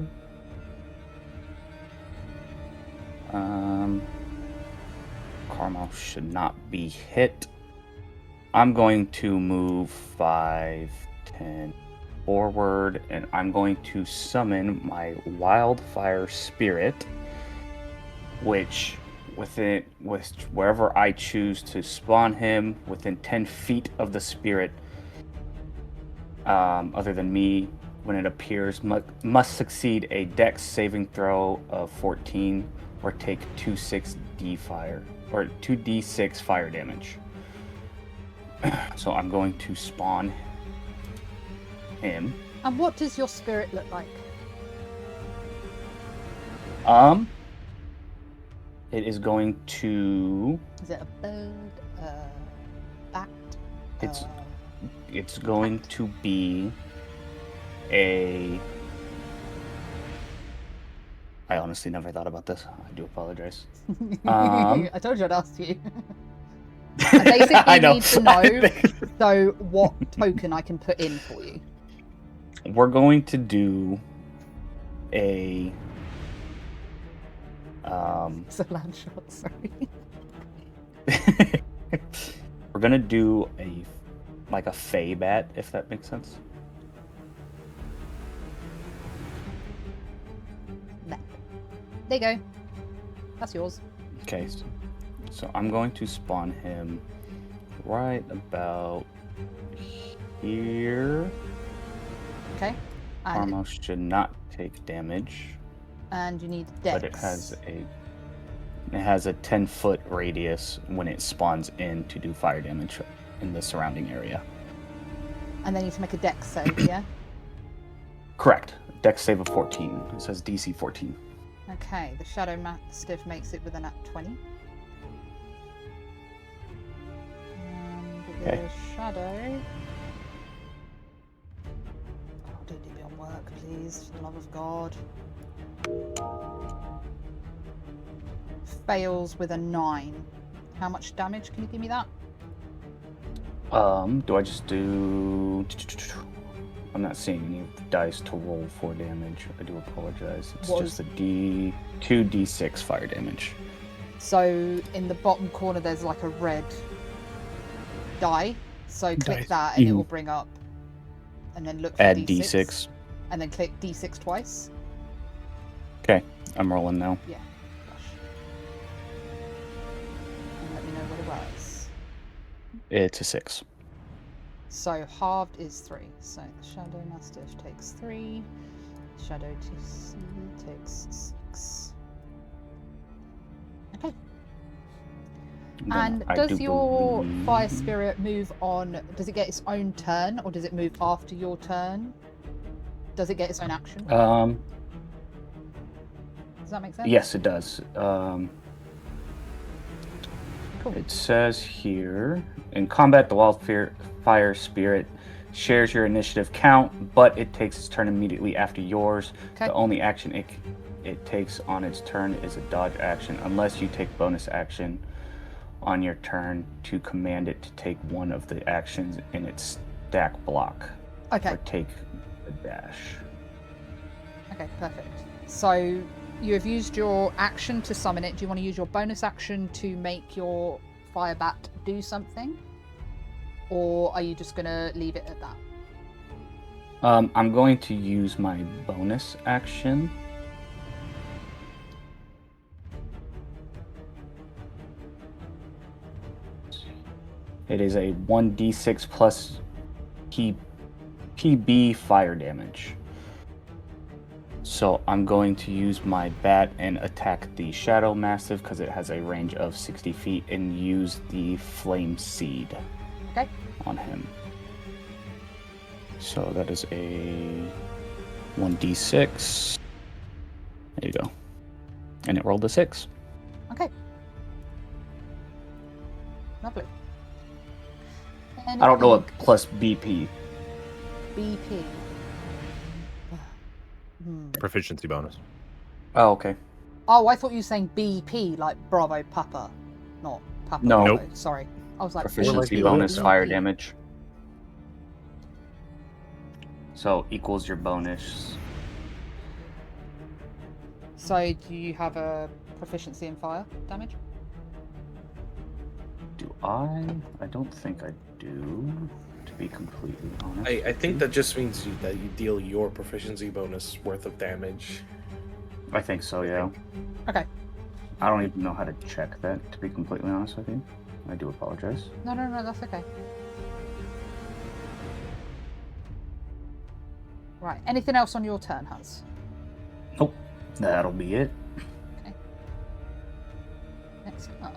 Carmel should not be hit. I'm going to move 5, 10 forward, and I'm going to summon my wildfire spirit, which with wherever I choose to spawn him within 10 feet of the spirit, other than me, when it appears, must succeed a Dex saving throw of 14 or take 2d6 fire damage. So I'm going to spawn him. And what does your spirit look like? It is going to. Is it a bird? Bat? It's going to be a. I honestly never thought about this. I do apologize. I told you I'd ask you. I basically I know. need to know so what token I can put in for you. We're going to do a. It's a land shot, sorry. We're gonna do a fey bat, if that makes sense. There you go. That's yours. Okay, so I'm going to spawn him right about here. Okay. And, Armos should not take damage, and you need Dex. but it has a 10-foot radius when it spawns in to do fire damage in the surrounding area. And then you need to make a Dex save, yeah? Correct. Dex save of 14. It says DC 14. Okay, the Shadow Mastiff makes it with a nat 20. And the Okay. Shadow... Oh, don't do beyond work, please, for the love of God. Fails with a 9. How much damage? Can you give me that? Do I just do... I'm not seeing any dice to roll for damage. I do apologize. It's just a 2d6 fire damage. So in the bottom corner there's like a red die. So click Dice. that and it will bring up, and then look for Add D6. d6. And then click D6 twice. Okay, I'm rolling now. Yeah. Gosh. And let me know what it was. It's a 6. So halved is 3. So the Shadow Mastiff takes 3. Shadow TC takes 6. Okay. And does your fire spirit move on? Does it get its own turn, or does it move after your turn? Does it get its own action? Does that make sense? Yes, it does. Cool. It says here, in combat, the wildfire spirit shares your initiative count, but it takes its turn immediately after yours. Okay. The only action it takes on its turn is a dodge action, unless you take bonus action on your turn to command it to take one of the actions in its stack block. Okay. Or take a dash. Okay, perfect. So you have used your action to summon it. Do you want to use your bonus action to make your fire bat do something? Or are you just going to leave it at that? I'm going to use my bonus action. It is a 1d6 plus PB fire damage. So I'm going to use my bat and attack the Shadow Mastiff because it has a range of 60 feet and use the Flame Seed on him. So that is a 1d6. There you go. And it rolled a 6. Okay. Lovely. I don't know what plus BP. BP. Proficiency bonus. Oh, okay. Oh, I thought you were saying BP, like Bravo Papa, not Papa. No. Bravo. Nope. Sorry, I was like Proficiency BP. bonus fire BP. damage. So equals your bonus. So, do you have a proficiency in fire damage? Do I? I don't think I do, to be completely honest. I think that just means that you deal your proficiency bonus worth of damage. I think so, yeah. Okay. I don't even know how to check that, to be completely honest with you. I do apologize. No, that's okay. Right. Anything else on your turn, Huz? Nope. That'll be it. Next up.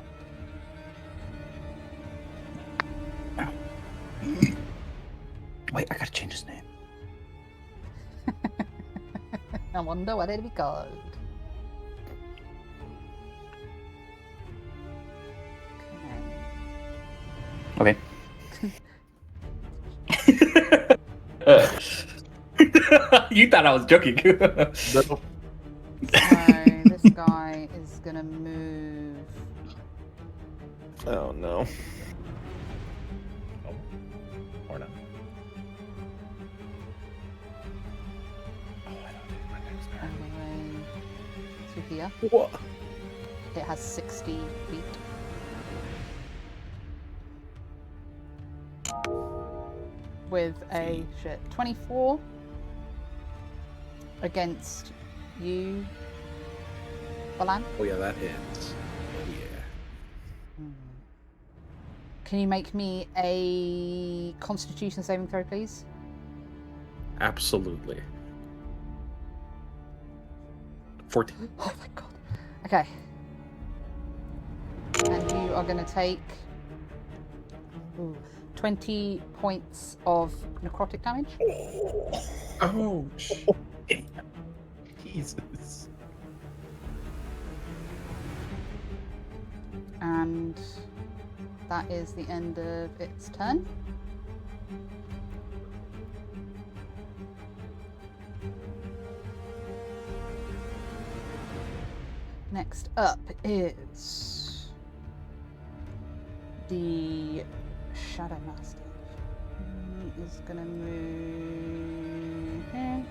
Wait, I gotta change his name. I wonder what it'll be called. Okay. You thought I was joking. So this guy is gonna move. Oh no. Oh. Or not. Oh, I don't take my next All turn. the way to here. What? It has 60 feet. With a 24 against you, Balan. Oh yeah, that hits. Oh yeah. Can you make me a Constitution saving throw, please? Absolutely. 14. Oh my god. Okay. And you are going to take 20 points of necrotic damage. Oh, Jesus. And that is the end of its turn. Next up is the Shadow Master. He is gonna move here.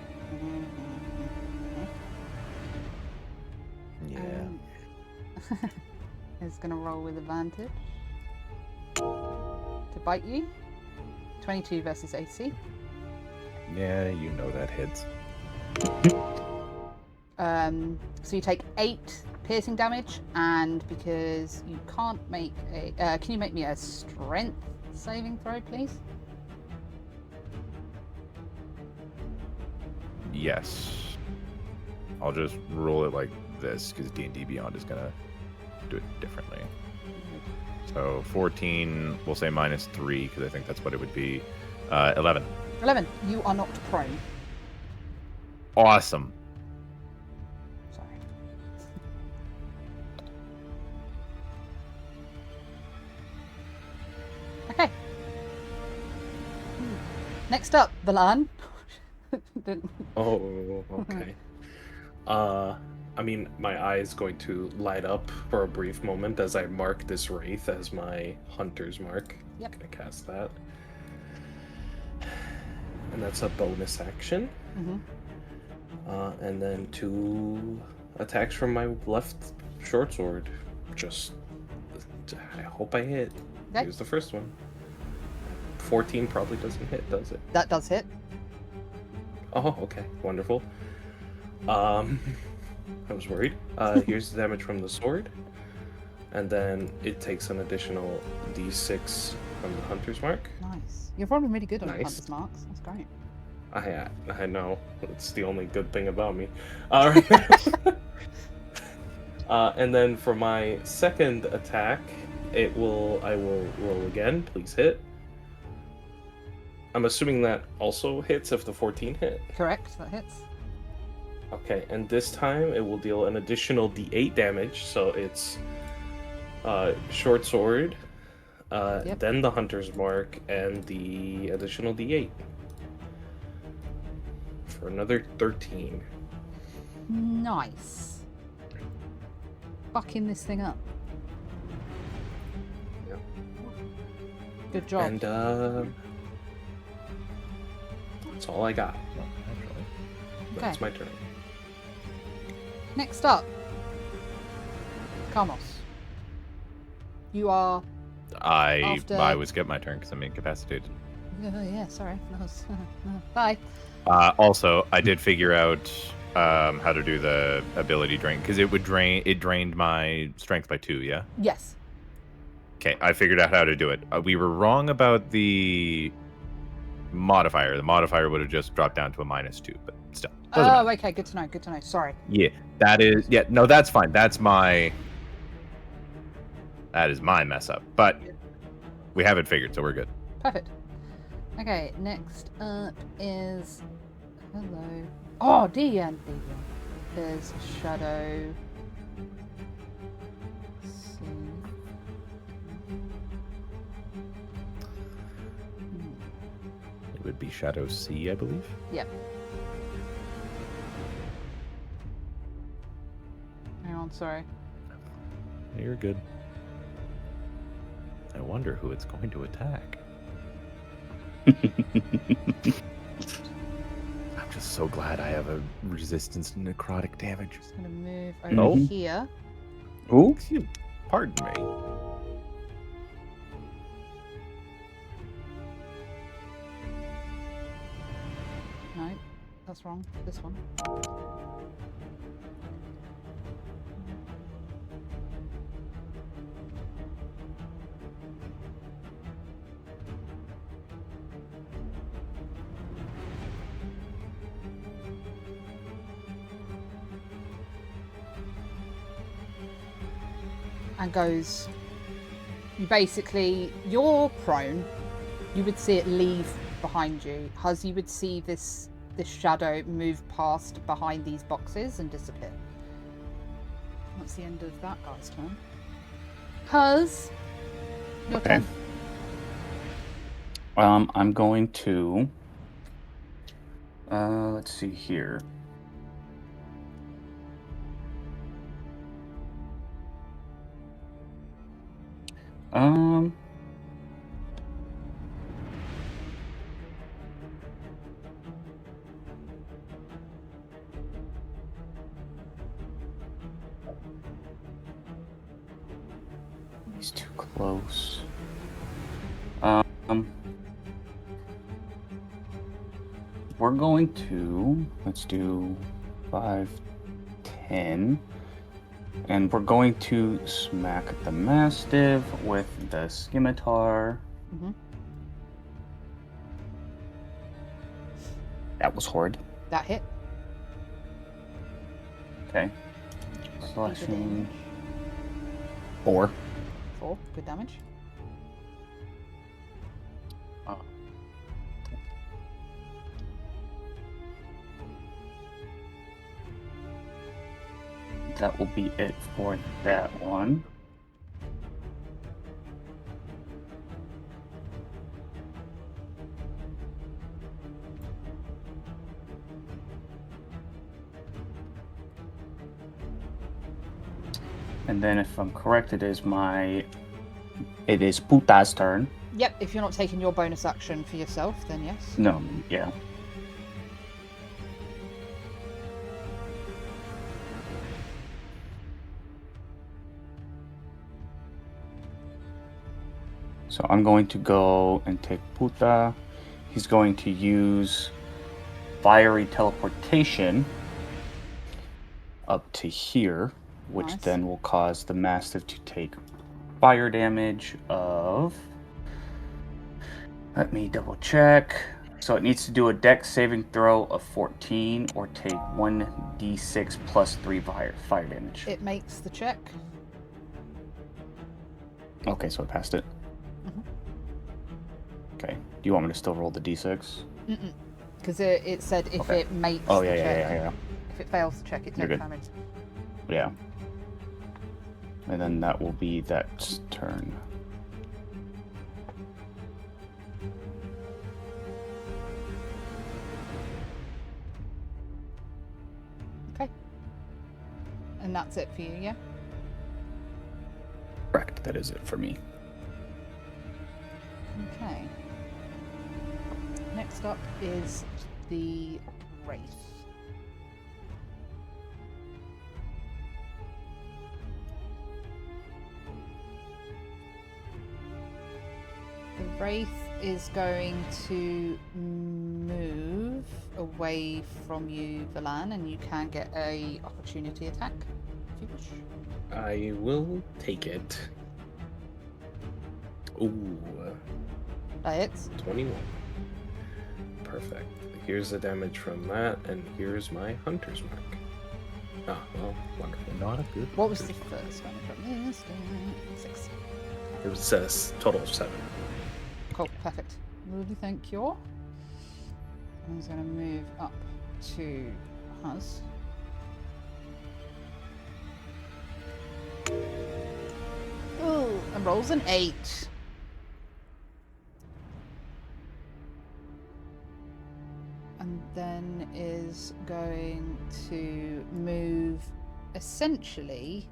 Yeah. Is gonna roll with advantage to bite you. 22 versus AC. Yeah, you know that hits. So you take 8 piercing damage, and because you can't make a, can you make me a strength saving throw, please? Yes. I'll just roll it like this because D&D Beyond is gonna do it differently. So 14, we'll say -3 because I think that's what it would be. 11. 11. You are knocked prone. Awesome. Sorry. Okay. Next up, Valan. Oh, okay. I mean, my eye is going to light up for a brief moment as I mark this wraith as my hunter's mark. Yep. I'm gonna cast that. And that's a bonus action. Mhm. And then 2 attacks from my left short sword. Just, I hope I hit. Okay. Here's the first one. 14 probably doesn't hit, does it? That does hit. Oh, okay, wonderful. I was worried. Here's the damage from the sword, and then it takes an additional d6 from the hunter's mark. Nice. You're probably really good on your Nice. hunter's marks. That's great. I know. It's the only good thing about me. Alright. And then for my second attack, I will roll again. Please hit. I'm assuming that also hits if the 14 hit. Correct. That hits. Okay, and this time it will deal an additional d8 damage, so it's short sword, Yep. then the hunter's mark, and the additional d8 for another 13. Nice. Fucking this thing up. Yep. Good job. And that's all I got. Well, actually. That's Okay. my turn. Next up, Kamos. You are. I After- was get my turn because I'm incapacitated. Yeah, sorry. That was, bye. Also, I did figure out how to do the ability drain because it drained my strength by 2. Yeah. modifier. The modifier would have just dropped down to a -2, but still. Doesn't Oh, matter. okay. Good to know. Good to know. Sorry. Yeah, that is. Yeah, no, that's fine. That is my mess up. But we have it figured, so we're good. Perfect. Okay, next up is... Hello. Oh, Deanne. There's Shadow. Let's see. It would be Shadow C, I believe. Yep. Hang on, sorry. You're good. I wonder who it's going to attack. I'm just so glad I have a resistance to necrotic damage. Just gonna move over Oh. here. Ooh. Excuse- Pardon me. No, that's wrong. This one. And goes, you're prone, you would see it leave behind you. Huz, you would see this shadow move past behind these boxes and disappear. That's the end of that guy's turn. Huz, your Okay. turn. I'm going to... let's see here. He's too close. We're going to, let's do 5, 10. And we're going to smack the Mastiff with the Scimitar. Mhm. That was horrid. That hit. Okay. Good Slashing damage. 4. 4. Good damage. That will be it for that one. And then if I'm correct, it is Puta's turn. Yep, if you're not taking your bonus action for yourself, then yes. No, yeah. So I'm going to go and take Puta. He's going to use fiery teleportation up to here, which Nice. then will cause the Mastiff to take fire damage of... Let me double check. So it needs to do a dex saving throw of 14 or take 1d6 plus 3 fire damage. It makes the check. Okay, so it passed it. Mhm. Okay. Do you want me to still roll the d6? Because it said if Okay. it makes Oh, the yeah, check. yeah. If it fails to check, it You're takes good. damage. Yeah. And then that will be that turn. Okay. And that's it for you, yeah? Correct. That is it for me. Okay. Next up is the Wraith. The Wraith is going to move away from you, Valan, and you can get a opportunity attack if you wish. I will take it. Ooh, That hits. 21. Perfect. Here's the damage from that, and here's my hunter's mark. Ah, well, wonderful. Not a good. What was the first one from this? 6. It says total of 7. Cool, perfect. Really, thank you. I'm just going to move up to Huz. Ooh, and rolls an 8. And then is going to move essentially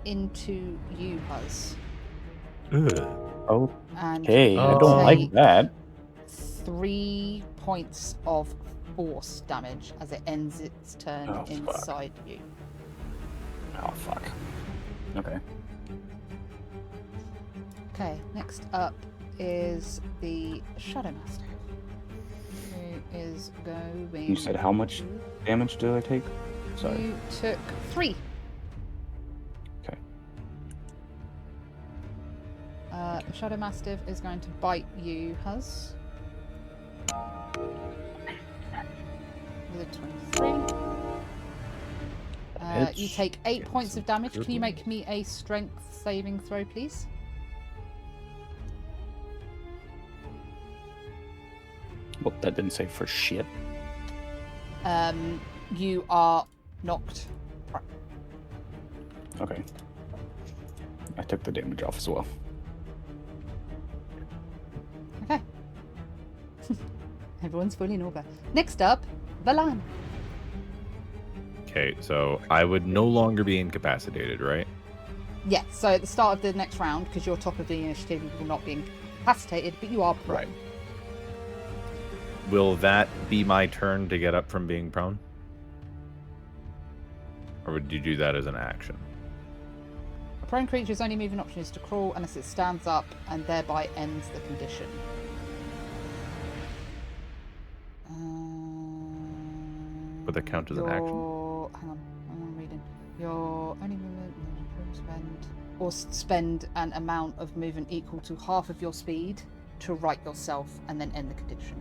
into you, Huz. Oh, And okay. I don't Oh. like take that. 3 points of force damage as it ends its turn Oh, fuck. inside you. Oh, fuck. Okay. Okay, next up is the Shadow Master. Who is going. You said how much to- damage did I take? Sorry. You took 3. Okay. The Shadow Mastiff is going to bite you, Huz. With a 23. You Hits. take 8 Getting points some of damage. good Can you make ones. me a strength saving throw, please? Well, that didn't say for shit. You are knocked. Okay. I took the damage off as well. Okay. Everyone's fully in order. Next up, Valan. Okay, so I would no longer be incapacitated, right? Yeah, so at the start of the next round, because you're top of the initiative, you will not be incapacitated, but you are prone. Right. Will that be my turn to get up from being prone? Or would you do that as an action? A prone creature's only moving option is to crawl unless it stands up and thereby ends the condition. Would that count as an action? Hang on, I'm reading. Your only movement spend an amount of movement equal to half of your speed to right yourself and then end the condition.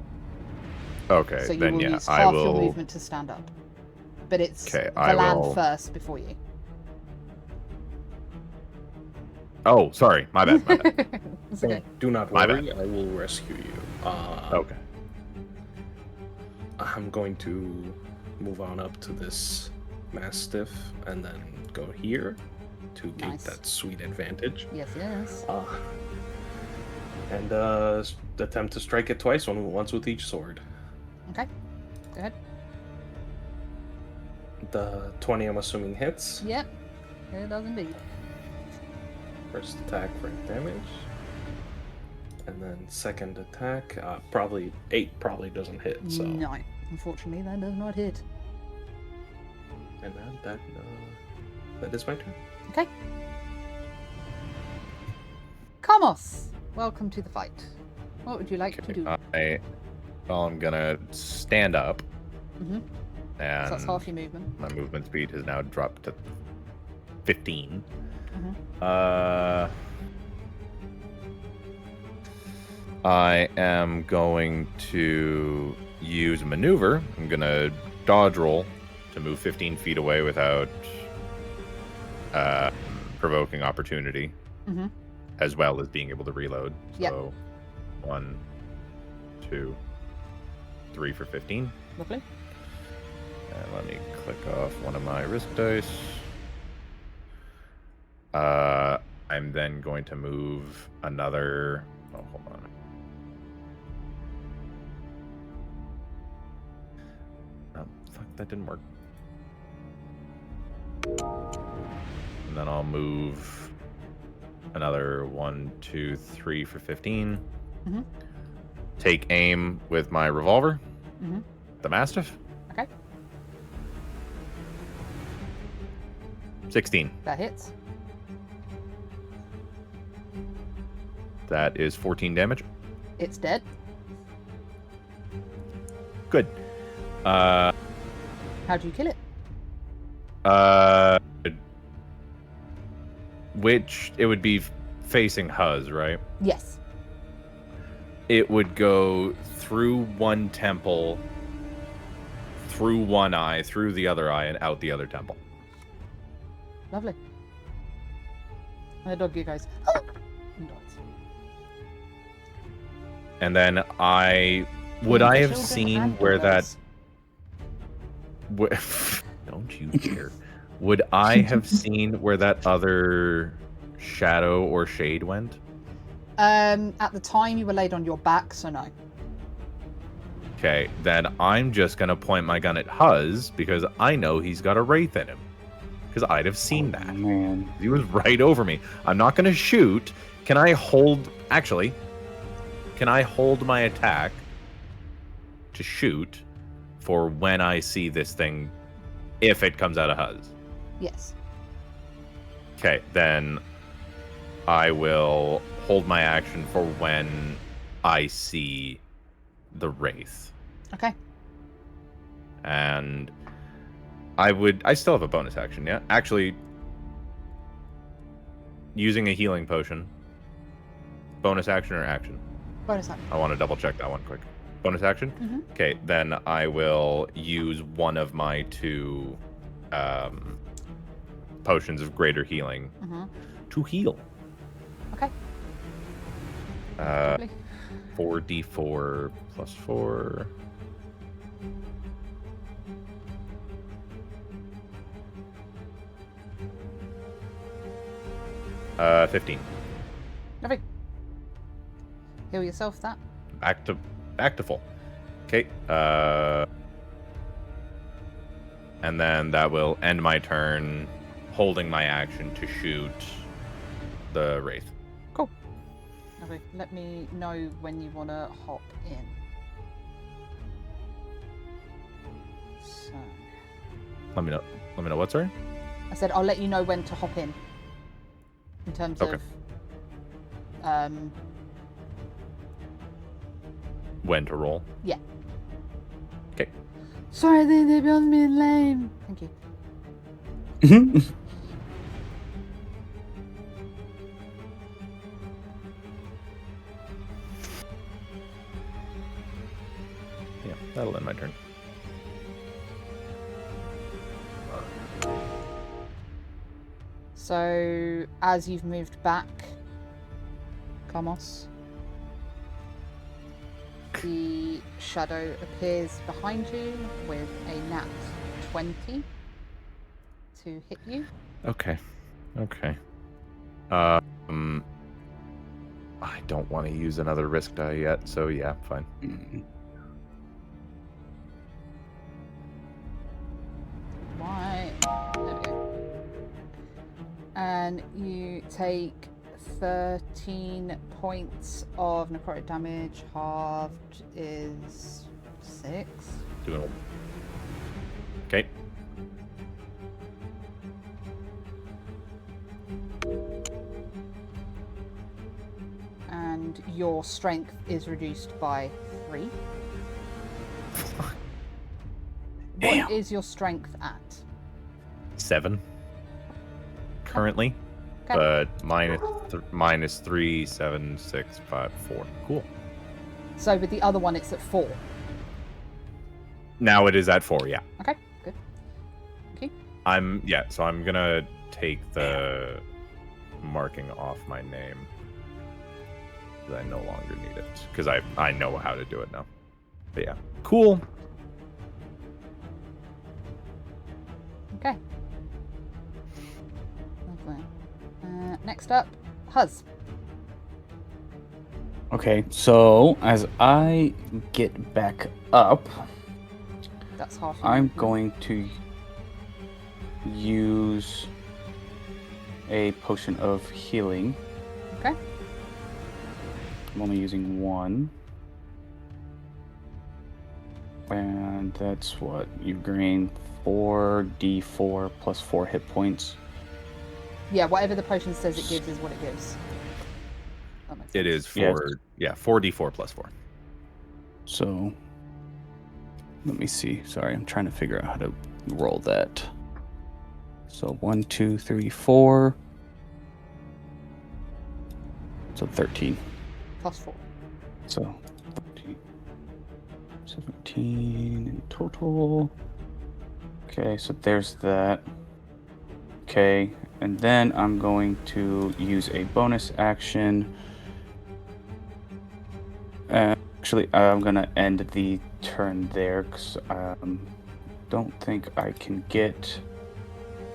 Okay, So you then will yeah, use I half will. your movement to stand up. But it's Okay, I Valan will- first before you. Oh, sorry, my bad. My bad. It's okay. Do not My worry, I will rescue you. Okay. I'm going to move on up to this Mastiff and then go here to gain Nice. that sweet advantage. Yes, yes. And attempt to strike it twice, once with each sword. Okay. Go ahead. The 20, I'm assuming, hits. Yep. It does indeed. First attack for damage. And then second attack, probably 8 probably doesn't hit. So No. Unfortunately, that does not hit. and that is my turn. Okay. Kamos, welcome to the fight. What would you like to do? I'm gonna stand up, Mm-hmm. So and that's half your movement. my movement speed has now dropped to 15. Mhm. I am going to use a maneuver. I'm gonna dodge roll to move 15 feet away without provoking opportunity, Mm-hmm. as well as being able to reload. Yep. So 1, 2, 3 for 15. Lovely. And let me click off one of my risk dice. I'm then going to move another. Oh, hold on. Oh, fuck, that didn't work. And then I'll move another 1, 2, 3 for 15. Mhm. Take aim with my revolver. Mhm. The Mastiff. Okay. 16. That hits. That is 14 damage. It's dead. Good. How do you kill it? Which it would be facing Huz, right? Yes. it would go through one temple, through one eye, through the other eye, and out the other temple. Lovely. And the doggy goes, "Oh!" and dies. And then would For I have children seen and where that? dogs. Don't you dare! Would I have seen where that other shadow or shade went? At the time you were laid on your back, so no. Okay, then I'm just gonna point my gun at Huz because I know he's got a wraith in him. Because I'd have seen that. Man. He was right over me. I'm not gonna shoot. Can I hold? Actually, can I hold my attack to shoot for when I see this thing, if it comes out of Huz? Yes. Okay, then I will hold my action for when I see the wraith. Okay. And I still have a bonus action, yeah? Actually, using a healing potion. Bonus action or action? Bonus action. I want to double check that one quick. Bonus action? Mhm. Okay, then I will use one of my 2 potions of greater healing Mhm. to heal. Okay. 4d4 plus 4. Uh, 15. Lovely. Heal yourself that. Back to full. Okay. And then that will end my turn, holding my action to shoot the wraith. Cool. Lovely. Let me know when you want to hop in. So, Let me know. Let me know what, sorry? I said I'll let you know when to hop in. In terms Okay. of, When to roll. yeah. Okay. Sorry, they built me in lane. Thank you. Yeah, that'll end my turn. So, as you've moved back, Kamos, the shadow appears behind you with a nat 20 to hit you. Okay. I don't want to use another risk die yet, so yeah, fine. Right. There we go. And you take 13 points of necrotic damage. Halved is 6. Doing it. Okay. And your strength is reduced by 3. Damn. What is your strength at? 7 currently, Okay. but minus 3, 7, 6, 5, 4. Cool. So with the other one, it's at 4. Now it is at 4. Yeah. Okay, good. Okay. So I'm gonna take the marking off my name because I no longer need it because I know how to do it now. But yeah, cool. Okay. Lovely. Next up, Huz. Okay, so as I get back up, That's half. your I'm movement. going to use a potion of healing. Okay. I'm only using 1. And that's what? You gain 4d4 plus 4 hit points. Yeah, whatever the potion says it gives is what it gives. That makes It sense. is Yes. 4d4 plus 4. So, let me see. Sorry, I'm trying to figure out how to roll that. So 1, 2, 3, 4. So 13. Plus 4. So 13, 17 in total. Okay, so there's that. Okay, and then I'm going to use a bonus action. Actually, I'm gonna end the turn there because don't think I can get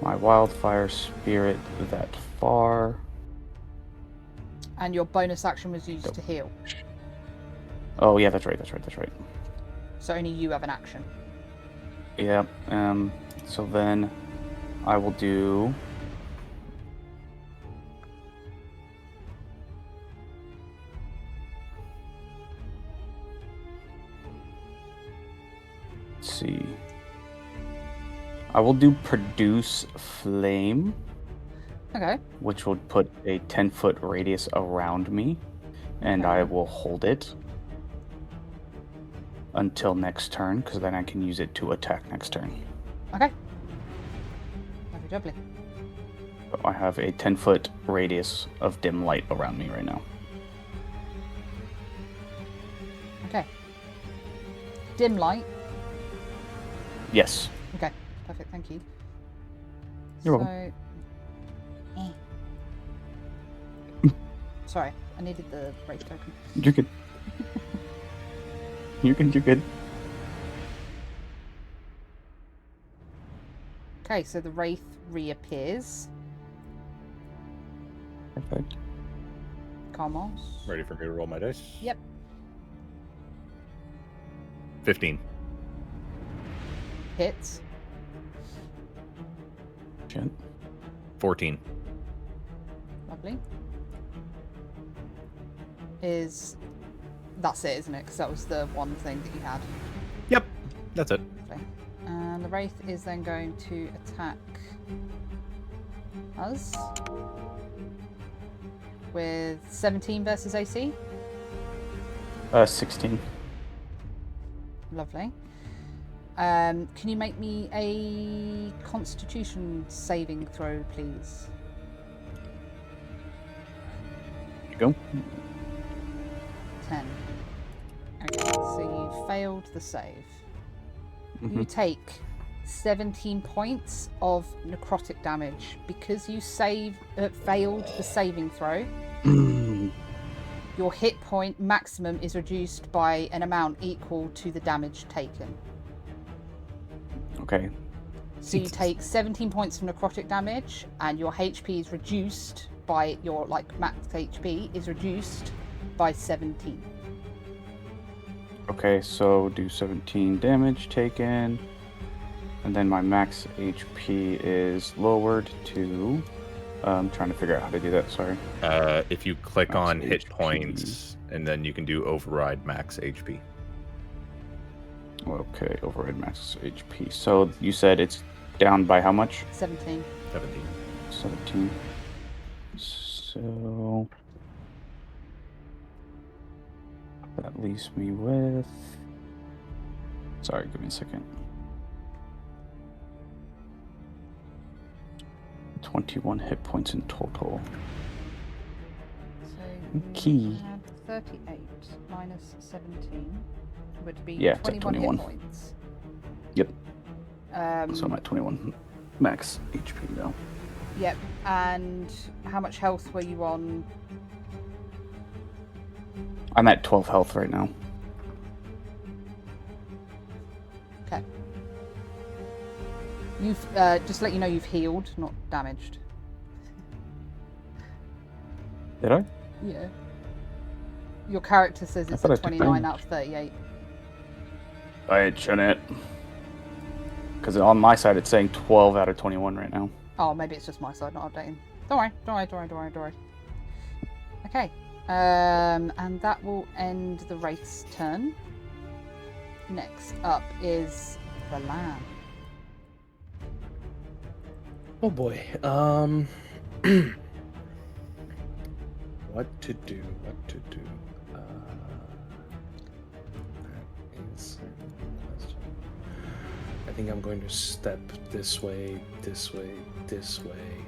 my wildfire spirit that far. And your bonus action was used to heal. Oh yeah, that's right. So only you have an action. Yeah. So then I will do. Let's see. I will do produce flame. Okay. Which will put a 10-foot radius around me, and I will hold it until next turn, because then I can use it to attack next turn. Okay. Lovely jubbly. So I have a 10-foot radius of dim light around me right now. Okay. Dim light. Yes. Okay. Perfect. Thank you. You're welcome. Sorry, I needed the race token. You're good. You're good. Okay, so the wraith reappears. Perfect. Carmos. Ready for me to roll my dice? Yep. 15. Hits. 14. Lovely. That's it, isn't it? Because that was the one thing that you had. Yep, that's it. Okay. And the wraith is then going to attack us with 17 versus AC. 16. Lovely. Can you make me a Constitution saving throw, please? Go. 10. Okay, so you failed the save. Mm-hmm. You take 17 points of necrotic damage because you failed the saving throw. Your hit point maximum is reduced by an amount equal to the damage taken. Okay. So you take 17 points of necrotic damage, and your HP is reduced by your max HP is reduced by 17. Okay, so do 17 damage taken, and then my max HP is lowered to. I'm trying to figure out how to do that. Sorry. If you click Max on hit HP. points, and then you can do override max HP. Okay, override max HP. So you said it's down by how much? 17. 17. 17. So that leaves me with. Sorry, give me a second. 21 hit points in total. So Okay. you had 38 minus 17 would be Yeah, it's 21 at 21. hit points. Yep. Um, So I'm at 21 max HP now. Yep. And how much health were you on? I'm at 12 health right now. Okay. You've just to let you know, you've healed, not damaged. Did I? Yeah. Your character says it's thought a I took 29 damage. out of 38. I shouldn't. Because on my side it's saying 12 out of 21 right now. Oh, maybe it's just my side not updating. Don't worry. Okay. And that will end the Wraith's turn. Next up is the Lamb. Oh boy. What to do? That is a question. I think I'm going to step this way, this way, this way,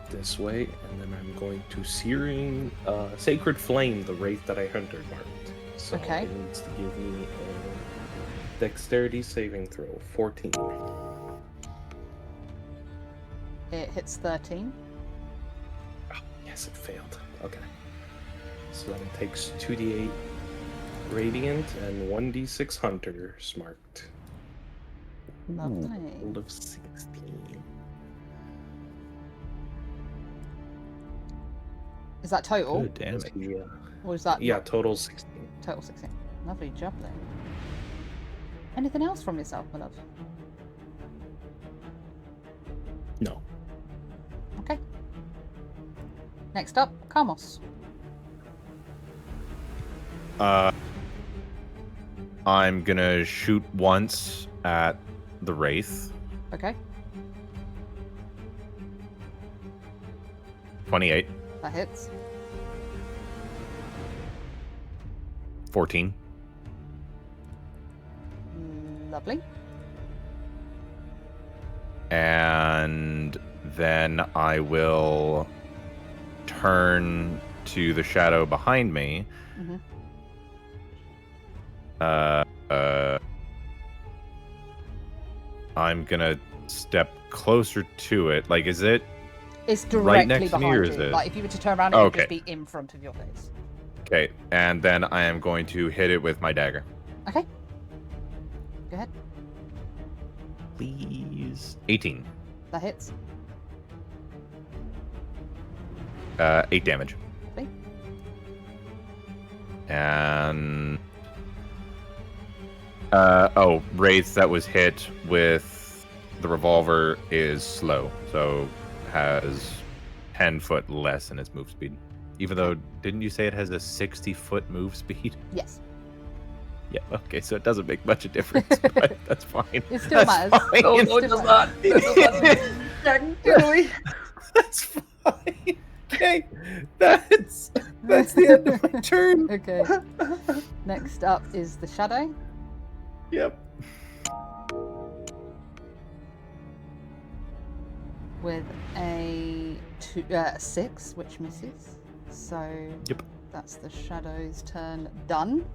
this way, and then I'm going to Searing Sacred Flame, the wraith that I hunter marked. So Okay. it needs to give me a dexterity saving throw. 14. It hits 13. Oh, yes, it failed. Okay. So then it takes 2d8 radiant and 1d6 hunters marked. Lovely. Roll of 16. Is that total? Good damage. Yeah. Or is that Yeah, total 16. total 16? Lovely job there. Anything else from yourself, my love? No. Okay. Next up, Kamos. I'm gonna shoot once at the Wraith. Okay, 28, that hits. 14. Lovely. And then I will turn to the shadow behind me. hmm I'm gonna step closer to it. Like, is it It's directly right next to me, behind or you. is it? Like if you were to turn around, it would just Okay. be in front of your face. Okay? And then I am going to hit it with my dagger. Okay. Go ahead. Please. 18. That hits. 8 damage. Okay. And Wraith that was hit with the revolver is slow, so has 10 foot less in its move speed. Even though, didn't you say it has a 60-foot move speed? Yes. Yeah, okay, so it doesn't make much of a difference, but that's fine. It still That's matters. fine. No, it does not. That's fine. Okay, that's the end of my turn. Okay. Next up is the shadow. Yep. With a 6, which misses. So Yep. that's the shadow's turn done.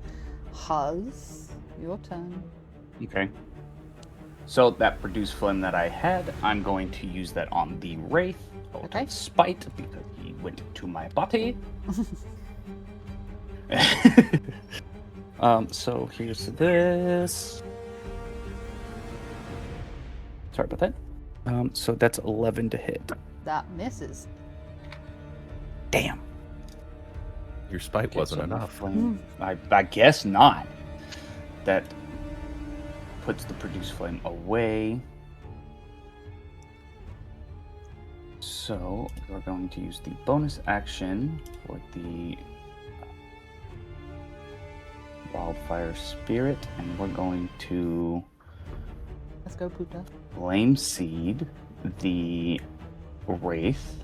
Huz, your turn. Okay. So that produce flame that I had, I'm going to use that on the Wraith. Out Okay. of spite, because he went to my body. So here's this. Sorry about that. So that's 11 to hit. That misses. Damn. Your spite Okay, wasn't so my enough. flame- I guess not. That puts the produce flame away. So we're going to use the bonus action for the wildfire spirit, and we're going to Let's go, Puta. flame seed the wraith.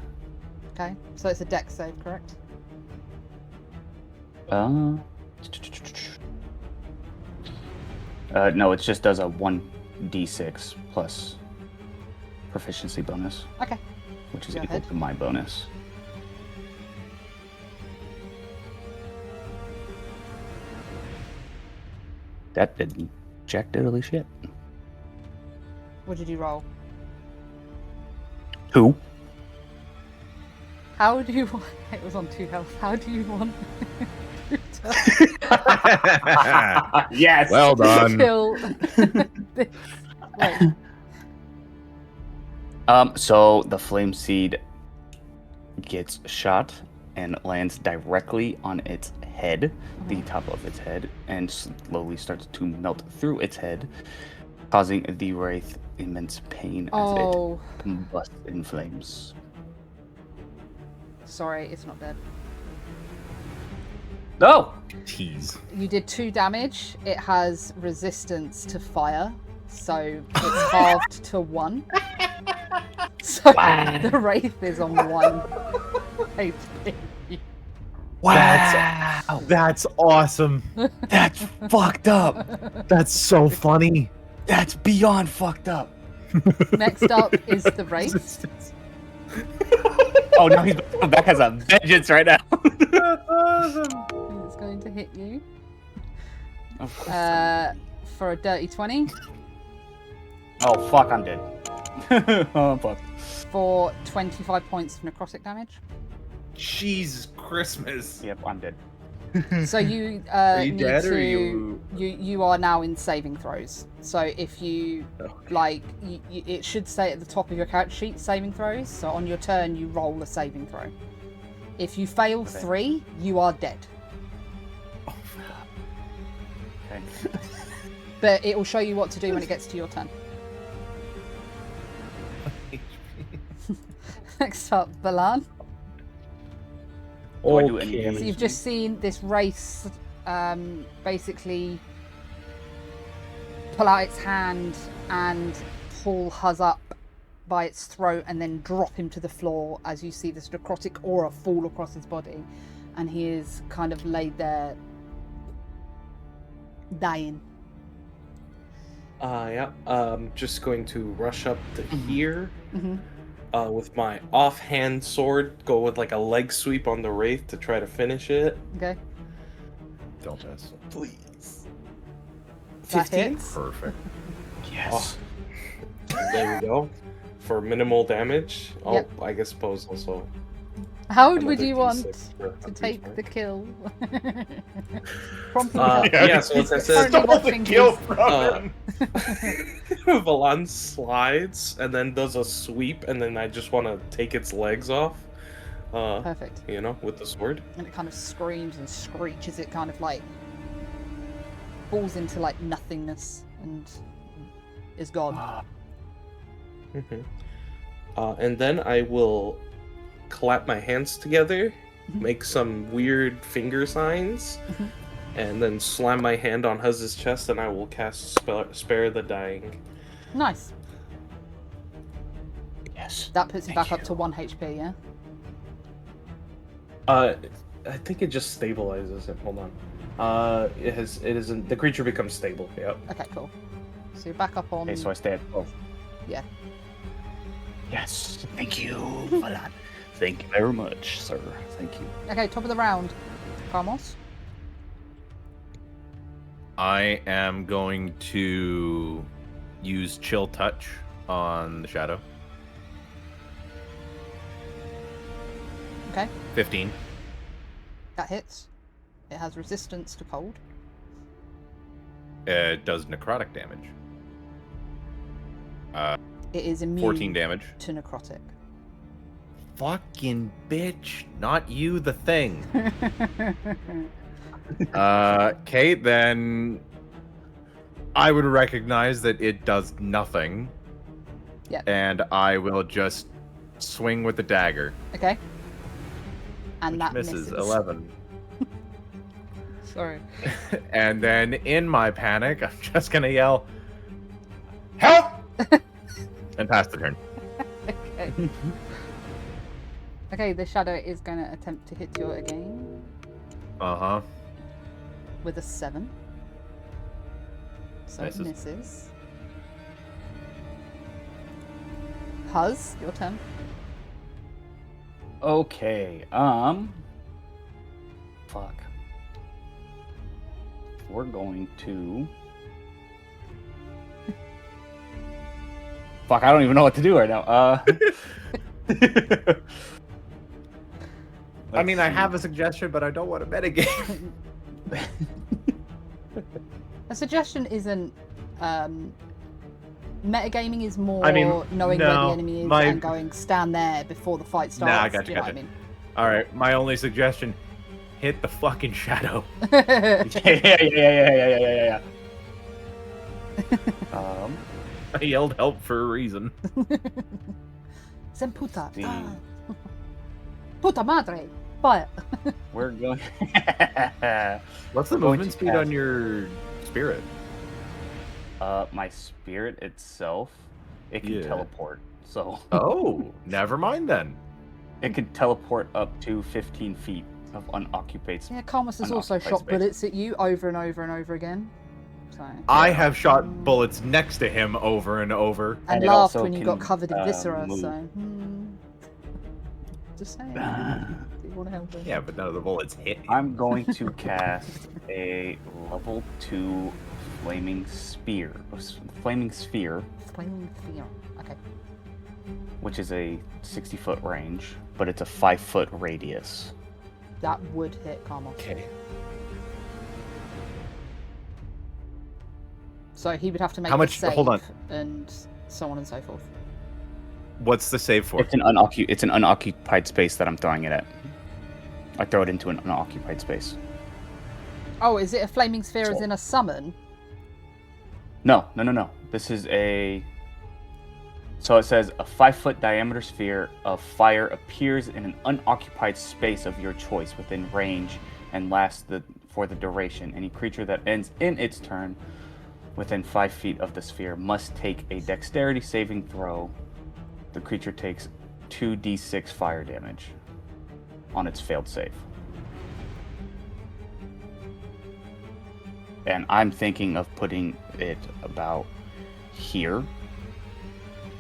Okay, so it's a dex save, correct? No, it just does a 1d6 plus proficiency bonus, Okay. which is Go equal ahead. to my bonus. That did jack diddly shit. What did you roll? Who? How do you want... It was on 2 health. How do you want Puta Yes. Well to done. kill this? Wait, So the flame seed gets shot and lands directly on its head, the top of its head, and slowly starts to melt through its head, causing the wraith immense pain as oh, it combusts in flames. sorry, it's not dead. No! Tease. You did 2 damage. It has resistance to fire, so it's halved to 1. So Wow. the wraith is on 1 HP. Wow! That's awesome. That's fucked up! That's so funny. That's beyond fucked up! Next up is the wraith. Oh, now he's back as a vengeance right now. That's awesome. It's going to hit you. Of course. For a dirty 20. Oh fuck! I'm dead. Oh fuck. For 25 points of necrotic damage. Jesus Christmas. Yep, I'm dead. So you Are you need dead to. or you? You are now in saving throws. So if you Okay. like, it should say at the top of your character sheet saving throws. So on your turn, you roll a saving throw. If you fail Okay. 3, you are dead. Okay. But it will show you what to do when it gets to your turn. Next up, Balan. Do I do any Okay. damage? So you've just seen this race basically pull out its hand and pull Huz up by its throat and then drop him to the floor as you see this necrotic aura fall across his body. And he is kind of laid there dying. Yeah. Just going to rush up to here. Hmm. With my offhand sword, go with like a leg sweep on the wraith to try to finish it. Okay, Don't miss. Please. that 15? hits. Perfect. Yes. There we go. For minimal damage. Oh, Yep. I guess suppose also. How would another you want D6 for to a take D4. the kill? Promptly Yeah, so as I said, Currently watching his- Uh, Valan slides and then does a sweep, and then I just want to take its legs off. Perfect. You know, with the sword. And it kind of screams and screeches. It kind of like falls into like nothingness and is gone. And then I will clap my hands together, Mhm. make some weird finger signs, Mhm. and then slam my hand on Huz's chest, and I will cast Spare the Dying. Nice. Yes. That puts him Thank back up you. to 1 HP, yeah? I think it just stabilizes him. Hold on. It isn't. The creature becomes stable. Yep. Okay, cool. So you're back up on. Okay, so I stay at 12. Yeah. Yes. Thank you, Valan. Thank you very much, sir. Thank you. Okay, top of the round. Carmos. I am going to use Chill Touch on the shadow. Okay, 15. that hits. It has resistance to cold. It does necrotic damage. It is immune 14 damage. to necrotic. Fucking bitch. Not you, the thing. Okay, then I would recognize that it does nothing. Yep. And I will just swing with the dagger. Okay. And Which that misses misses. 11. Sorry. And then in my panic, I'm just gonna yell, "Help!" and pass the turn. Okay. Okay, the shadow is going to attempt to hit you again Uh-huh. with a 7. So it Misses. misses. Huz, your turn. Okay, fuck. We're going to... Fuck, I don't even know what to do right now. I mean, I have a suggestion, but I don't want to metagame. A suggestion isn't metagaming is more I mean, knowing where no, the enemy is my- and going stand there before the fight starts. Nah, I gotcha, Do you know gotcha. what All right, my only suggestion: hit the fucking shadow. I mean? yeah. I yelled help for a reason. Sen puta. The- Ah. Puta madre. Fire. We're going... What's the Going movement to speed cast- on your spirit? my spirit itself, it can Yeah. teleport. So Oh, never mind then. it can teleport up to 15 feet of unoccupied space. Yeah, Carmus has also Unoccupied shot space. bullets at you over and over and over again. So. I have shot bullets next to him over and over. And And it laughed also when you got can, covered in viscera, move. so. Just saying. You want to help him? Yeah, but none of the bullets hit. I'm going to cast a level 2 flaming sphere. Flaming sphere, Flaming sphere. Okay. which is a 60-foot range, but it's a 5-foot radius. That would hit Karma. Okay. So he would have to make How a much- save hold on. and so on and so forth. What's the save for? It's an unoccupied space that I'm throwing it at. I throw it into an unoccupied space. Oh, is it a flaming sphere as in a summon? No. This is a... So it says, a 5-foot diameter sphere of fire appears in an unoccupied space of your choice within range and lasts for the duration. Any creature that ends in its turn within 5 feet of the sphere must take a dexterity saving throw. The creature takes 2d6 fire damage on its failed save. And I'm thinking of putting it about here,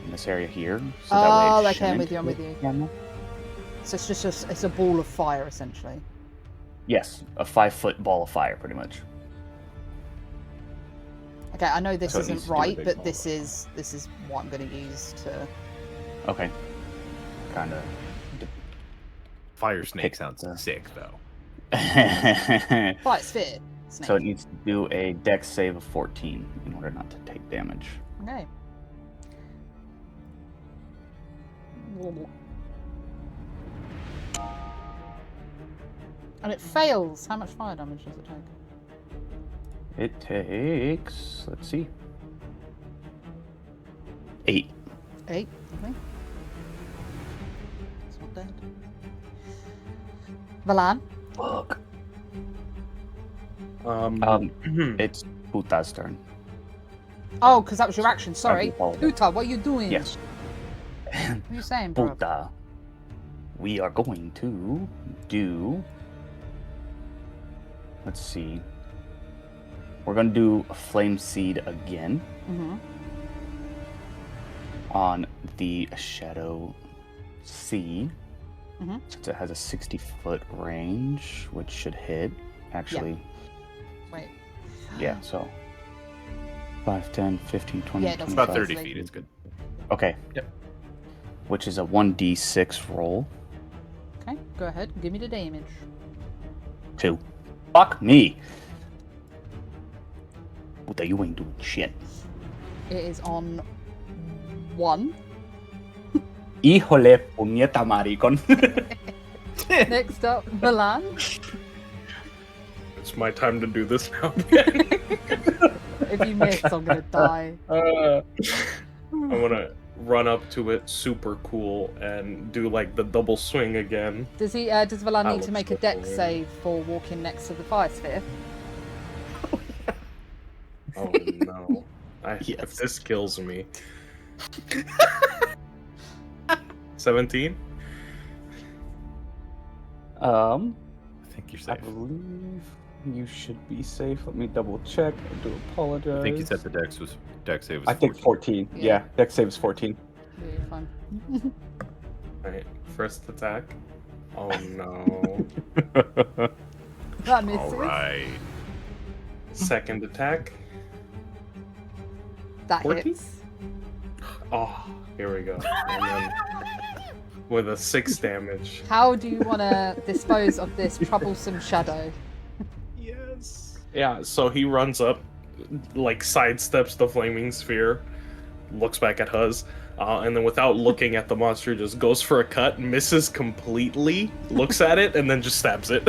in this area here. So that way it okay, I'm with shouldn't you, hit the camera. So it's just it's a ball of fire, essentially. Yes, a 5-foot ball of fire, pretty much. Okay, I know this So it needs isn't to do a right, big but ball this is what I'm going to use to... Okay. Kind of. Fire snake Pick sounds the- sick, though. Fire sphere. Snake. So it needs to do a dex save of 14 in order not to take damage. Okay. And it fails. How much fire damage does it take? It takes, let's see, 8. 8, okay. It's not dead. Valan? Fuck. Um, It's Puta's turn. Oh, because that was your action. Sorry. apologize. Puta, what are you doing? Yes. What are you saying, bro? Puta. We are going to do. Let's see. We're going to do a flame seed again Mm-hmm. on the Shadow Sea. Mhm. Since it has a 60-foot range, which should hit. Actually, Wait. yeah, so 5, 10, 15, 20, Yeah, it doesn't 25. About 30 Like- feet, it's good. Okay. Yep. Which is a 1d6 roll. Okay, go ahead. Give me the damage. 2. Fuck me! Puta, you ain't doing shit. It is on 1. Híjole, puñeta maricón. Next up, Valan. it's my time to do this now. If you miss, I'm gonna die. I want to run up to it, super cool, and do like the double swing again. Does he? Does Valan I need to will make a slip dex away. save for walking next to the fire sphere? Oh no! If Yes. this kills me, 17. I think you're I safe. believe you should be safe. Let me double check. I do apologize. I think you said the dex save was I think 14. Yeah. Yeah, dex save is 14. Yeah, you're fine. Right, first attack. Oh no! That misses. All right. Second attack. That 14? hits. Oh, here we go. And then with a 6 damage. How do you want to dispose of this troublesome shadow? Yes. Yeah, so he runs up, like sidesteps the flaming sphere, looks back at Huz, and then without looking at the monster, just goes for a cut, misses completely, looks at it, and then just stabs it.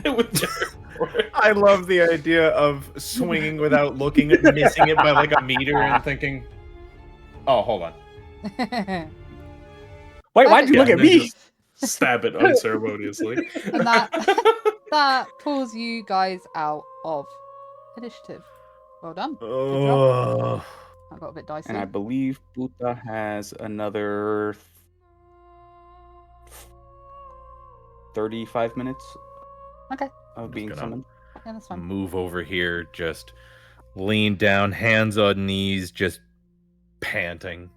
With I love the idea of swinging without looking at missing it by like a meter and thinking, oh, hold on. Wait, why'd you Yeah, look at and then me? just stab it unceremoniously. And that pulls you guys out of initiative. Well done. Oh. I got a bit dicey. And I believe Puta has another 35 minutes Okay. of being gonna- summoned. Yeah, that's fine. Move over here, just lean down, hands on knees, just panting,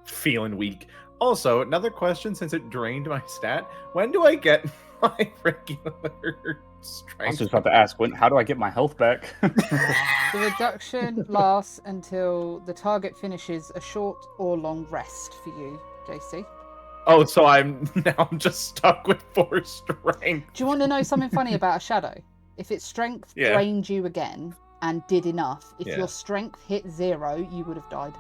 feeling weak. Also, another question since it drained my stat. When do I get my regular strength? I was just about to ask, how do I get my health back? The reduction lasts until the target finishes a short or long rest for you, JC. Oh, so I'm just stuck with 4 strength. Do you want to know something funny about a shadow? If its strength Yeah. drained you again and did enough, if Yeah. your strength hit 0, you would have died.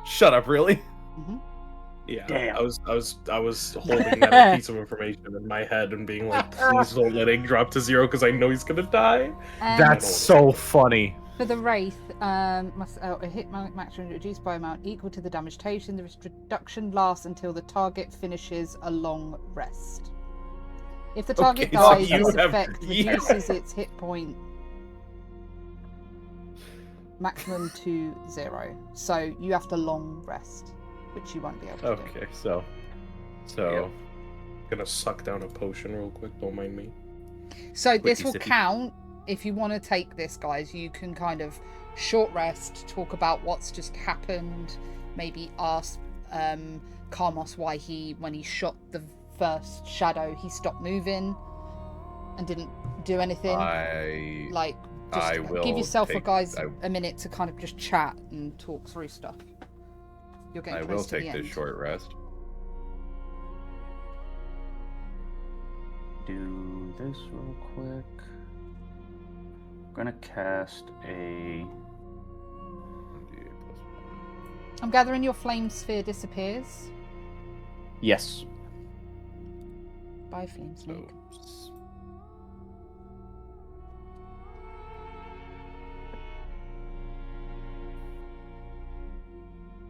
Shut up, really? Hmm. Yeah, Damn. I was holding that piece of information in my head and being like, please don't let it drop to 0 because I know he's gonna die. That's so funny. For the Wraith, must a hit maximum reduced by amount equal to the damage taken. The reduction lasts until the target finishes a long rest. If the target Okay, so dies, you this have- effect yeah. reduces its hit point maximum to 0. So you have to long rest, which you won't be able to do. Okay, so Yeah. Gonna suck down a potion real quick, don't mind me. So this Wiki will City. count. If you want to take this, guys, you can kind of short rest, talk about what's just happened, maybe ask Karmos why when he shot the first shadow, he stopped moving and didn't do anything. Like, just I give will yourself take- a minute to kind of just chat and talk through stuff. You're getting I close will to the take end. this short rest. Do this real quick. I'm gonna cast a. I'm gathering your flame sphere disappears. Yes. Bye, flame snake. So,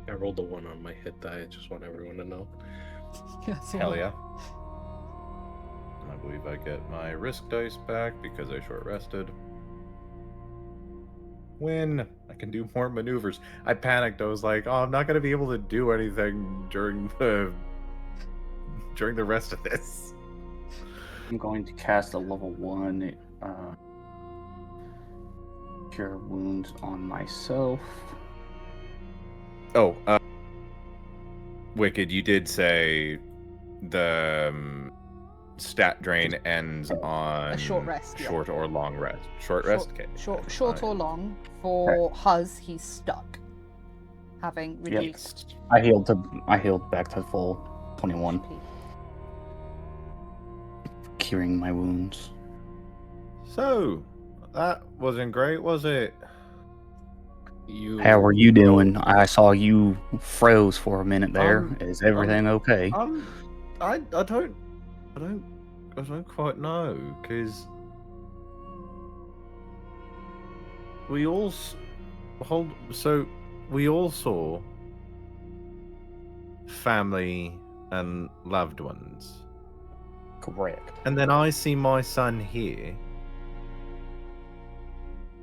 I rolled a 1 on my hit die, I just want everyone to know. hell yeah. I believe I get my risk dice back because I short rested. Win! I can do more maneuvers. I panicked. I was like, "Oh, I'm not gonna be able to do anything during the rest of this." I'm going to cast a level 1 Cure Wounds on myself. Oh, Wicked, you did say the stat drain ends on A short rest, yeah. short or long rest. Short rest. Okay. Short or long. For Huz, he's stuck, having reduced I healed back to full 21, HP. curing my wounds. So that wasn't great, was it? How are you doing? I saw you froze for a minute there. Is everything okay? I don't quite know because we all saw family and loved ones, Correct. and then I see my son here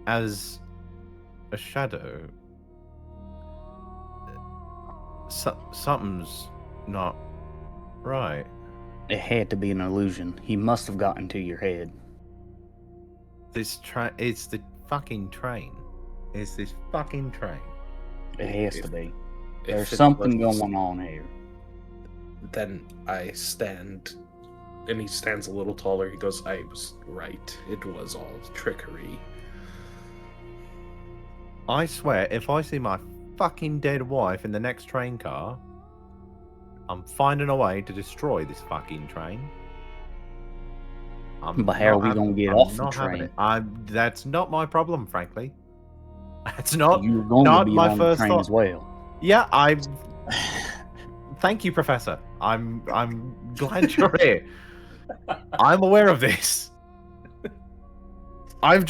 as a shadow. Something's not right. It had to be an illusion. He must have gotten to your head. It's the fucking train. It's this fucking train. It has to be. If There's it something was- going on here. Then I stand, and he stands a little taller. He goes, I was right. It was all trickery. I swear, if I see my fucking dead wife in the next train car, I'm finding a way to destroy this fucking train. But how are we gonna get off the train? That's not my problem, frankly. That's not. You're going not to be my on the first train thought. as well. Yeah, Thank you, Professor. I'm glad you're here. I'm aware of this. I've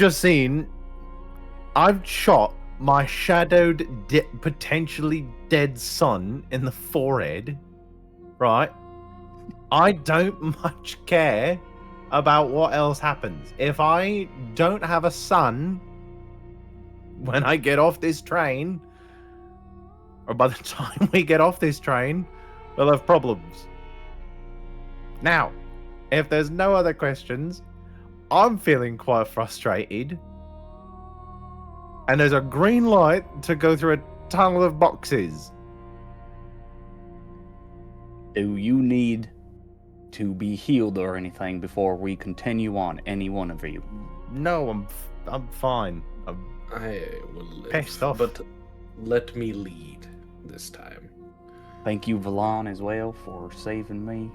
shot my shadowed, potentially dead son in the forehead. Right? I don't much care about what else happens. If I don't have a son when I get off this train, or by the time we get off this train, we'll have problems. Now, if there's no other questions, I'm feeling quite frustrated. And there's a green light to go through a tunnel of boxes. Do you need to be healed or anything before we continue on, any one of you? No, I'm fine. I will live, Pissed off. but let me lead this time. Thank you, Valon, as well, for saving me.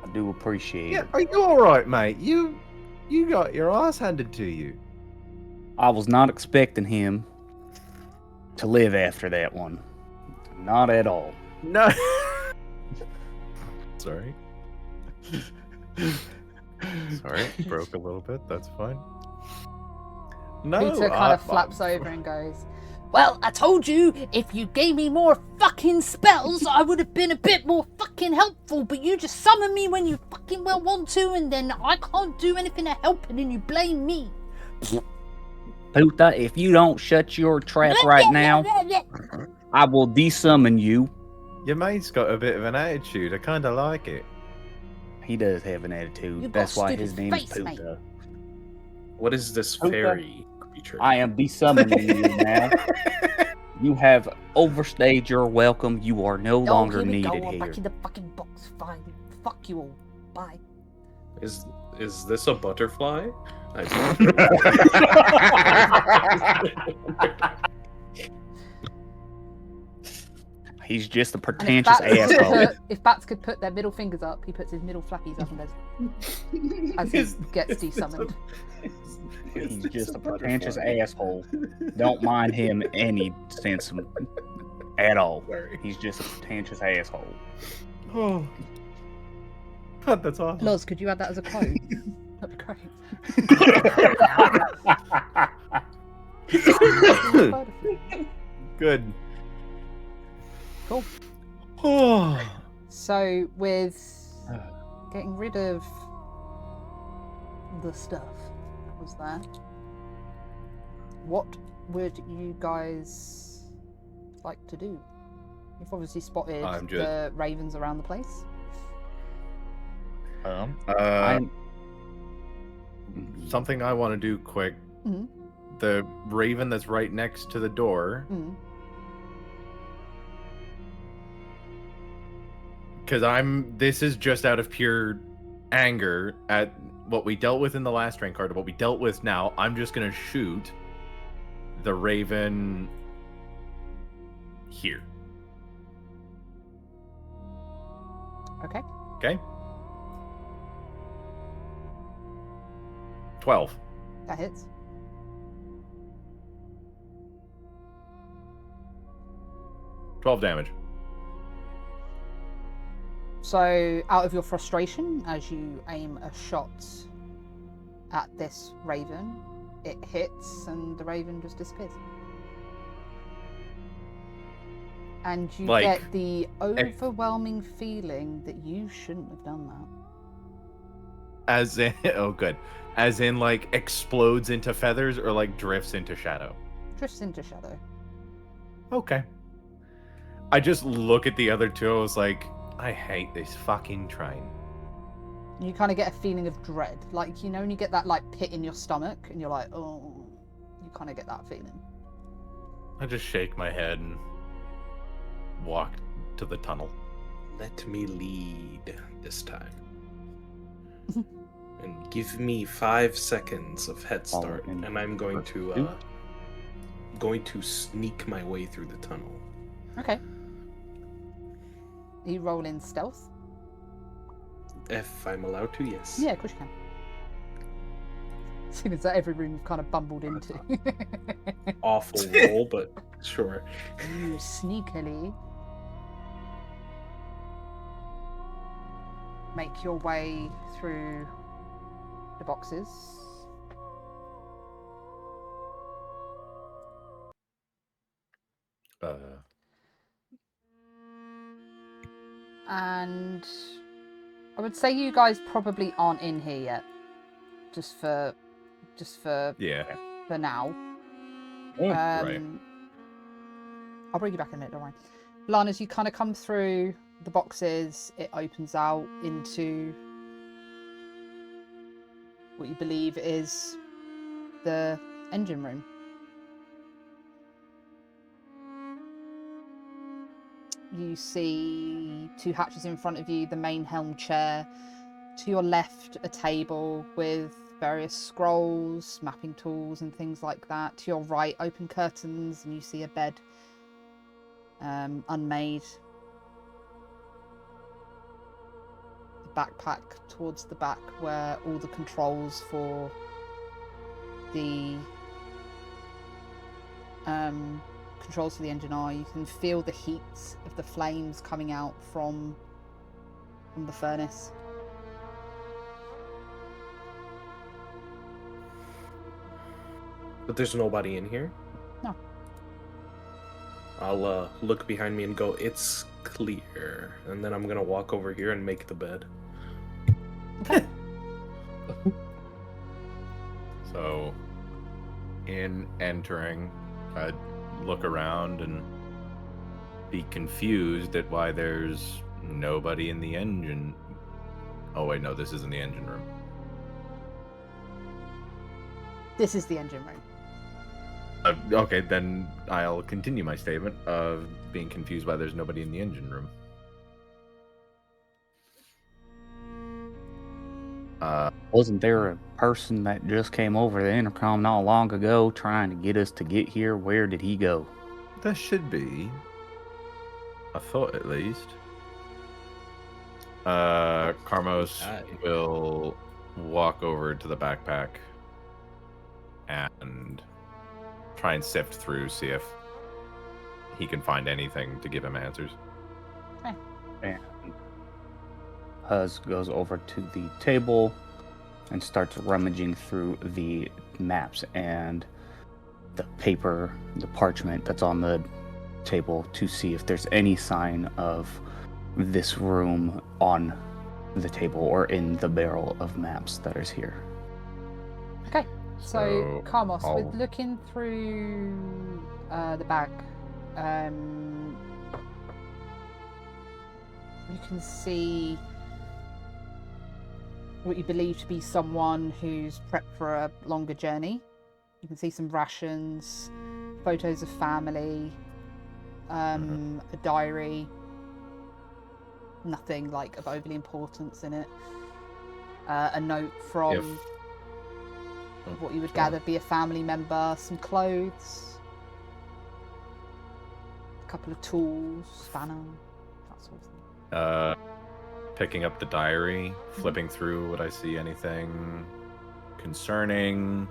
I do appreciate Yeah, it. are you all right, mate? You got your ass handed to you. I was not expecting him to live after that one. Not at all. No. Sorry. Sorry, broke a little bit. That's fine. No, Peter kind of flaps over and goes, "Well, I told you, if you gave me more fucking spells, I would have been a bit more fucking helpful, but you just summon me when you fucking well want to, and then I can't do anything to help, and then you blame me." Puta, if you don't shut your trap right now, I will desummon you. Your mate's got a bit of an attitude. I kind of like it. He does have an attitude. You've got That's a why stupid his name is face, mate. Puta. What is this Okay. fairy creature? I am desummoning you now. You have overstayed your welcome. You are no longer here we needed go. I'm here. back in the fucking box. Fine. Fuck you all. Bye. Is this a butterfly? He's just a And pretentious asshole. if bats could put their middle fingers up, he puts his middle flappies up and goes, as he gets desummoned. He's just a pretentious asshole. Don't mind him any sense at all. Sorry. He's just a pretentious asshole. Oh. God, that's awesome. Loz, could you add that as a quote? That'd be great. Good. Cool. Oh. So, with getting rid of the stuff that was there, what would you guys like to do? You've obviously spotted the ravens around the place. Something I want to do quick. Mhm. The raven that's right next to the door. Mm. Because this is just out of pure anger at what we dealt with in the last train card, what we dealt with now. I'm just going to shoot the raven here. Okay. Okay? 12. That hits. Damage. So, out of your frustration, as you aim a shot at this raven, it hits and the raven just disappears. And you get the overwhelming feeling that you shouldn't have done that. As in, oh good. As in, like, explodes into feathers or, like, drifts into shadow? Drifts into shadow. Okay. I just look at the other two, I was like, I hate this fucking train. You kind of get a feeling of dread. Like, you know, when you get that, like, pit in your stomach and you're like, oh, you kind of get that feeling. I just shake my head and walk to the tunnel. Let me lead this time. And give me 5 seconds of head start, and I'm going to sneak my way through the tunnel. Okay. You roll in stealth? If I'm allowed to, yes. Yeah, of course you can. Seeing as that every room you've kind of bumbled into. Awful roll, but sure. You sneakily make your way through the boxes. And I would say you guys probably aren't in here yet. Just for Yeah. for now. Right. I'll bring you back in a minute, don't worry. Lana, as you kind of come through the boxes, it opens out into what you believe is the engine room. you see 2 hatches in front of you, the main helm chair. To your left, a table with various scrolls, mapping tools, and things like that. To your right, open curtains, and you see a bed, unmade. The backpack towards the back, where all the controls for the engine are. You can feel the heat of the flames coming out from the furnace. But there's nobody in here? No. I'll look behind me and go, it's clear. And then I'm going to walk over here and make the bed. Okay. So, in entering, I'd look around and be confused at why there's nobody in the engine. Oh, wait, no, this isn't the engine room. This is the engine room. Okay, then I'll continue my statement of being confused why there's nobody in the engine room. Wasn't there a person that just came over the intercom not long ago trying to get us to get here? Where did he go? There should be. I thought at least. Carmos will walk over to the backpack and try and sift through, see if he can find anything to give him answers. Okay. And Huz goes over to the table and starts rummaging through the maps and the paper, the parchment that's on the table to see if there's any sign of this room on the table or in the barrel of maps that is here. Okay. So, Carmos, I'll- with looking through the bag, you can see what you believe to be someone who's prepped for a longer journey. You can see some rations, photos of family, a diary. Nothing like of overly importance in it. A note from what you would gather be a family member, some clothes, a couple of tools, spanner, that sort of thing. Picking up the diary, flipping through, would I see anything concerning,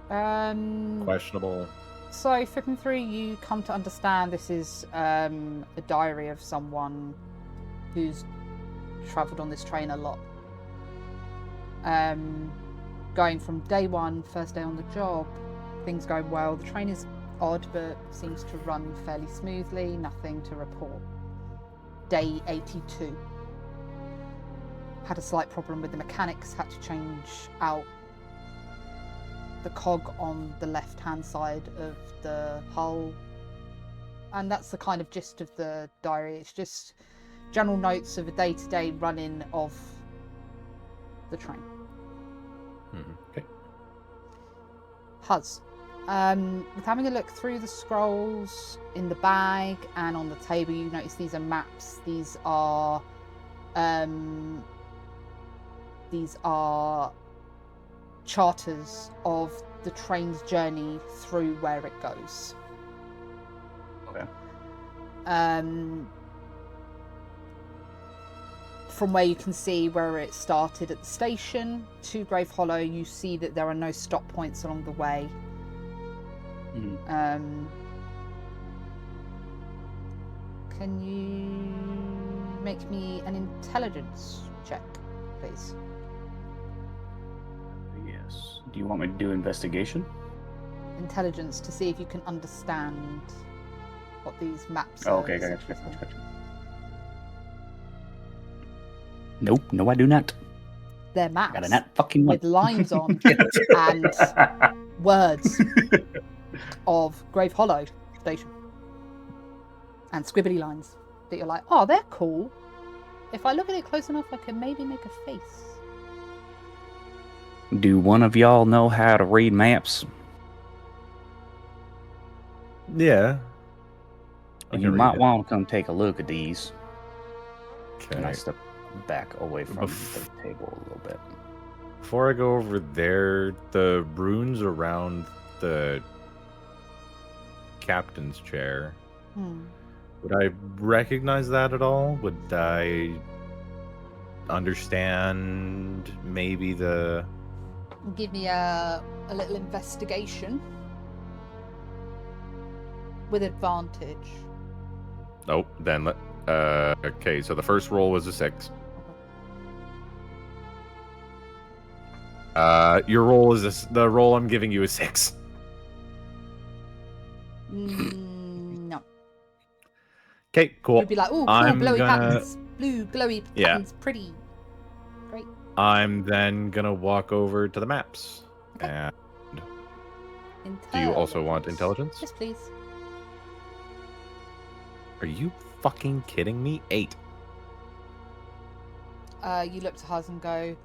questionable? So flipping through, you come to understand this is a diary of someone who's travelled on this train a lot. Going from day one, first day on the job, things going well. The train is odd, but seems to run fairly smoothly. Nothing to report. Day 82. Had a slight problem with the mechanics. Had to change out the cog on the left-hand side of the hull. And that's the kind of gist of the diary. It's just general notes of a day-to-day running of the train. Okay. Huz. With having a look through the scrolls in the bag and on the table, you notice these are maps. These are charters of the train's journey through where it goes. Okay. From where you can see where it started at the station to Grave Hollow, you see that there are no stop points along the way. Can you make me an intelligence check, please? Yes. Do you want me to do investigation? Intelligence to see if you can understand what these maps Oh, are. okay, gotcha. Nope, no, I do not. They're maps Got a nat fucking one. with lines on and words of Grave Hollow Station. And squibbly lines that you're like, oh, they're cool. If I look at it close enough, I can maybe make a face. Do one of y'all know how to read maps? Yeah. I You can read might it. want to come take a look at these. And I Okay. step back away from Bef- the table a little bit. Before I go over there, the runes around the captain's chair, would I recognize that at all? Would I understand maybe the... Give me a little investigation with advantage. Nope, then let... okay, so the first roll was a 6. Your roll is the roll I'm giving you is 6. No. Okay, cool. You'd be like, oh, cool, I'm blowy gonna- patterns. Blue, glowy Yeah. patterns, pretty. Great. I'm then gonna walk over to the maps. Okay. And do you also want Intelligence. intelligence? Yes, please. Are you fucking kidding me? 8. You look to Huz and go,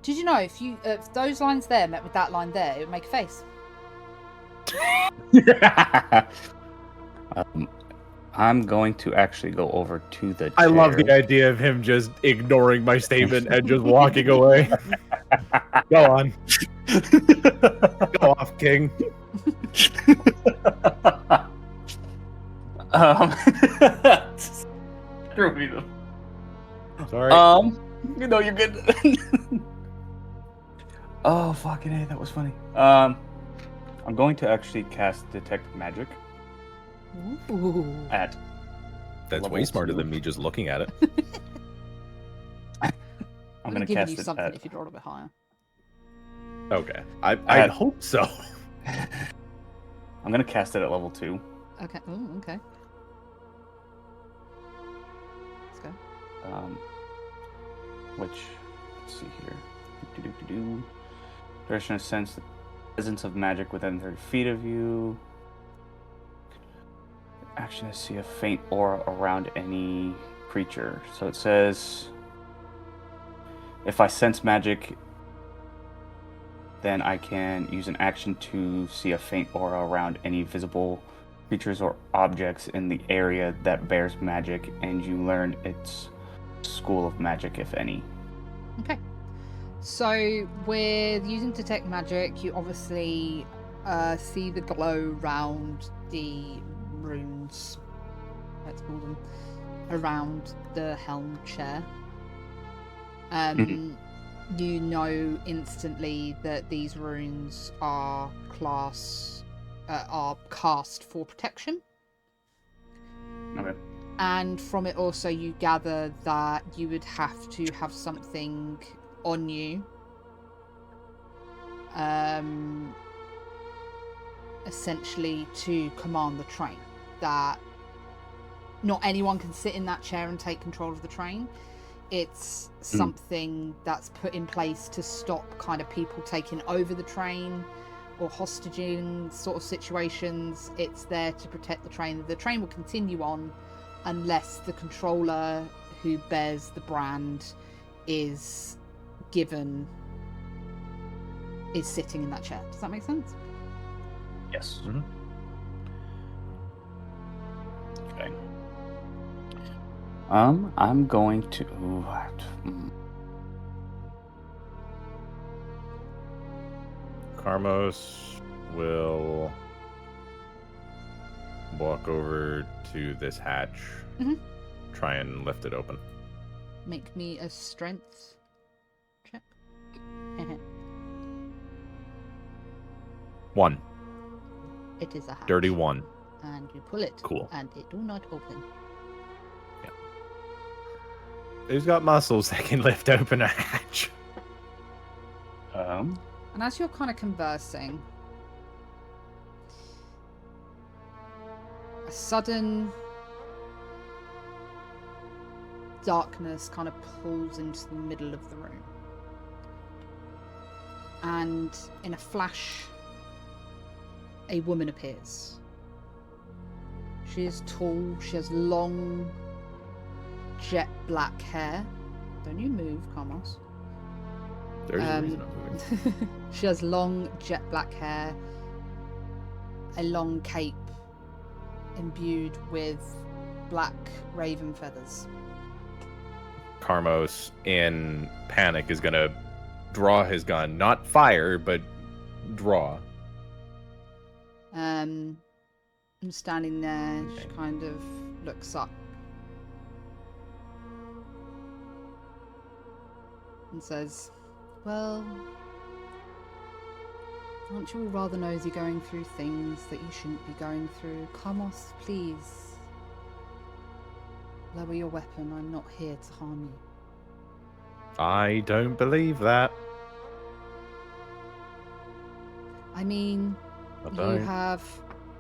did you know if those lines there met with that line there, it would make a face? I'm going to actually go over to the chair. I love the idea of him just ignoring my statement and just walking away. Go on. Go off, King. Screw me though. Sorry. You know you're good. Oh fucking A, that was funny. I'm going to actually cast Detect Magic Ooh. at That's level way smarter 2. than me just looking at it. I'm I'm gonna give cast you it something at. if you roll a bit higher. Okay. I'd hope so. I'm gonna cast it at level 2. Okay. Oh, okay. Let's go. Which, let's see here. Do. Duration of sense the presence of magic within 30 feet of you. Action is see a faint aura around any creature. So it says, if I sense magic, then I can use an action to see a faint aura around any visible creatures or objects in the area that bears magic, and you learn its school of magic, if any. Okay. So with using Detect Magic, you obviously see the glow around the runes, let's call them, around the helm chair. You know instantly that these runes are cast for protection. Okay. And from it also you gather that you would have to have something on you. Essentially to command the train. That not anyone can sit in that chair and take control of the train. It's something that's put in place to stop kind of people taking over the train or hostaging sort of situations. It's there to protect the train. The train will continue on unless the controller who bears the brand is sitting in that chair. Does that make sense? Yes. Mhm. Okay. I'm going to. Carmos will walk over to this hatch, try and lift it open. Make me a strength check. 1. It is a hatch. Dirty 1. And you pull it. Cool. And it do not open. Who's got muscles that can lift open a hatch? And as you're kind of conversing, a sudden darkness kind of pulls into the middle of the room. And in a flash, a woman appears. She is tall, she has long, jet black hair. Don't you move, Carmos. There's a reason I'm moving. She has long jet black hair, a long cape, imbued with black raven feathers. Carmos, in panic, is gonna draw his gun, not fire, but draw. I'm standing there, she kind of looks up and says, well, aren't you all rather nosy going through things that you shouldn't be going through? Carmos, please. Lower your weapon, I'm not here to harm you. I don't believe that. I mean, I you don't. have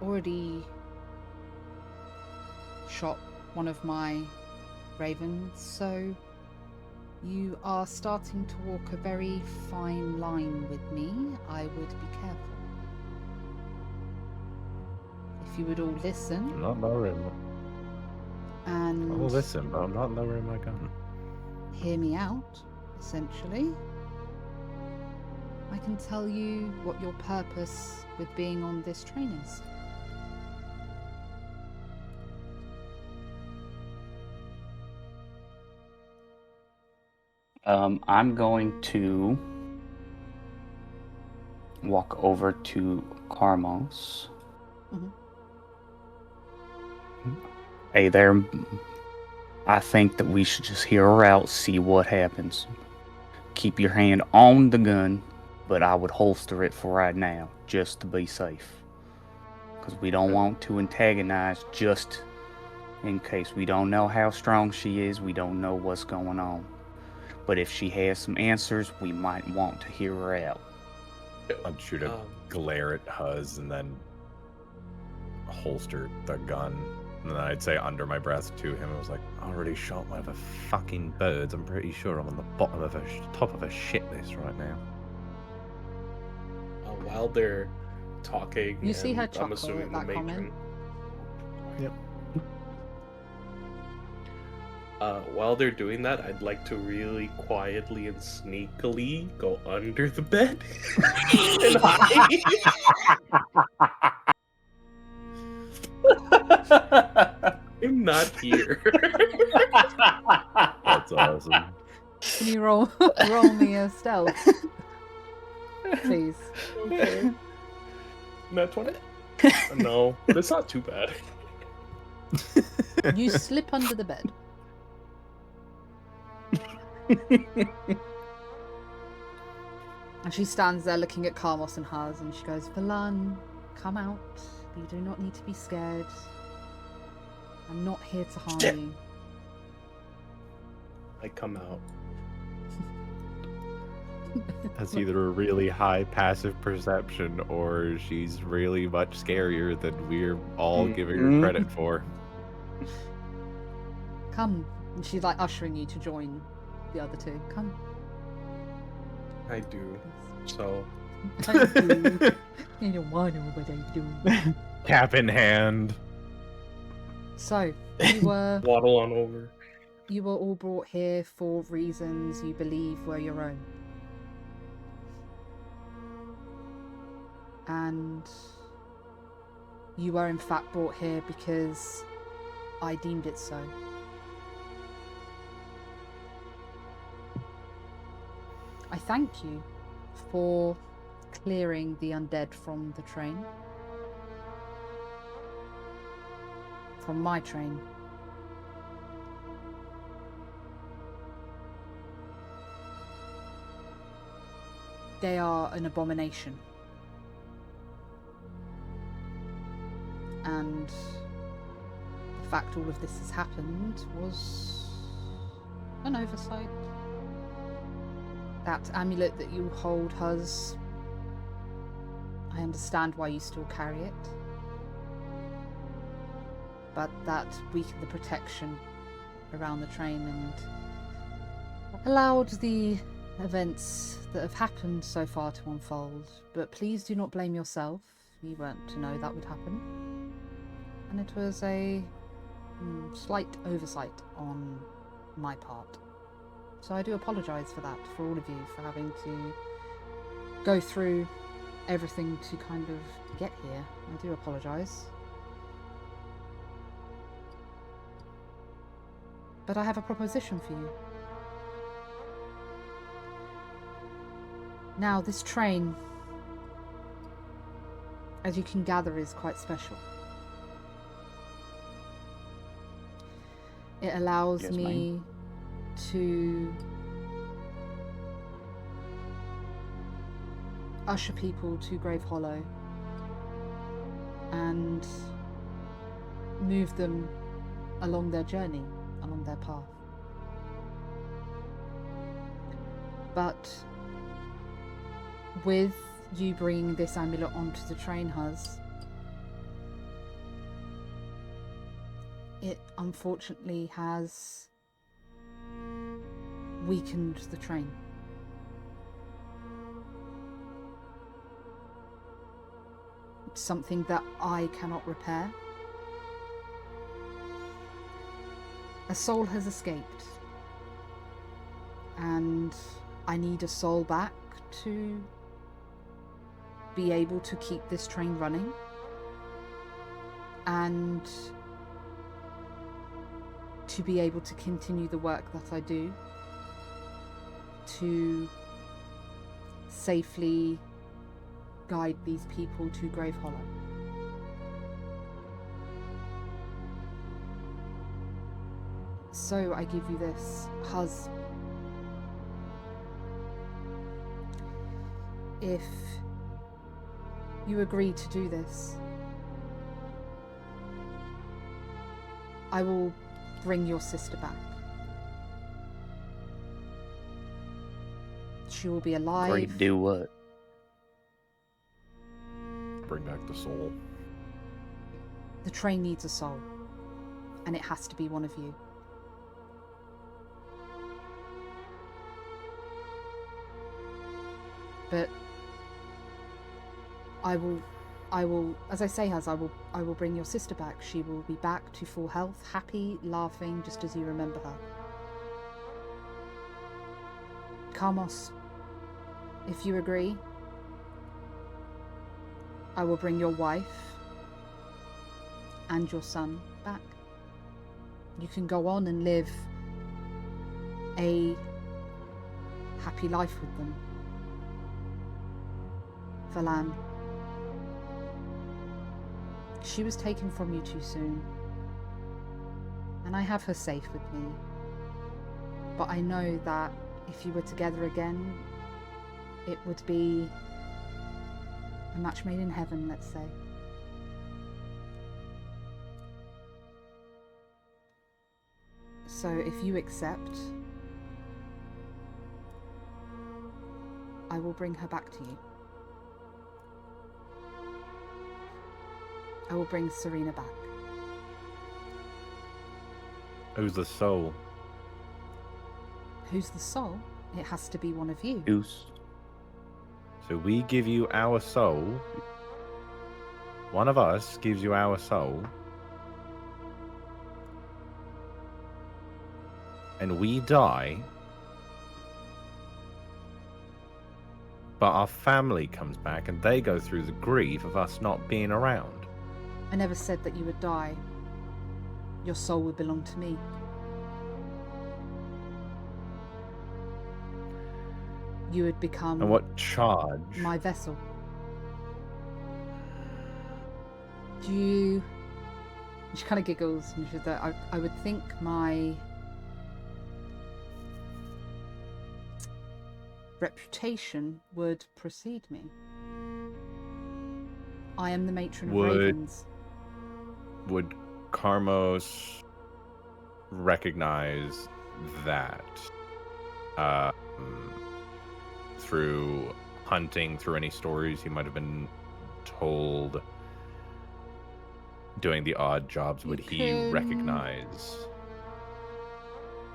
already shot one of my ravens, so you are starting to walk a very fine line with me. I would be careful. If you would all listen I'm not lowering. and I'll listen, but I'm not lowering my gun. hear me out, essentially, I can tell you what your purpose with being on this train is. I'm going to walk over to Carmos. Mhm. Hey there. I think that we should just hear her out, see what happens. Keep your hand on the gun, but I would holster it for right now, just to be safe. Because we don't want to antagonize just in case. We don't know how strong she is, we don't know what's going on. But if she has some answers, we might want to hear her out. I'd shoot a glare at Huz and then holster the gun. And then I'd say under my breath to him, I was like, I already shot one of the fucking birds. I'm pretty sure I'm on the bottom of top of a shit list right now. While they're talking, You see her and I'm chuckle assuming at the that matron. comment? Yep. While they're doing that, I'd like to really quietly and sneakily go under the bed and hide. I'm not here. That's awesome. Can you roll me a stealth, please? Okay. Not 20? No, but it's not too bad. You slip under the bed. And she stands there looking at Carmos and Haz, and she goes, Valan, come out. You do not need to be scared. I'm not here to harm Shit. you. I come out. That's either a really high passive perception or she's really much scarier than we're all giving her credit for. Come. And she's like ushering you to join the other two. Come. I do. So, I do. You don't want to know what I do. Cap in hand. So, you were waddle on over. all brought here for reasons you believe were your own. And you were in fact brought here because I deemed it so. I thank you for clearing the undead from the train. From my train. They are an abomination. And the fact all of this has happened was an oversight. That amulet that you hold, Huz, I understand why you still carry it. But that weakened the protection around the train and allowed the events that have happened so far to unfold. But please do not blame yourself. You weren't to know that would happen. And it was a slight oversight on my part. So I do apologise for that, for all of you, for having to go through everything to kind of get here. I do apologise. But I have a proposition for you. Now, this train, as you can gather, is quite special. It allows Yes, me to usher people to Grave Hollow and move them along their journey, along their path. But with you bringing this amulet onto the train, Huz, it unfortunately has weakened the train. It's something that I cannot repair. A soul has escaped, and I need a soul back to be able to keep this train running and to be able to continue the work that I do to safely guide these people to Grave Hollow. So I give you this, Huz. If you agree to do this, I will bring your sister back. She will be alive. Great, do what? Bring back the soul. The train needs a soul, and it has to be one of you. But I will, as I say, Huz, I will bring your sister back. She will be back to full health, happy, laughing, just as you remember her. Kamos, if you agree, I will bring your wife and your son back. You can go on and live a happy life with them. Valan, she was taken from you too soon, and I have her safe with me. But I know that if you were together again, it would be a match made in heaven, let's say. So if you accept, I will bring her back to you. I will bring Serena back. Who's the soul? Who's the soul? It has to be one of you. Goose. So we give you our soul. One of us gives you our soul. And we die. But our family comes back and they go through the grief of us not being around. I never said that you would die. Your soul would belong to me. You would become And what charge? my vessel. Do you... She kind of giggles and she said, I would think my reputation would precede me. I am the matron of Would- ravens. Would Karmos recognize that through hunting, through any stories he might have been told, doing the odd jobs? Would he can- recognize?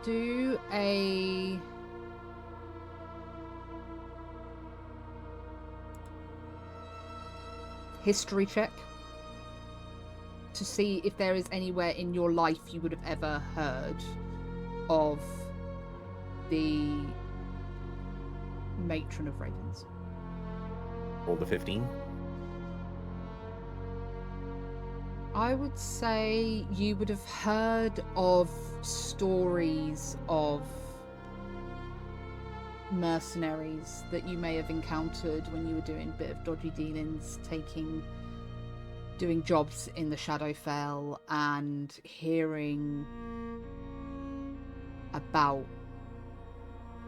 Do a history check to see if there is anywhere in your life you would have ever heard of the matron of ravens. Roll the 15. I would say you would have heard of stories of mercenaries that you may have encountered when you were doing a bit of dodgy dealings, doing jobs in the Shadowfell, and hearing about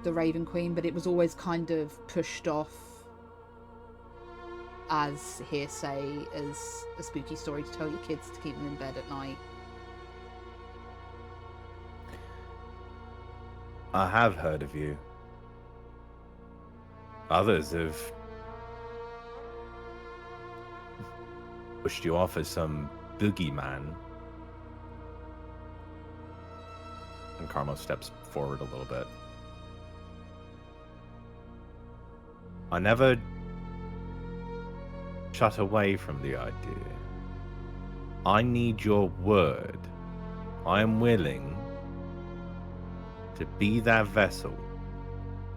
the Raven Queen, but it was always kind of pushed off as hearsay, as a spooky story to tell your kids to keep them in bed at night. I have heard of you. Others have pushed you off as some boogeyman. And Carmo steps forward a little bit. I never shut away from the idea. I need your word. I am willing to be that vessel,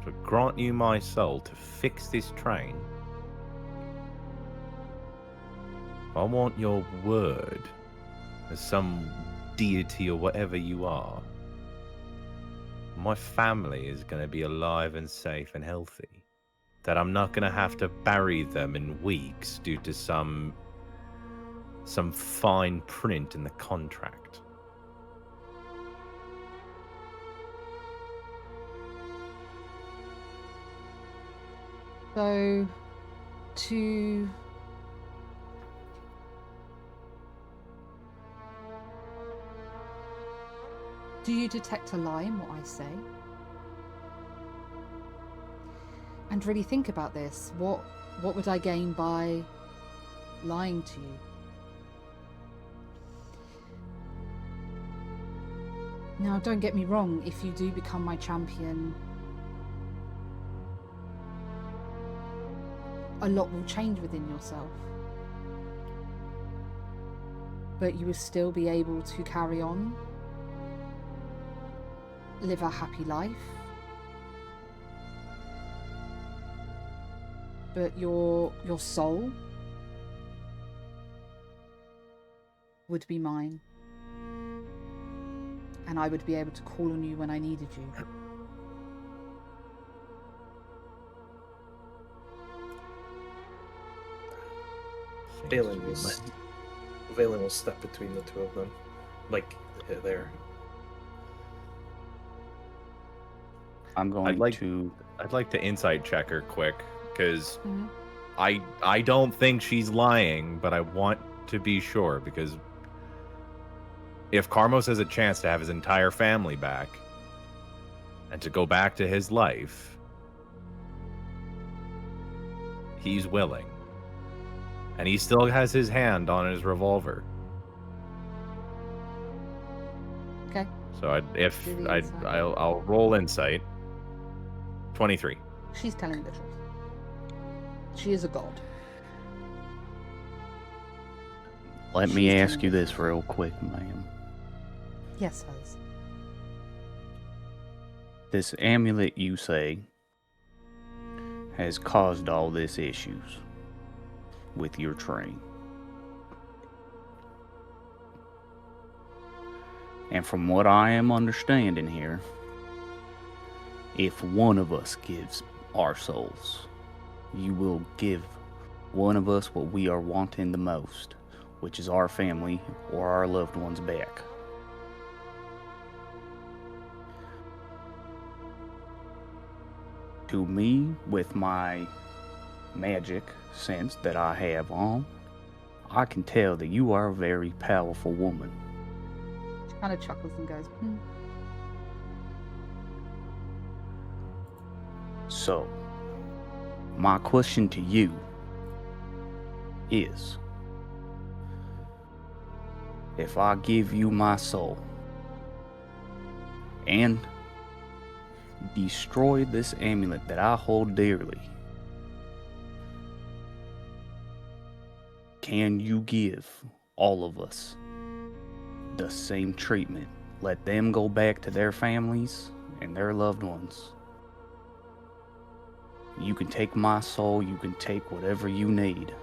to grant you my soul to fix this train. I want your word as some deity or whatever you are. My family is going to be alive and safe and healthy. That I'm not going to have to bury them in weeks due to some fine print in the contract. So, do you detect a lie in what I say? And really think about this. What would I gain by lying to you? Now, don't get me wrong, if you do become my champion, a lot will change within yourself. But you will still be able to carry on, live a happy life. But your soul would be mine. And I would be able to call on you when I needed you. Valen will step between the two of them. Like, there. I'm going I'd like to insight check her quick, because I don't think she's lying, but I want to be sure, because if Carmos has a chance to have his entire family back and to go back to his life, he's willing. And he still has his hand on his revolver. Okay. So I'll roll insight. 23. She's telling the truth. She is a god. Let me ask you this real quick, ma'am. Yes, Hose. This amulet, you say, has caused all this issues with your train. And from what I am understanding here, if one of us gives our souls, you will give one of us what we are wanting the most, which is our family or our loved ones back. To me, with my magic sense that I have on, I can tell that you are a very powerful woman. She kind of chuckles and goes, So, my question to you is, if I give you my soul and destroy this amulet that I hold dearly, can you give all of us the same treatment? Let them go back to their families and their loved ones. You can take my soul, you can take whatever you need.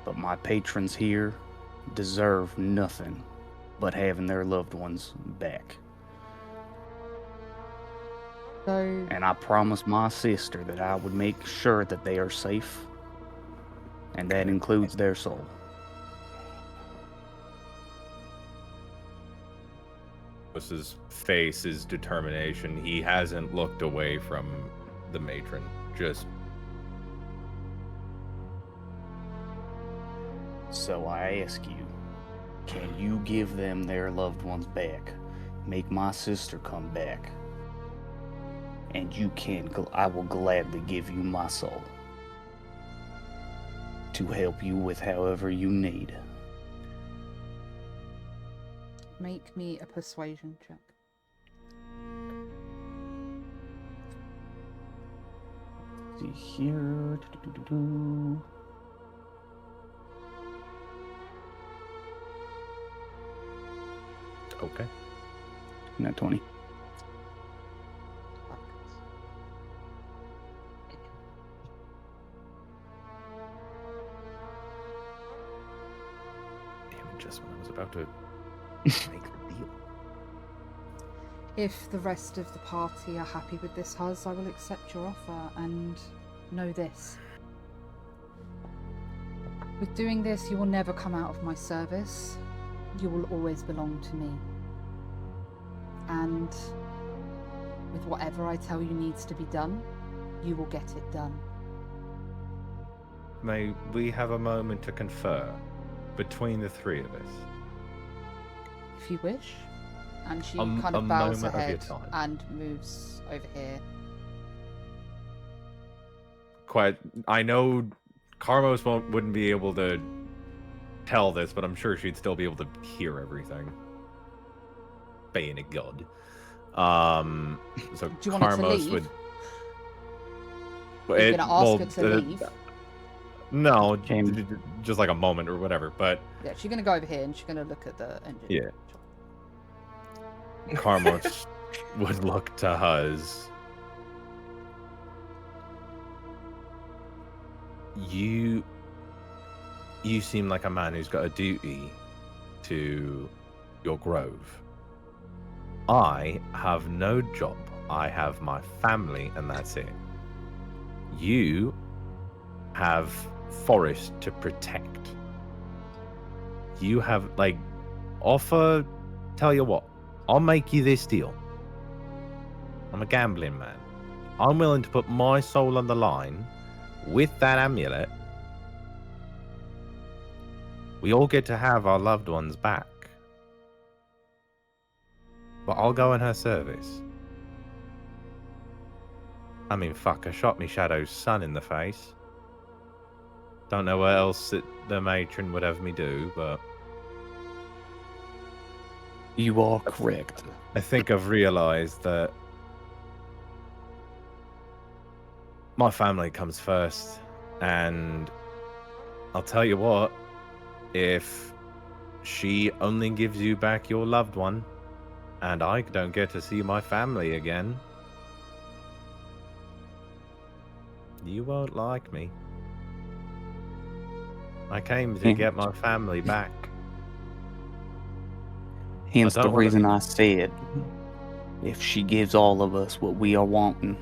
But my patrons here deserve nothing but having their loved ones back. So, And I promised my sister that I would make sure that they are safe, and that includes their soul. His face is determination. He hasn't looked away from the matron. Just So I ask you, can you give them their loved ones back? Make my sister come back. And you can, I will gladly give you my soul to help you with however you need. make me a persuasion check. See here. okay. Not 20. Damn it, just when I was about to make the deal. If the rest of the party are happy with this, Huz, I will accept your offer, and know this. With doing this, you will never come out of my service. You will always belong to me. And with whatever I tell you needs to be done, you will get it done. May we have a moment to confer between the three of us? If you wish. And she A kind of bows her moment of your head time. and moves over here. Quite. I know Carmos wouldn't be able to tell this, but I'm sure she'd still be able to hear everything. Being a god. So Do you want her to Carmos leave? would. Are you going to ask her to leave? No, Can- just like a moment or whatever. But Yeah, she's going to go over here and she's going to look at the engine. Yeah. Carmos would look to Huz. You seem like a man who's got a duty to your grove. I have no job. I have my family, and that's it. You have forest to protect. You have, like, tell you what, I'll make you this deal. I'm a gambling man. I'm willing to put my soul on the line with that amulet. We all get to have our loved ones back. But I'll go in her service. I mean, fuck, I shot me Shadow's son in the face. Don't know what else the matron would have me do, but You are correct. I think I've realised that my family comes first, and I'll tell you what, if she only gives you back your loved one, and I don't get to see my family again, you won't like me. I came to get my family back. Hence I the don't wanna reason be- I said, if she gives all of us what we are wanting,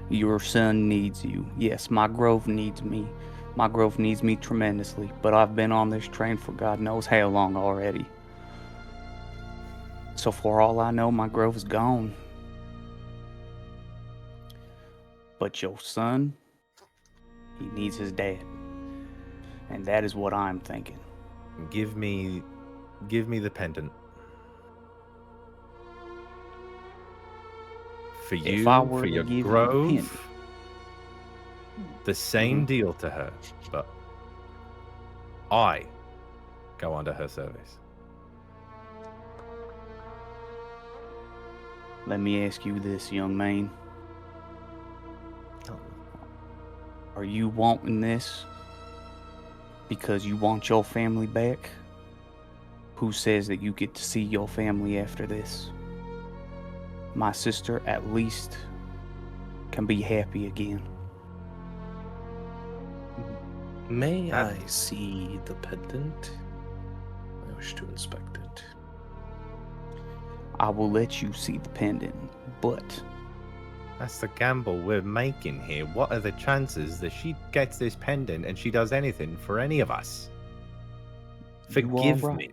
your son needs you. Yes, my grove needs me. My grove needs me tremendously, but I've been on this train for God knows how long already. So for all I know, my grove is gone. But your son, he needs his dad. And that is what I'm thinking. Give me the pendant. For If you, I were for to your give you the grove, pendant. the same Mhm. deal to her, but I go under her service. Let me ask you this, young man. Are you wanting this because you want your family back? Who says that you get to see your family after this? My sister at least can be happy again. May That- I see the pendant? I wish to inspect it. I will let you see the pendant, but That's the gamble we're making here. What are the chances that she gets this pendant and she does anything for any of us? You are Forgive right. me.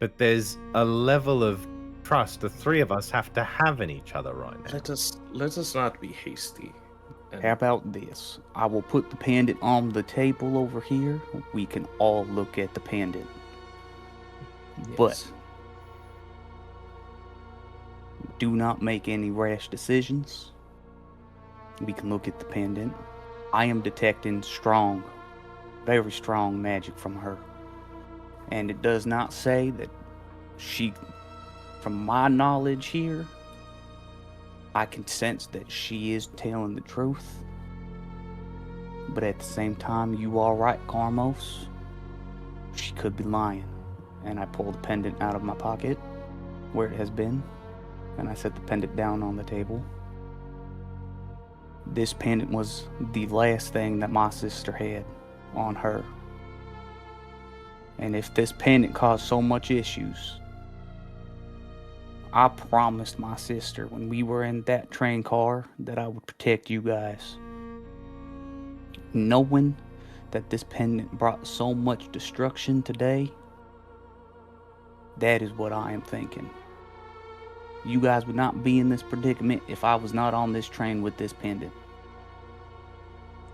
But there's a level of trust the three of us have to have in each other right now. Let us not be hasty. And how about this? I will put the pendant on the table over here. We can all look at the pendant. But yes. do not make any rash decisions. We can look at the pendant. I am detecting strong, very strong magic from her. And it does not say that she, from my knowledge here, I can sense that she is telling the truth. But at the same time, you are right, Carmos. She could be lying. And I pull the pendant out of my pocket, where it has been, and I set the pendant down on the table. This pendant was the last thing that my sister had on her. And if this pendant caused so much issues, I promised my sister when we were in that train car that I would protect you guys. Knowing that this pendant brought so much destruction today, that is what I am thinking. You guys would not be in this predicament if I was not on this train with this pendant.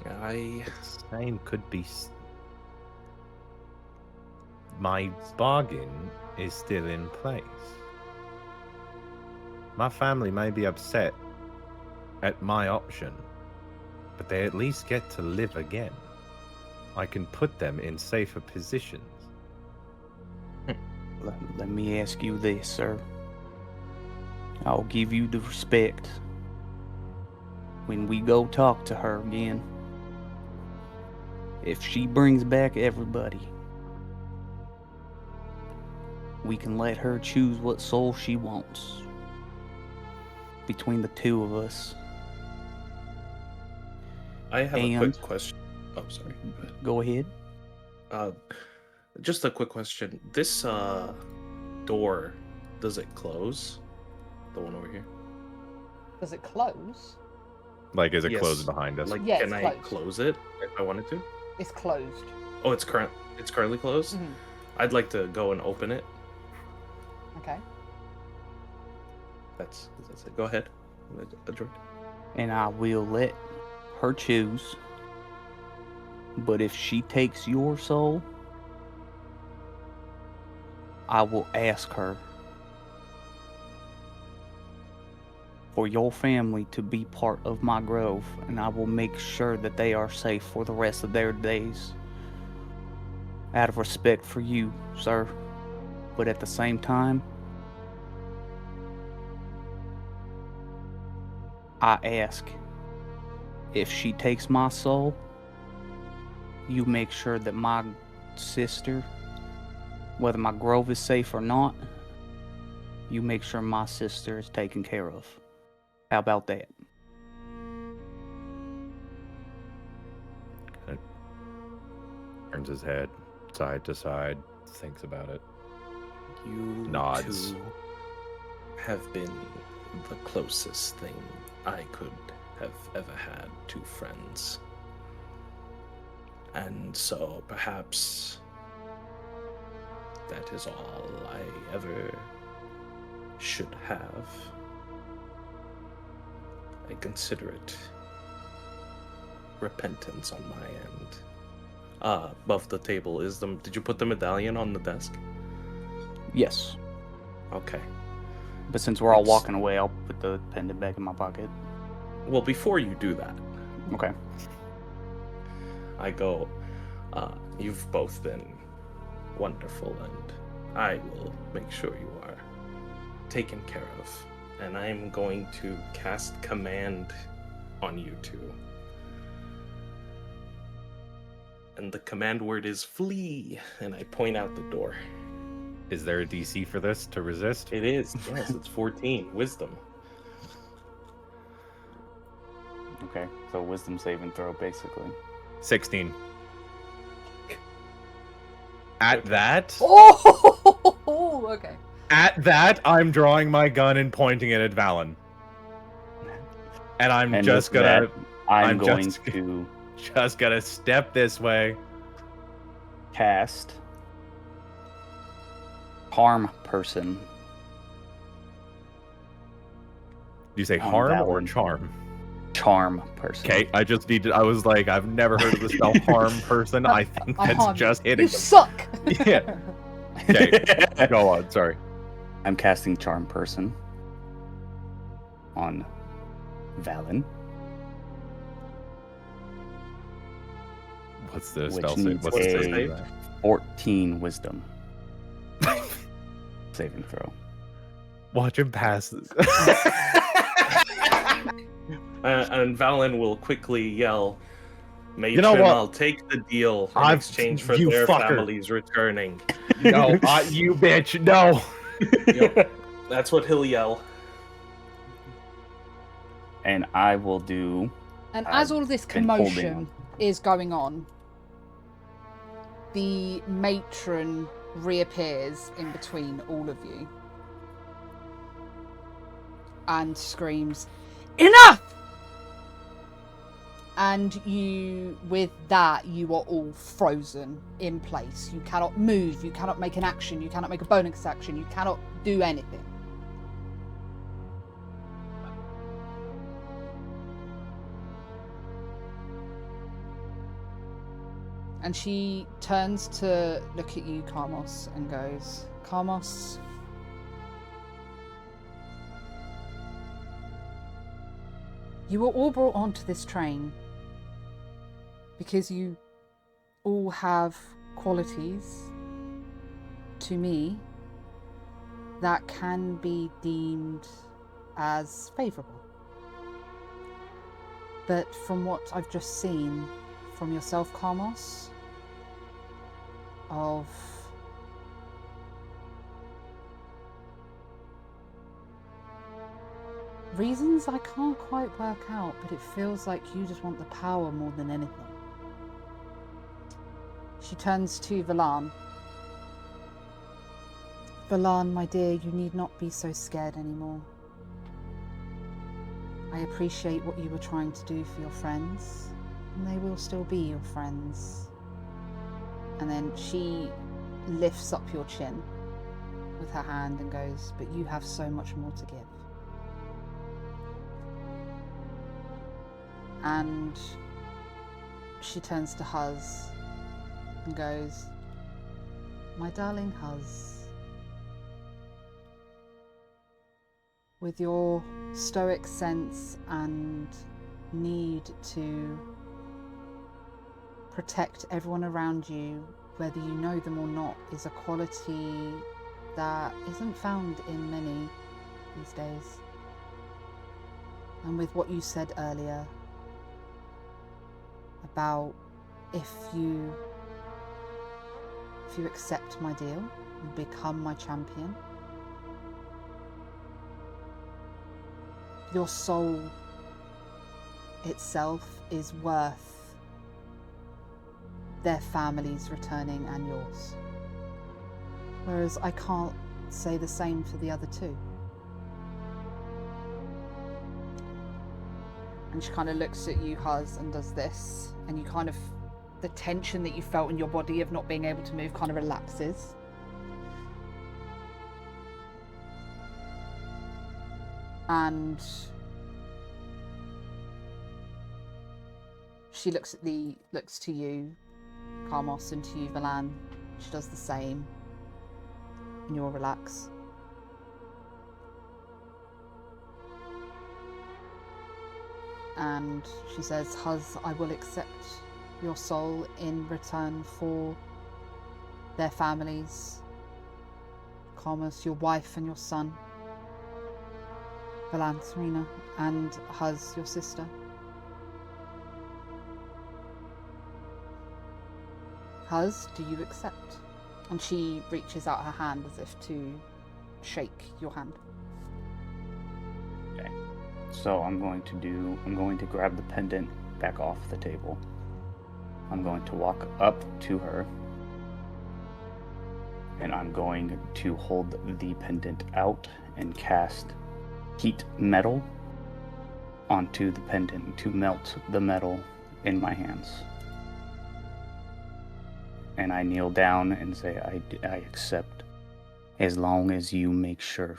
I The same could be. My bargain is still in place. My family may be upset at my option, but they at least get to live again. I can put them in safer positions. Let me ask you this, sir. I'll give you the respect. When we go talk to her again, if she brings back everybody, we can let her choose what soul she wants. Between the two of us. I have a And- quick question. Oh, sorry. Go ahead. Go ahead. Just a quick question. This door, does it close? The one over here? Does it close? Like, is it Yes. closed behind us? Like, Yeah, can it's I closed. close it if I wanted to? It's closed. Oh, it's currently closed? Mhm. I'd like to go and open it. Okay. That's it. Go ahead. Adroit. And I will let her choose. But if she takes your soul, I will ask her for your family to be part of my grove, and I will make sure that they are safe for the rest of their days. Out of respect for you, sir. But at the same time, I ask, if she takes my soul, you make sure that my sister, whether my grove is safe or not, you make sure my sister is taken care of. How about that? Turns his head side to side, thinks about it. You Nods. two have been the closest thing I could have ever had to friends. And so perhaps that is all I ever should have. I consider it repentance on my end. Above the table is the. Did you put the medallion on the desk? Yes. Okay. But since we're all It's- walking away, I'll put the pendant back in my pocket. Well, before you do that, Okay. I go, you've both been wonderful, and I will make sure you are taken care of. And I'm going to cast command on you two. And the command word is flee, and I point out the door. Is there a DC for this to resist? It is, yes, it's 14, wisdom. Okay. So wisdom saving throw, basically. 16. At that, Oh, okay. At that, I'm drawing my gun and pointing it at Valen. And I'm And just with gonna... that, I'm I'm going just- to Just gonna step this way. cast Harm Person. Do you say On harm or Valen. charm? Charm Person. Okay, I just need to... I was like, I've never heard of the spell harm person. I think I that's harm just you. hitting You them. suck. Yeah. Okay, go on, sorry. I'm casting Charm Person on Valen, What's the which spell save? needs What's the a save? 14 Wisdom saving throw. Watch him pass this. And Valen will quickly yell, Matron, You know what? I'll take the deal in I've- exchange for you their fucker. families returning. No, you bitch, no. Yep. That's what he'll yell. And I will do. And I've as all this been holding commotion on. is going on, the matron reappears in between all of you and screams, "Enough!" And you, with that, you are all frozen in place. You cannot move, you cannot make an action, you cannot make a bonus action, you cannot do anything. And she turns to look at you, Karmos, and goes, Karmos, you were all brought onto this train because you all have qualities to me that can be deemed as favourable. But from what I've just seen from yourself, Karmos, of reasons I can't quite work out, but it feels like you just want the power more than anything. She turns to Valan. Valan, my dear, you need not be so scared anymore. I appreciate what you were trying to do for your friends, and they will still be your friends. And then she lifts up your chin with her hand and goes, but you have so much more to give. And she turns to Huz and goes, my darling Huz, with your stoic sense and need to protect everyone around you, whether you know them or not, is a quality that isn't found in many these days. And with what you said earlier about if you accept my deal and become my champion, your soul itself is worth their families returning and yours. Whereas I can't say the same for the other two. And she kind of looks at you, Huz, and does this, and you kind of, the tension that you felt in your body of not being able to move kind of relaxes. And she looks to you, Karmos, and to you, Valan. She does the same, and you'll relax. And she says, Huz, I will accept your soul in return for their families. Karmos, your wife and your son. Valan, Serena, and Huz, your sister. Huz, do you accept? And she reaches out her hand as if to shake your hand. Okay. So I'm going to grab the pendant back off the table. I'm going to walk up to her and I'm going to hold the pendant out and cast heat metal onto the pendant to melt the metal in my hands. And I kneel down and say, I accept, as long as you make sure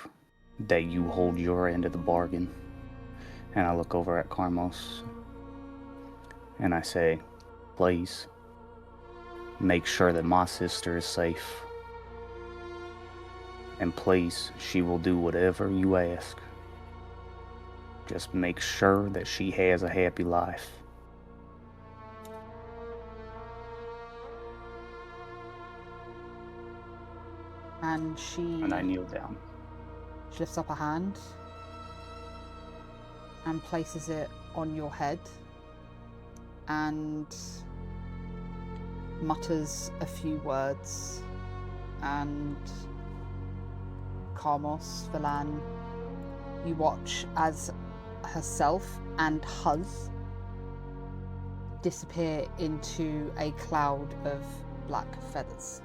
that you hold your end of the bargain. And I look over at Carmos and I say, please, make sure that my sister is safe. And please, she will do whatever you ask. Just make sure that she has a happy life. And And I kneel down. she lifts up a hand and places it on your head and mutters a few words, and Carmos, Valan, you watch as herself and Huz disappear into a cloud of black feathers.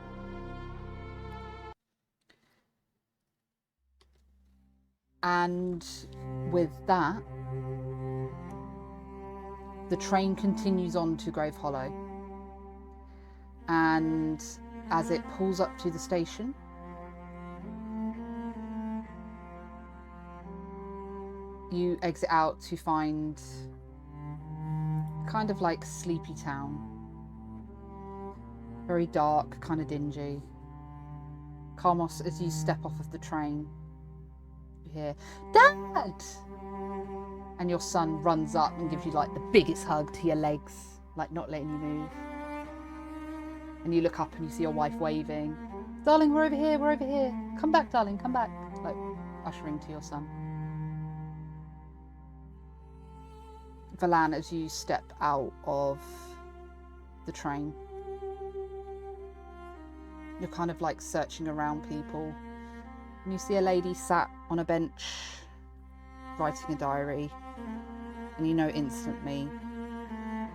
And with that, the train continues on to Grave Hollow. And as it pulls up to the station, you exit out to find kind of like sleepy town. Very dark, kind of dingy. Carmos, as you step off of the train, you hear, "Dad!" And your son runs up and gives you like the biggest hug to your legs, like not letting you move. And you look up and you see your wife waving, "Darling, we're over here, we're over here. Come back, darling, come back." Like ushering to your son. Valan, as you step out of the train, you're kind of like searching around people, and you see a lady sat on a bench writing a diary, and you know instantly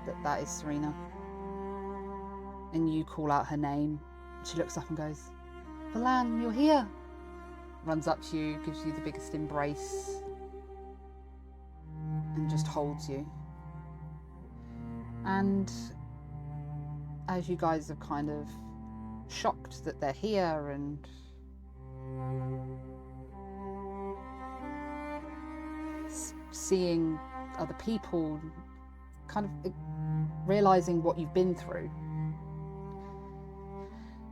that that is Serena. And you call out her name. She looks up and goes, "Valan, you're here." Runs up to you, gives you the biggest embrace, and just holds you. And as you guys are kind of shocked that they're here and seeing other people, kind of realizing what you've been through,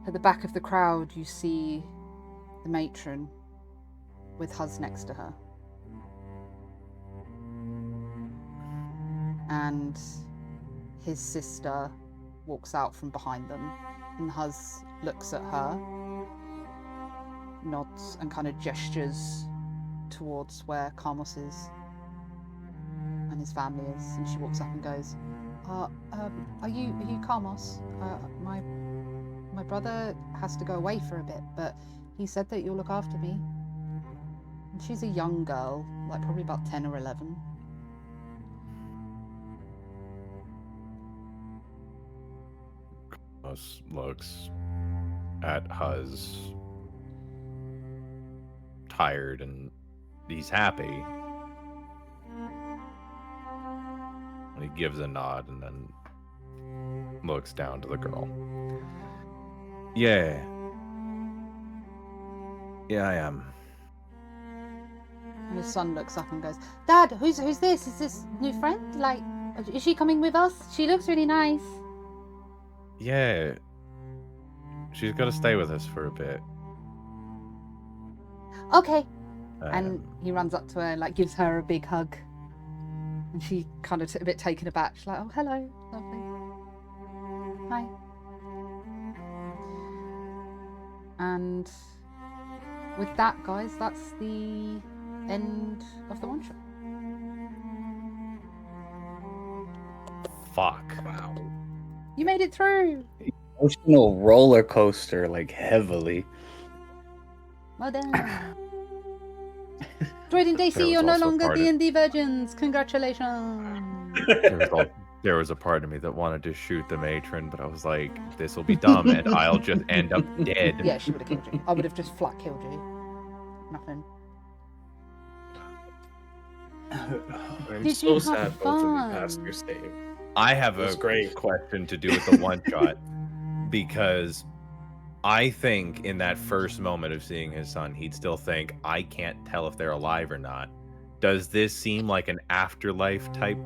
at the back of the crowd you see the matron with Huz next to her. And his sister walks out from behind them, and Huz looks at her, nods and kind of gestures towards where Carmos is and his family is, and she walks up and goes, are you Carmos? My brother has to go away for a bit, but he said that you'll look after me." And she's a young girl, like probably about 10 or 11. Carmos looks at Huz, tired, and he's happy. And he gives a nod and then looks down to the girl. Yeah, I am. And his son looks up and goes, "Dad, who's this? Is this new friend? Like, is she coming with us? She looks really nice." Yeah, she's got to stay with us for a bit. "Okay." And he runs up to her and like gives her a big hug. And she kind of a bit taken aback. She's like, "Oh, hello, lovely. Hi." And with that, guys, that's the end of the one shot. Fuck. Wow. You made it through. Emotional roller coaster, like heavily. Well done. Droid and There Daisy, was you're no also longer part of- D&D virgins. Congratulations. There was There was a part of me that wanted to shoot the matron, but I was like, this will be dumb, and I'll just end up dead. Yeah, she would have killed you. I would have just flat killed you. Nothing. I'm Did so you sad have both of you fun? passed your save. I have It was a great. question to do with the one shot because I think in that first moment of seeing his son, he'd still think, I can't tell if they're alive or not. Does this seem like an afterlife type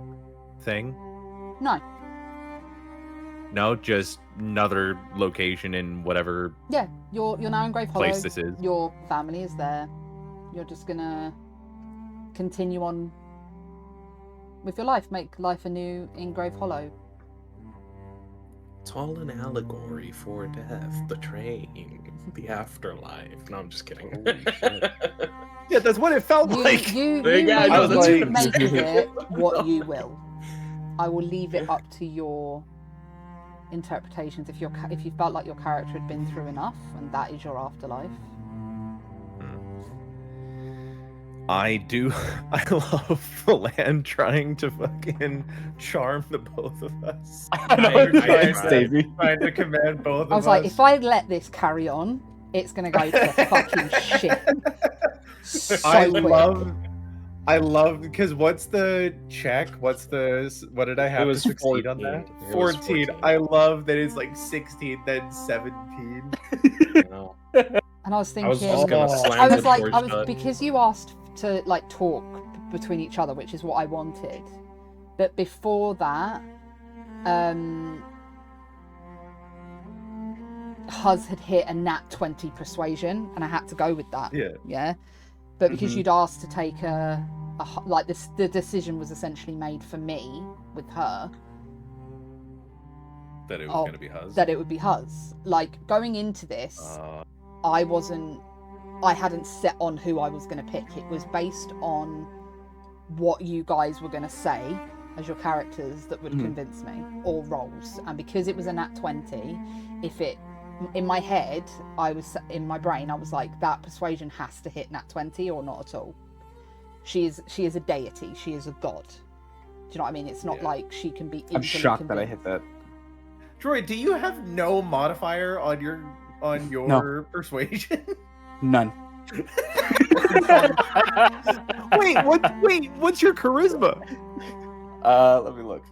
thing? No. No, just another location in whatever Yeah, you're now in Grave Hollow. place this is. Your family is there. You're just gonna continue on with your life, make life anew in Grave Hollow. It's all an allegory for death, the train, the afterlife. No, I'm just kidding. Holy shit. Yeah, that's what it felt like. You There you go, I know, that's make what of it what you will. I will leave it up to your interpretations. If you felt like your character had been through enough, and that is your afterlife. I love the land trying to fucking charm the both of us. I know, I- trying I- to save me. Trying to command both of us. I was like, if I let this carry on, it's gonna go to fucking shit. So quick. I love because what's the check? What did I have It was to succeed on 14. that? It was 14. 14. I love that it's like 16, then 17. No. And I was thinking, I was just gonna slam I was the like, door I was shut. because you asked to like talk between each other, which is what I wanted. But before that, Huz had hit a nat 20 persuasion, and I had to go with that. Yeah. Yeah. But because Mhm. you'd asked to take like this, the decision was essentially made for me with her That it was Oh, gonna be Huz. that it would be Huz. Like going into this, I hadn't set on who I was going to pick. It was based on what you guys were going to say as your characters that would convince me, or roles. And because it was a nat 20, in my head, in my brain, I was like, that persuasion has to hit nat 20 or not at all. She is a deity. She is a god. Do you know what I mean? It's not Yeah. like she can be. I'm instantly shocked that I convinced. hit that. Troy, do you have no modifier on your No. persuasion? None. What's your charisma? Let me look.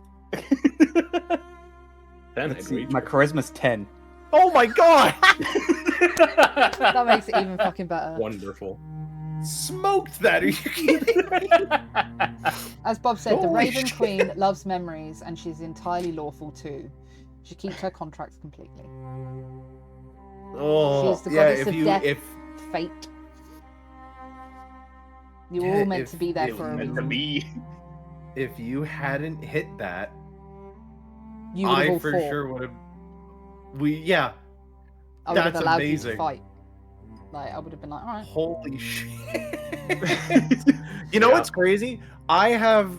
Then Let's I'd see. reach My her. charisma's 10. Oh my god! That makes it even fucking better. Wonderful. Smoked that, are you kidding me? As Bob said, the Holy Raven shit. Queen loves memories, and she's entirely lawful too. She keeps her contracts completely. Oh, She is the yeah, goddess of death. if Fate. You were Yeah, all meant if to be there it for a was Meant to reason. be. if you hadn't hit that, You would have I all for fought. sure would have. I would have that's allowed you amazing. to fight. Like I would have been like, all right. Holy shit! You know Yeah. what's crazy? I have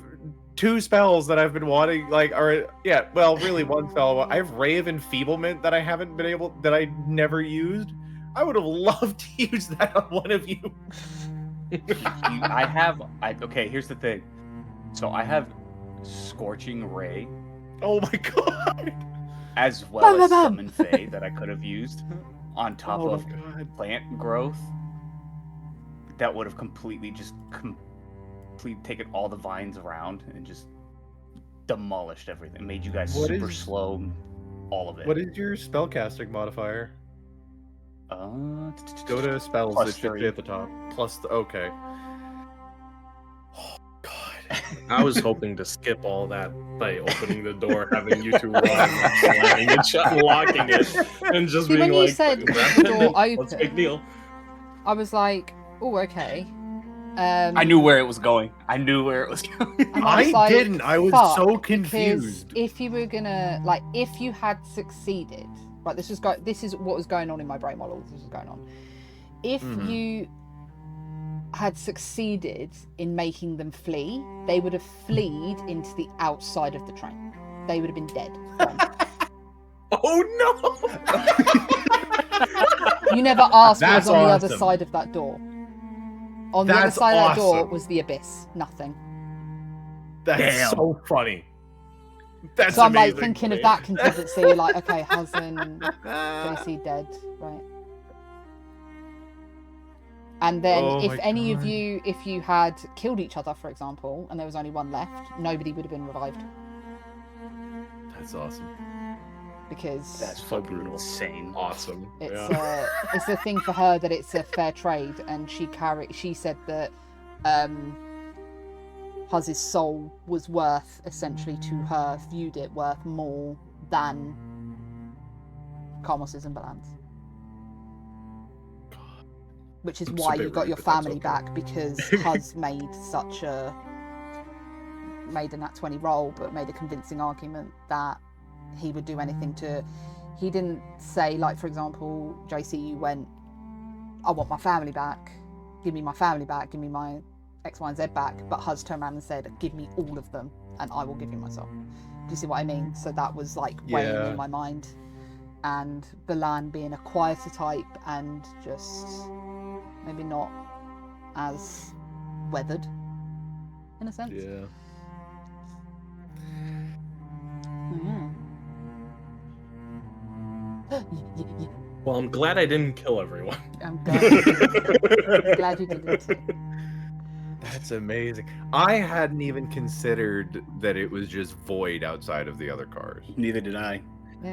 2 spells that I've been wanting, really one spell. I have Ray of Enfeeblement that I never used. I would have loved to use that on one of you. Okay, here's the thing. So I have Scorching Ray Oh my god! as well Bam, as bam, Summon Fey that I could have used on top Oh of my god! plant growth. That would have completely taken all the vines around and just demolished everything. Made you guys What super is- slow. All of it. What is your spellcasting modifier? Go to spells. Plus It should 3. be at the top. Okay. Oh god. I was hoping to skip all that by opening the door, having you 2 run, slamming it shut, locking it, and just See, being when you like, said "Grab the it, door what's the big open, deal?" I was like, oh, okay. I knew where it was going. And I was I like, didn't. I was fuck, so because confused. if you were gonna if you had succeeded, right? This is what was going on in my brain while all this was going on. If Mhm. you had succeeded in making them flee, they would have fled into the outside of the train. They would have been dead. Gone. Oh no! You never asked what That's was on the other awesome. side of that door. On the other That's side of that door awesome. was the abyss. Nothing. That's Damn. so funny. That's So I'm like amazing. thinking of that contingency, like, okay, husband, JC dead, right? And then Oh if my any of God. you, if you had killed each other, for example, and there was only one left, nobody would have been revived That's awesome. because That's So fucking brutal. insane. Awesome. it's a thing for her that it's a fair trade, and she said that Huz's soul was worth, essentially to her, viewed it worth more than Karmos's and Balan's. Which is It's a why bit you got rude, your but that's family okay. back, because Huz made a nat 20 roll, but made a convincing argument that he would do anything to. He didn't say, like, for example, JC, you went, I want my family back, give me my family back, give me my X, Y, and Z back, but Huz turned around and said, give me all of them and I will give you myself. Do you see what I mean? So that was like weighing Yeah. in my mind. And Balan being a quieter type and just maybe not as weathered in a sense. Yeah. Yeah. Well, I'm glad I didn't kill everyone. I'm glad you didn't. I'm glad you didn't. That's amazing. I hadn't even considered that it was just void outside of the other cars. Neither did I.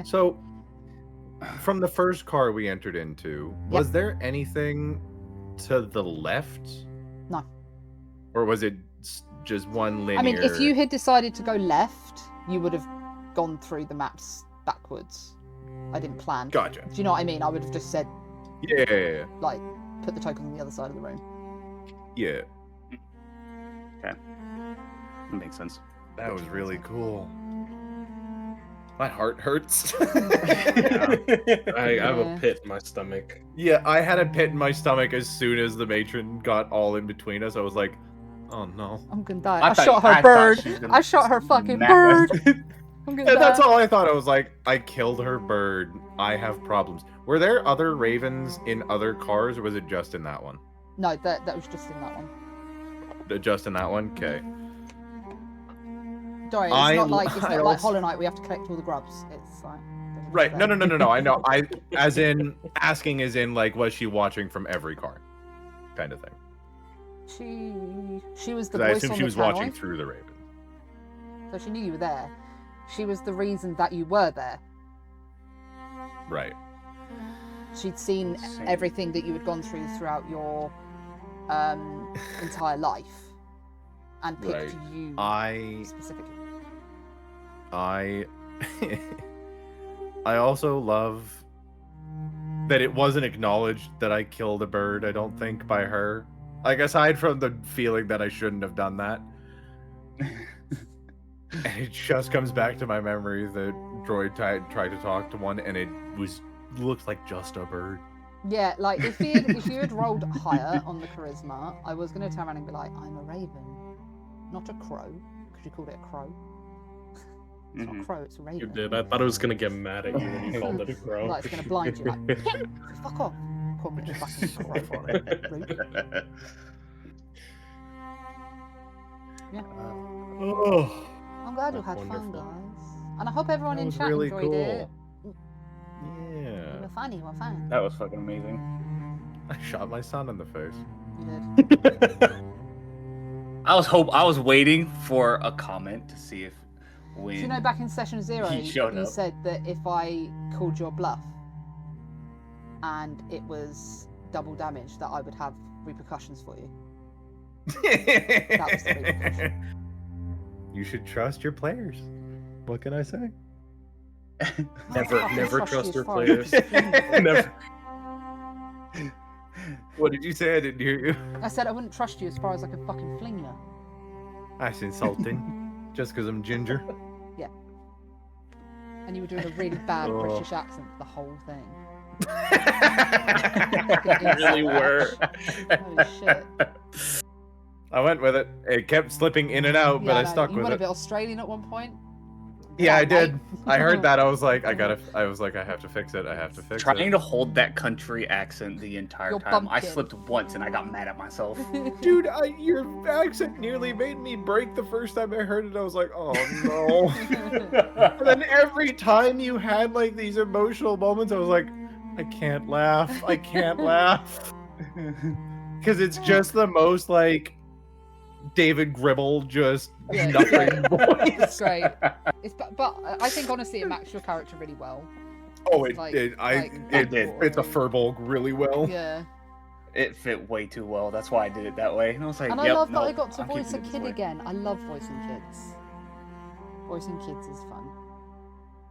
So, from the first car we entered into, was there anything to the left? No. Or was it just one linear? I mean, if you had decided to go left, you would have gone through the maps backwards. I didn't plan. Gotcha. Do you know what I mean? I would have just said, Yeah. like, put the tokens on the other side of the room. Yeah. That makes sense. That was really cool. My heart hurts. I have Yeah. a pit in my stomach. Yeah, I had a pit in my stomach as soon as the matron got all in between us. I was like, oh no. I'm gonna die. I I thought- shot her I thought bird. she was gonna I shot her fucking smack bird. us. I'm gonna And that's die. all I thought. I was like, I killed her bird. I have problems. Were there other ravens in other cars, or was it just in that one? No, that was just in that one. Just in that one? Okay. Sorry, it's I- not like it's I not like also- Hollow Knight. We have to collect all the grubs. It's like Right. No. I know. As in, asking as in, like, was she watching from every car? Kind of thing. She was the 'Cause I voice assume on she the was watching tannoy, through the raven. so she knew you were there. She was the reason that you were there. Right. She'd seen Insane. everything that you had gone through throughout your entire life, and picked Right. you I specifically. I also love that it wasn't acknowledged that I killed a bird, I don't think, by her. Like, aside from the feeling that I shouldn't have done that. And it just comes back to my memory that Droid tried to talk to one and it looks like just a bird. Yeah, like if you had rolled higher on the charisma, I was going to turn around and be like, I'm a raven, not a crow, because you called it a crow. It's not a crow, it's a raven. You did. I thought I was gonna get mad at you when you called it a crow. Like it's going to blind you. Like, fuck off. Call me a fucking crow. Rude. Yeah. Oh, I'm glad you That's had fun, wonderful. guys. And I hope everyone that in was chat really enjoyed cool. it. You Yeah. were funny, you were fun. That was fucking amazing. I shot my son in the face. You did. I was waiting for a comment to see if when Do you know back in session 0, He showed you up. said that if I called your bluff and it was double damage, that I would have repercussions for you. was the repercussion. You should trust your players. What can I say? Never- I never trust you trust as your far as players. you can. Never. What did you say? I didn't hear you. I said I wouldn't trust you as far as I could fucking fling you. That's insulting. Just because I'm ginger. And you were doing a really bad Oh. British accent for the whole thing. You really were. Holy shit. I went with it. It kept slipping in and out, but Yeah, I no, stuck you with went a it. bit Australian at one point. Yeah, I that, mate. did. I heard that. I was like, I have to fix it. I have to fix Trying it. to hold that country accent the entire You're time. I bumpkin. slipped once and I got mad at myself. Dude, your accent nearly made me break the first time I heard it. I was like, oh no. And then every time you had like these emotional moments, I was like, I can't laugh. I can't laugh. Because it's just the most like David Gribble, just Yeah, nothing it's voice. great. But I think honestly it matched your character really well. Oh, it Like- did. like, it did. It's a Furbolg really well. Yeah. It fit way too well. That's why I did it that way. And I was like, And yep, I love that no, I got to I'm voice a keeping it this kid way. again. I love voicing kids. Voicing kids is fun.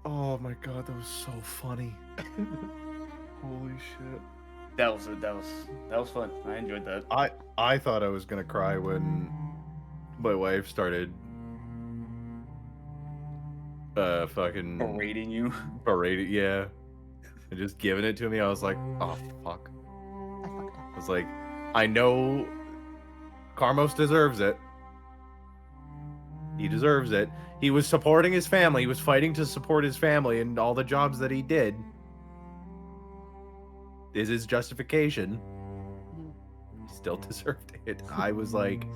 Oh my god, that was so funny. Holy shit. That was fun. I enjoyed that. I thought I was gonna cry when my wife started fucking Berating you. berating, yeah. And just giving it to me. I was like, oh fuck. I fucked up. I was like, I know Carmos deserves it. He deserves it. He was supporting his family. He was fighting to support his family and all the jobs that he did. Is his justification. He still deserved it. I was like,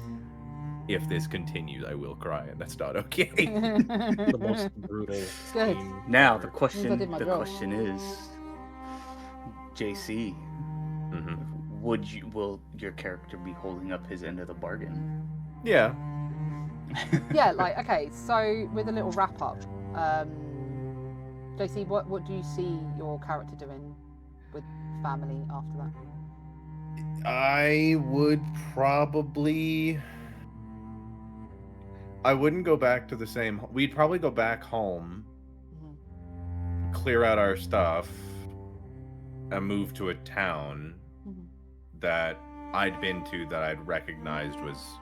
if this continues, I will cry, and that's not okay. The most brutal. Good. scene Now ever. the question did my job. is, JC, Mhm. will your character be holding up his end of the bargain? Yeah. Yeah, like okay, so with a little wrap up, JC, what do you see your character doing with family after that? I would probably. I wouldn't go back to the same. We'd probably go back home, Mhm. clear out our stuff, and move to a town Mhm. that I'd been to that I'd recognized was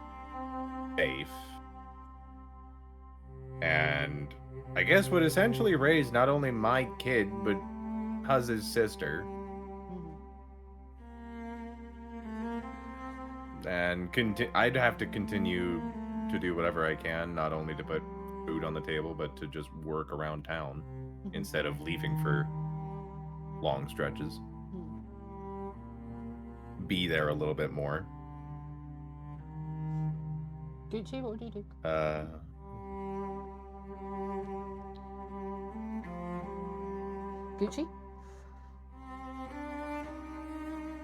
safe. And I guess would essentially raise not only my kid, but Huz's sister. Mhm. And I'd have to continue to do whatever I can, not only to put food on the table, but to just work around town Mhm. instead of leaving for long stretches. Mhm. Be there a little bit more. Gucci, what would you do? Gucci?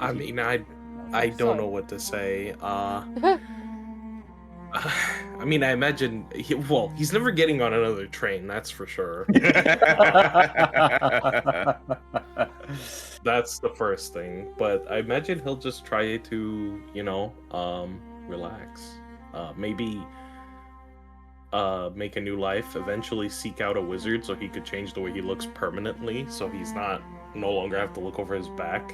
I mean, I don't Sorry. know what to say. I mean, I imagine. He's never getting on another train. That's for sure. That's the first thing. But I imagine he'll just try to, relax. Maybe make a new life. Eventually, seek out a wizard so he could change the way he looks permanently, so he's no longer have to look over his back.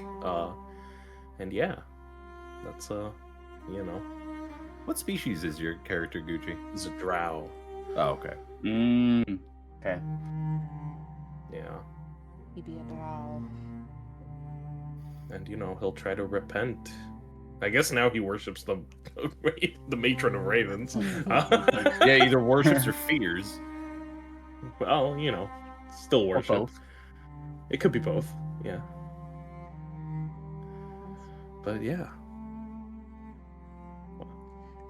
And yeah, that's What species is your character, Gucci? it's a drow. Oh, okay. Okay. Yeah. He'd be a drow. And he'll try to repent. I guess now he worships the matron of ravens. Yeah, either worships or fears. Well, still Or worship. both. It could be both. Yeah. But yeah.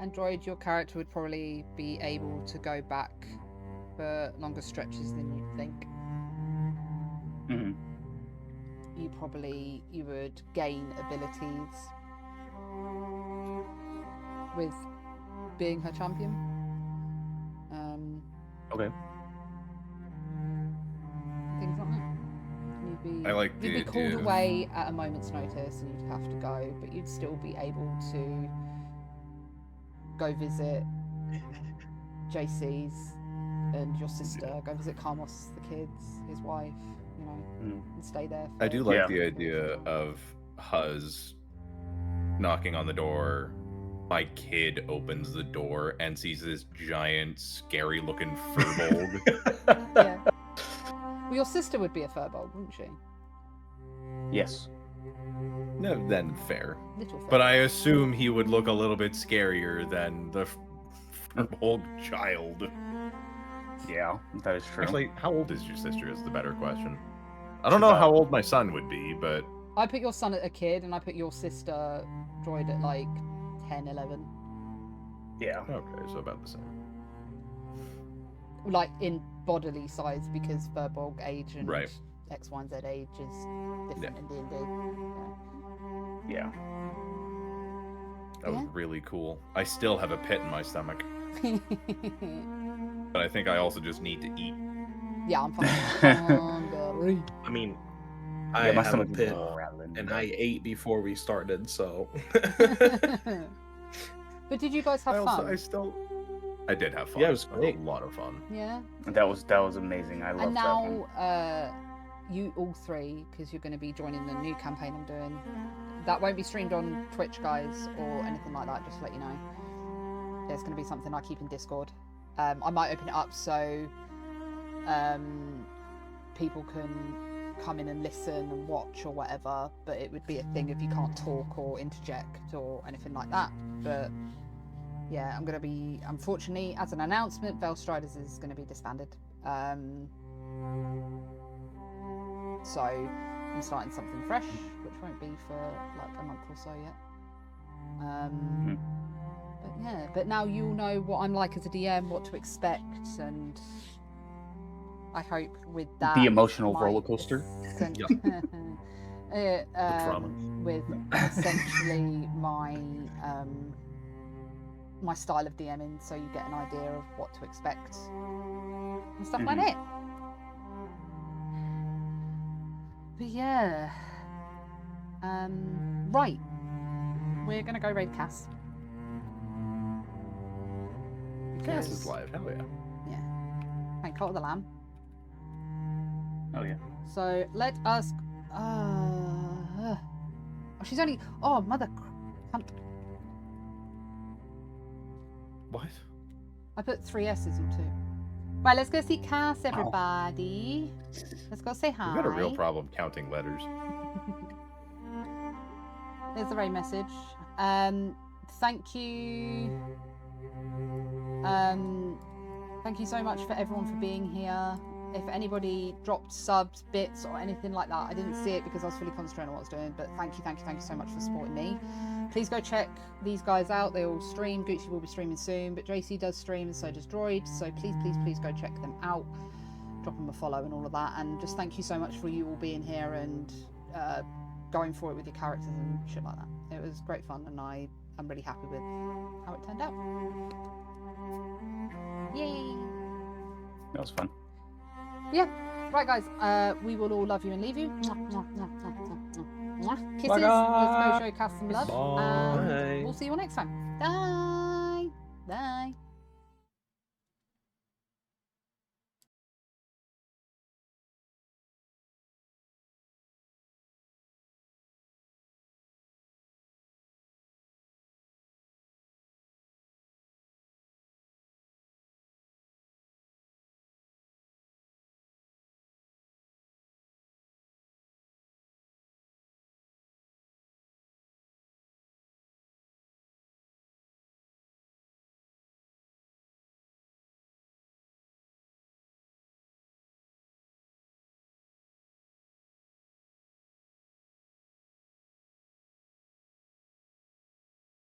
Android, your character would probably be able to go back for longer stretches than you'd think. Mhm. You would gain abilities with being her champion. Okay. Things like that. You'd be, I like you'd the be called idea of- away at a moment's notice and you'd have to go, but you'd still be able to go visit JC's and your sister, go visit Carmos, the kids, his wife, Mm. and stay there. I do like Yeah. the idea of Huz knocking on the door. My kid opens the door and sees this giant, scary-looking furbolg. Yeah. Well, your sister would be a furbolg, wouldn't she? Yes. No, then fair. Little But furbolg. I assume he would look a little bit scarier than the furbolg child. Yeah, that is true. Actually, how old is your sister is the better question. I don't know how old my son would be, but I put your son at a kid, and I put your sister droid at like 10, 11. Yeah. okay, so about the same. Like in bodily size, because Verborg age and Right. X, Y, and Z age is different in D&D. Yeah. That was Yeah. really cool. I still have a pit in my stomach, Yeah, but I think I also just need to eat. yeah, I'm fine. Hungry. I mean, Yeah, I my have a stomach's pit, growling. and I ate before we started, so. But did you guys have fun? I did have fun. Yeah, it was I had great. a lot of fun. Yeah. That was amazing. I loved And that one. now, you all three, because you're going to be joining the new campaign I'm doing, that won't be streamed on Twitch, guys, or anything like that, just to let you know. There's going to be something I keep in Discord. I might open it up so people can come in and listen and watch or whatever, but it would be a thing if you can't talk or interject or anything like that. But yeah, I'm going to be, unfortunately, as an announcement, Veilstriders is going to be disbanded. So I'm starting something fresh, which won't be for like a month or so yet. But yeah, but now you'll know what I'm like as a DM, what to expect, and I hope with that The emotional my roller coaster. trauma. With essentially my my style of DMing, so you get an idea of what to expect and stuff like that. But yeah, right, we're gonna go raid Cass. Cass is live. Hell yeah. Yeah, and Cult of the Lamb. Oh yeah. So let us. Oh, she's only. Oh, mother. What? I put 3 S's in 2. Right, let's go see Cass, everybody. Let's go say hi. We've got a real problem counting letters. There's the raid message. Thank you. Thank you so much for everyone for being here. If anybody dropped subs, bits, or anything like that, I didn't see it because I was fully concentrating on what I was doing. But thank you so much for supporting me. Please go check these guys out. They all stream. Gucci will be streaming soon, but JC does stream and so does Droid. So please go check them out. Drop them a follow and all of that. And just thank you so much for you all being here and going for it with your characters and shit like that. It was great fun, and I'm really happy with how it turned out. Yay! That was fun. Yeah, right, guys. We will all love you and leave you. Kisses. Let's go show Cass some love. Bye. And we'll see you all next time. Bye. Bye.